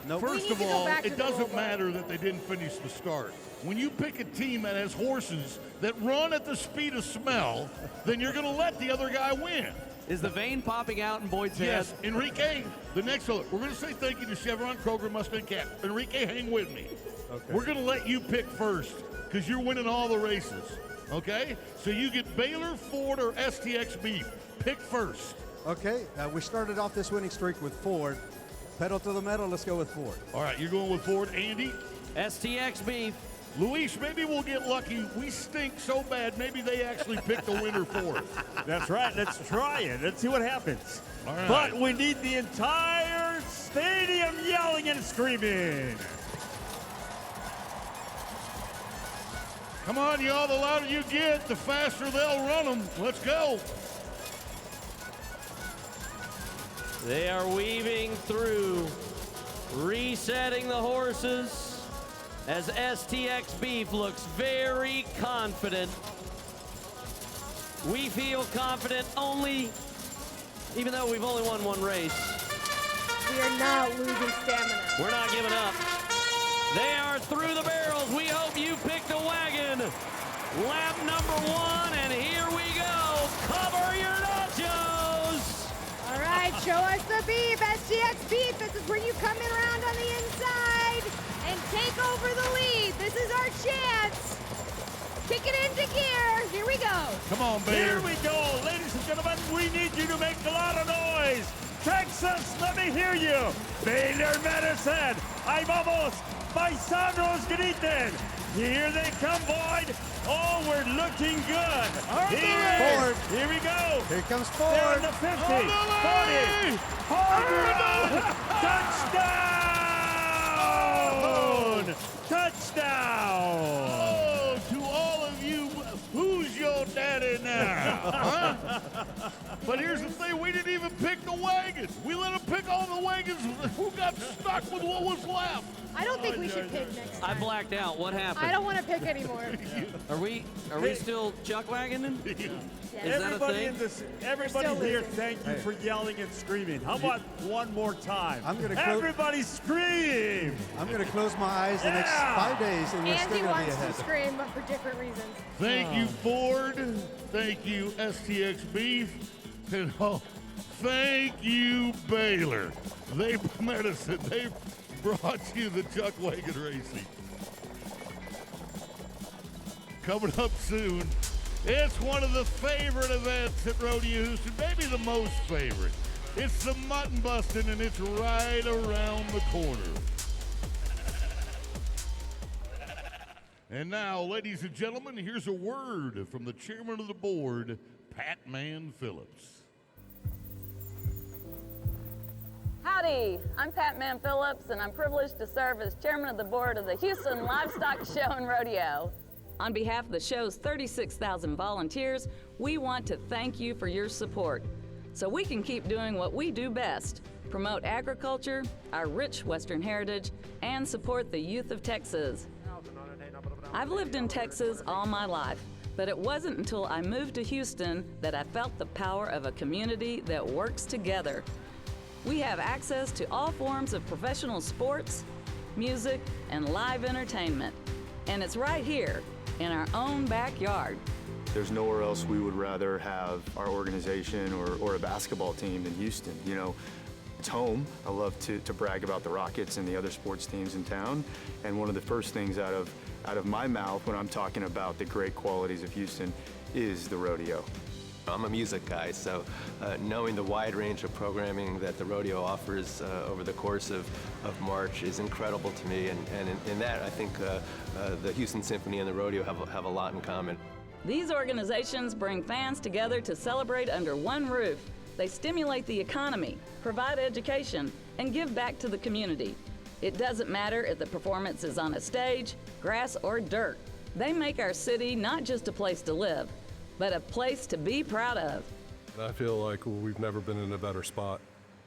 Nope. First need of to go all, back to it the rule doesn't book. matter that they didn't finish the start. When you pick a team that has horses that run at the speed of smell, then you're going to let the other guy win. Is the vein popping out in Boyd's Yes, head? Enrique, the next one. We're going to say thank you to Chevron, Kroger, Mustang Cat. Enrique, hang with me. Okay. We're going to let you pick first because you're winning all the races, okay? So you get Baylor, Ford, or STX Beef. Pick first. Okay, we started off this winning streak with Ford. Pedal to the metal, let's go with Ford. All right, you're going with Ford. Andy? STX Beef. Luis, maybe we'll get lucky. We stink so bad, maybe they actually pick the winner for us. That's right. Let's try it. Let's see what happens. All right. But we need the entire stadium yelling and screaming. Come on, y'all. The louder you get, the faster they'll run them. Let's go. They are weaving through, resetting the horses as STX Beef looks very confident. We feel confident only, even though we've only won one race. We are not losing stamina. We're not giving up. They are through the barrels. We hope you picked a Wagon. Lap number 1, and here we go. Cover your nachos. All right, show us the beef, STX Beef. This is where you come in around on the inside and take over the lead. This is our chance. Kick it into gear. Here we go. Come on, Baylor. Here we go. Ladies and gentlemen, we need you to make a lot of noise. Texas, let me hear you. Baylor Medicine. Ahí vamos. Paisanos griten. Here they come, Boyd. Oh, we're looking good. Ford. Here we go. Here comes They're Ford. in the 50, 40, touchdown! Touchdown! Oh, to all of you, who's your daddy now? Huh? But here's the thing, we didn't even pick the wagons. We let them pick all the wagons who got stuck with what was left. I don't think we should pick next I time. blacked out. What happened? I don't want to pick anymore. Are we still chuck wagoning? Is that a Everybody thing? in this, everybody still here, losing. thank you for yelling and screaming. How about one more time? I'm gonna Everybody scream! I'm going to close my eyes the next 5 days, and we're still Andy going to be wants ahead. to scream, but for different reasons. Thank you, Ford. Thank you, STX Beef. And thank you, Baylor. They medicine. They brought you the Chuck Wagon Racing. Coming up soon, it's one of the favorite events at Rodeo Houston, maybe the most favorite. It's the Mutton Busting, and it's right around the corner. And now, ladies and gentlemen, here's a word from the chairman of the board, Pat Man Phillips. Howdy, I'm Pat Man Phillips, and I'm privileged to serve as chairman of the board of the Houston Livestock Show and Rodeo. On behalf of the show's 36,000 volunteers, we want to thank you for your support so we can keep doing what we do best, promote agriculture, our rich Western heritage, and support the youth of Texas. I've lived in Texas all my life, but it wasn't until I moved to Houston that I felt the power of a community that works together. We have access to all forms of professional sports, music, and live entertainment. And it's right here in our own backyard. There's nowhere else we would rather have our organization or a basketball team than Houston. You know, it's home. I love to brag about the Rockets and the other sports teams in town. And one of the first things out of my mouth when I'm talking about the great qualities of Houston is the rodeo. I'm a music guy, so knowing the wide range of programming that the rodeo offers over the course of March is incredible to me. And in that, I think the Houston Symphony and the rodeo have a lot in common. These organizations bring fans together to celebrate under one roof. They stimulate the economy, provide education, and give back to the community. It doesn't matter if the performance is on a stage, grass, or dirt. They make our city not just a place to live, but a place to be proud of. I feel like we've never been in a better spot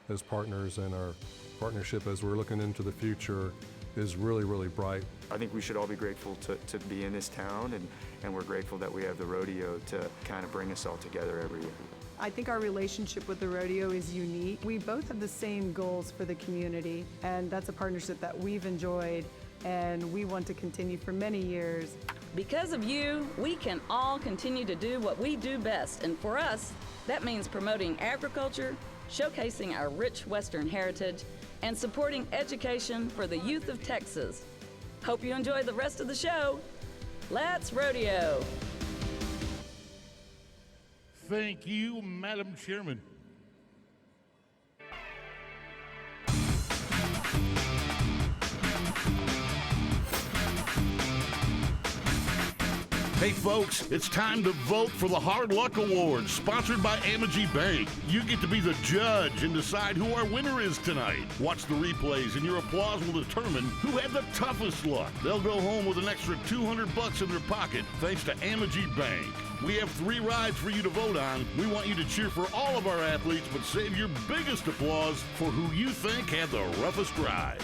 as partners, and our partnership as we're looking into the future is really, really bright. I think we should all be grateful to be in this town, and we're grateful that we have the rodeo to kind of bring us all together every year. I think our relationship with the rodeo is unique. We both have the same goals for the community, and that's a partnership that we've enjoyed and we want to continue for many years. Because of you, we can all continue to do what we do best, and for us, that means promoting agriculture, showcasing our rich Western heritage, and supporting education for the youth of Texas. Hope you enjoy the rest of the show. Let's rodeo! Thank you, Madam Chairman. Hey folks, it's time to vote for the Hard Luck Awards, sponsored by Amagi Bank. You get to be the judge and decide who our winner is tonight. Watch the replays and your applause will determine who had the toughest luck. They'll go home with an extra $200 in their pocket thanks to Amagi Bank. We have 3 rides for you to vote on. We want you to cheer for all of our athletes, but save your biggest applause for who you think had the roughest ride.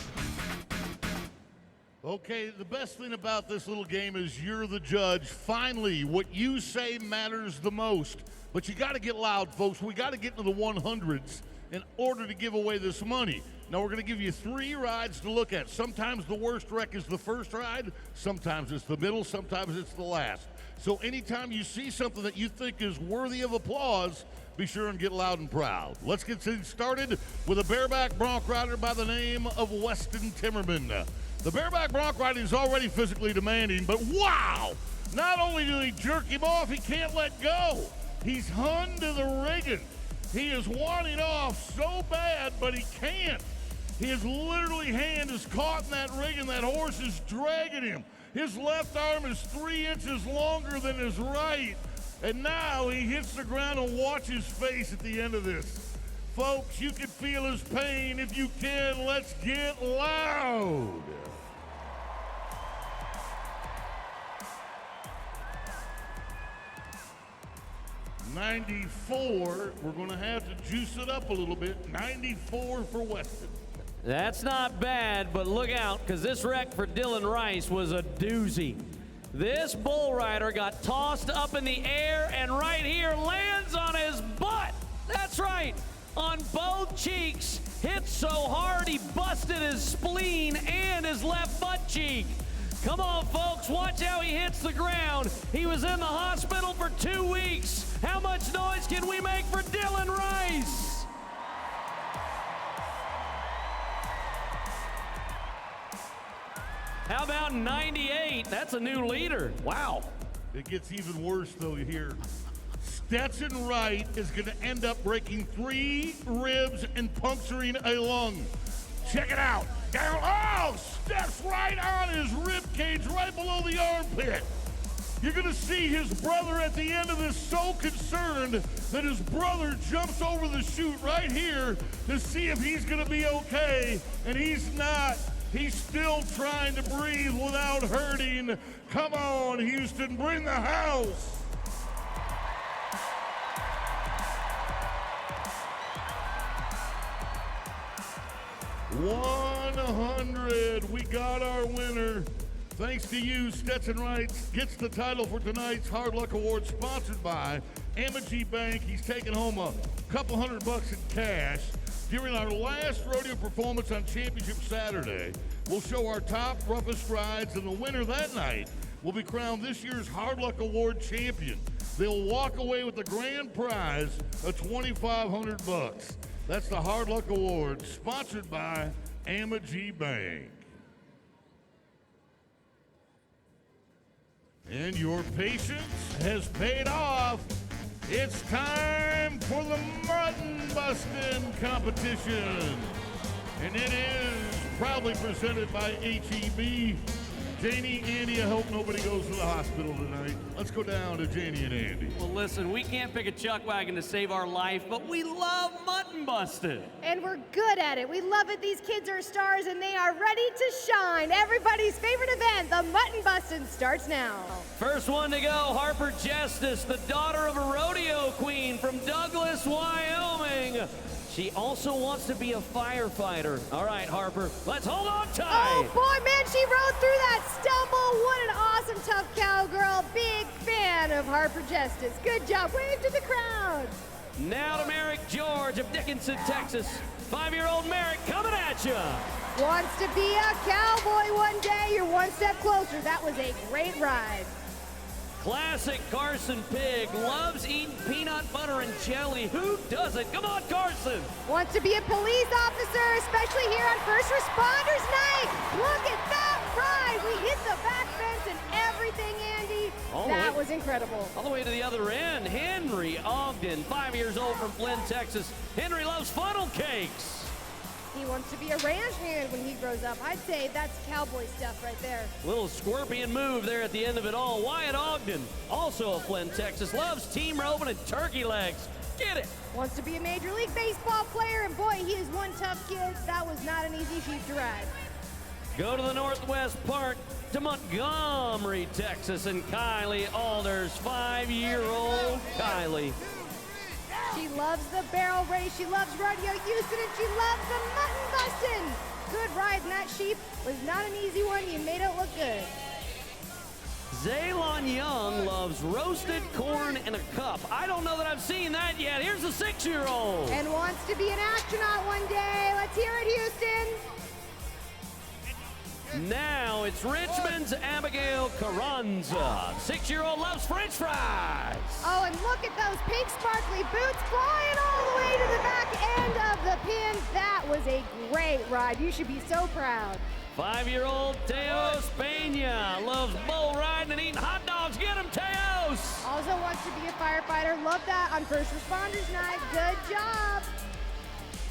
Okay, the best thing about this little game is you're the judge. Finally, what you say matters the most. But you got to get loud, folks. We got to get into the 100s in order to give away this money. Now, we're going to give you 3 rides to look at. Sometimes the worst wreck is the first ride. Sometimes it's the middle. Sometimes it's the last. So anytime you see something that you think is worthy of applause, be sure and get loud and proud. Let's get things started with a bareback bronc rider by the name of Weston Timmerman. The bareback bronc rider is already physically demanding, but wow! Not only do he jerk him off, he can't let go. He's hung to the rigging. He is wanting off so bad, but he can't. His literally hand is caught in that rigging. That horse is dragging him. His left arm is 3 inches longer than his right. And now he hits the ground, and watch his face at the end of this. Folks, you can feel his pain. If you can, let's get loud. $94. We're going to have to juice it up a little bit. $94 for Weston. That's not bad, but look out, because this wreck for Dylan Rice was a doozy. This bull rider got tossed up in the air and right here lands on his butt. That's right, on both cheeks. Hit so hard he busted his spleen and his left butt cheek. Come on, folks, watch how he hits the ground. He was in the hospital for 2 weeks. How much noise can we make for Dylan Rice? How about 98? That's a new leader. Wow. It gets even worse, though, here. Stetson Wright is going to end up breaking 3 ribs and puncturing a lung. Check it out. Down. Oh, steps right on his rib cage, right below the armpit. You're going to see his brother at the end of this so concerned that his brother jumps over the chute right here to see if he's going to be okay, and he's not. He's still trying to breathe without hurting. Come on, Houston, bring the house. $100. We got our winner. Thanks to you, Stetson Wright gets the title for tonight's Hard Luck Award, sponsored by Amagi Bank. He's taking home a couple $100 in cash. During our last rodeo performance on Championship Saturday, we'll show our top, roughest rides, and the winner that night will be crowned this year's Hard Luck Award champion. They'll walk away with the grand prize of $2,500. That's the Hard Luck Award, sponsored by Amagi Bank. And your patience has paid off. It's time for the Mutton Bustin' competition. And it is proudly presented by HEB. Janie, Andy, I hope nobody goes to the hospital tonight. Let's go down to Janie and Andy. Well, listen, we can't pick a chuck wagon to save our life, but we love mutton busting. And we're good at it. We love it. These kids are stars and they are ready to shine. Everybody's favorite event, the Mutton Bustin', starts now. First one to go, Harper Justice, the daughter of a rodeo queen from Douglas, Wyoming. She also wants to be a firefighter. All right, Harper, let's hold on tight. Oh, boy, man, she rode through that stumble. What an awesome, tough cowgirl. Big fan of Harper Justice. Good job. Wave to the crowd. Now to Merrick George of Dickinson, Texas. 5-year-old Merrick coming at you. Wants to be a cowboy one day. You're one step closer. That was a great ride. Classic Carson Pig, loves eating peanut butter and jelly. Who doesn't? Come on, Carson. Wants to be a police officer, especially here on First Responders Night. Look at that ride. We hit the back fence and everything, Andy. That was incredible. All the way to the other end, Henry Ogden, 5 years old from Flint, Texas. Henry loves funnel cakes. He wants to be a ranch hand when he grows up. I'd say that's cowboy stuff right there. Little scorpion move there at the end of it all. Wyatt Ogden, also of Flint, Texas, loves team roping and turkey legs. Get it. Wants to be a Major League Baseball player, and boy, he is one tough kid. That was not an easy sheep to ride. Go to the Northwest Park to Montgomery, Texas, and Kylie Alders, 5-year-old Kylie. She loves the barrel race, she loves Rodeo Houston, and she loves the mutton bustin'. Good ride, and that sheep was not an easy one. You made it look good. Zaylon Young loves roasted corn in a cup. I don't know that I've seen that yet. Here's a 6-year-old. And wants to be an astronaut one day. Let's hear it, Houston. Now it's Richmond's Abigail Carranza. 6-year-old loves French fries. Oh, and look at those pink sparkly boots flying all the way to the back end of the pin. That was a great ride. You should be so proud. 5-year-old Teos Peña loves bull riding and eating hot dogs. Get him, Teos! Also wants to be a firefighter. Love that on First Responders Night. Good job.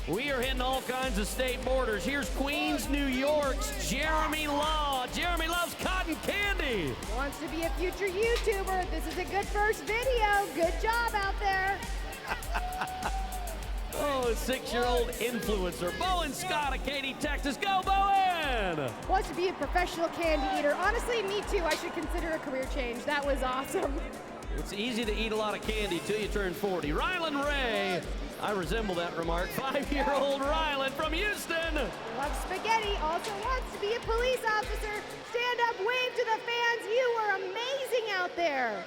We are hitting all kinds of state borders. Here's Queens, New York's Jeremy Law. Jeremy loves cotton candy. Wants to be a future YouTuber. This is a good first video. Good job out there. Oh, a 6-year-old influencer. Bowen Scott of Katy, Texas. Go, Bowen! Wants to be a professional candy eater. Honestly, me too. I should consider a career change. That was awesome. It's easy to eat a lot of candy till you turn 40. Rylan Ray. I resemble that remark. 5-year-old Rylan from Houston. Loves spaghetti. Also wants to be a police officer. Stand up, wave to the fans. You were amazing out there.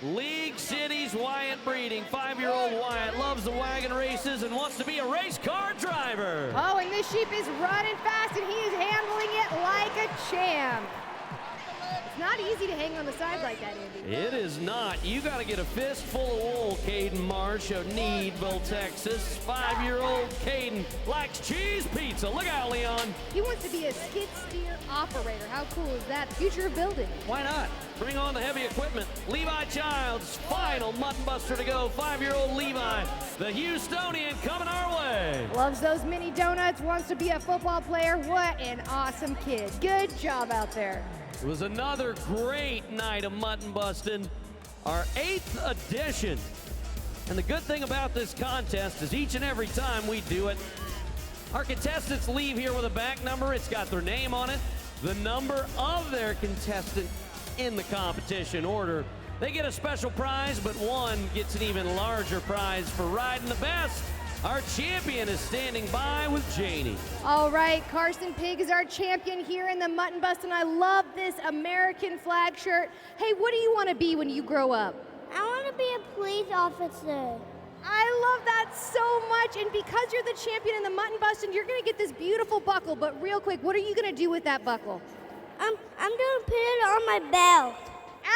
League City's Wyatt Breeding. 5-year-old Wyatt loves the wagon races and wants to be a race car driver. Oh, and this sheep is running fast, and he is handling it like a champ. It's not easy to hang on the side like that, Andy. It is not. You got to get a fistful of wool, Caden Marsh of Needville, Texas. 5-year-old Caden likes cheese pizza. Look out, Leon. He wants to be a skid steer operator. How cool is that? Future of building. Why not? Bring on the heavy equipment. Levi Childs, final mutton buster to go. 5-year-old Levi, the Houstonian, coming our way. Loves those mini donuts, wants to be a football player. What an awesome kid. Good job out there. It was another great night of mutton busting, our 8th edition. And the good thing about this contest is each and every time we do it, our contestants leave here with a back number. It's got their name on it, the number of their contestant in the competition order. They get a special prize, but one gets an even larger prize for riding the best. Our champion is standing by with Janie. All right, Carson Pig is our champion here in the Mutton Bust, and I love this American flag shirt. Hey, what do you want to be when you grow up? I want to be a police officer. I love that so much, and because you're the champion in the Mutton Bust, and you're going to get this beautiful buckle, but real quick, what are you going to do with that buckle? I'm gonna put it on my belt.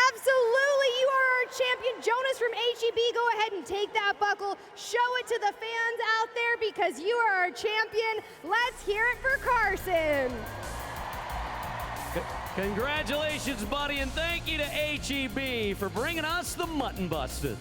Absolutely, you are our champion. Jonas from HEB, go ahead and take that buckle. Show it to the fans out there because you are our champion. Let's hear it for Carson. Congratulations, buddy, and thank you to HEB for bringing us the Mutton Busted.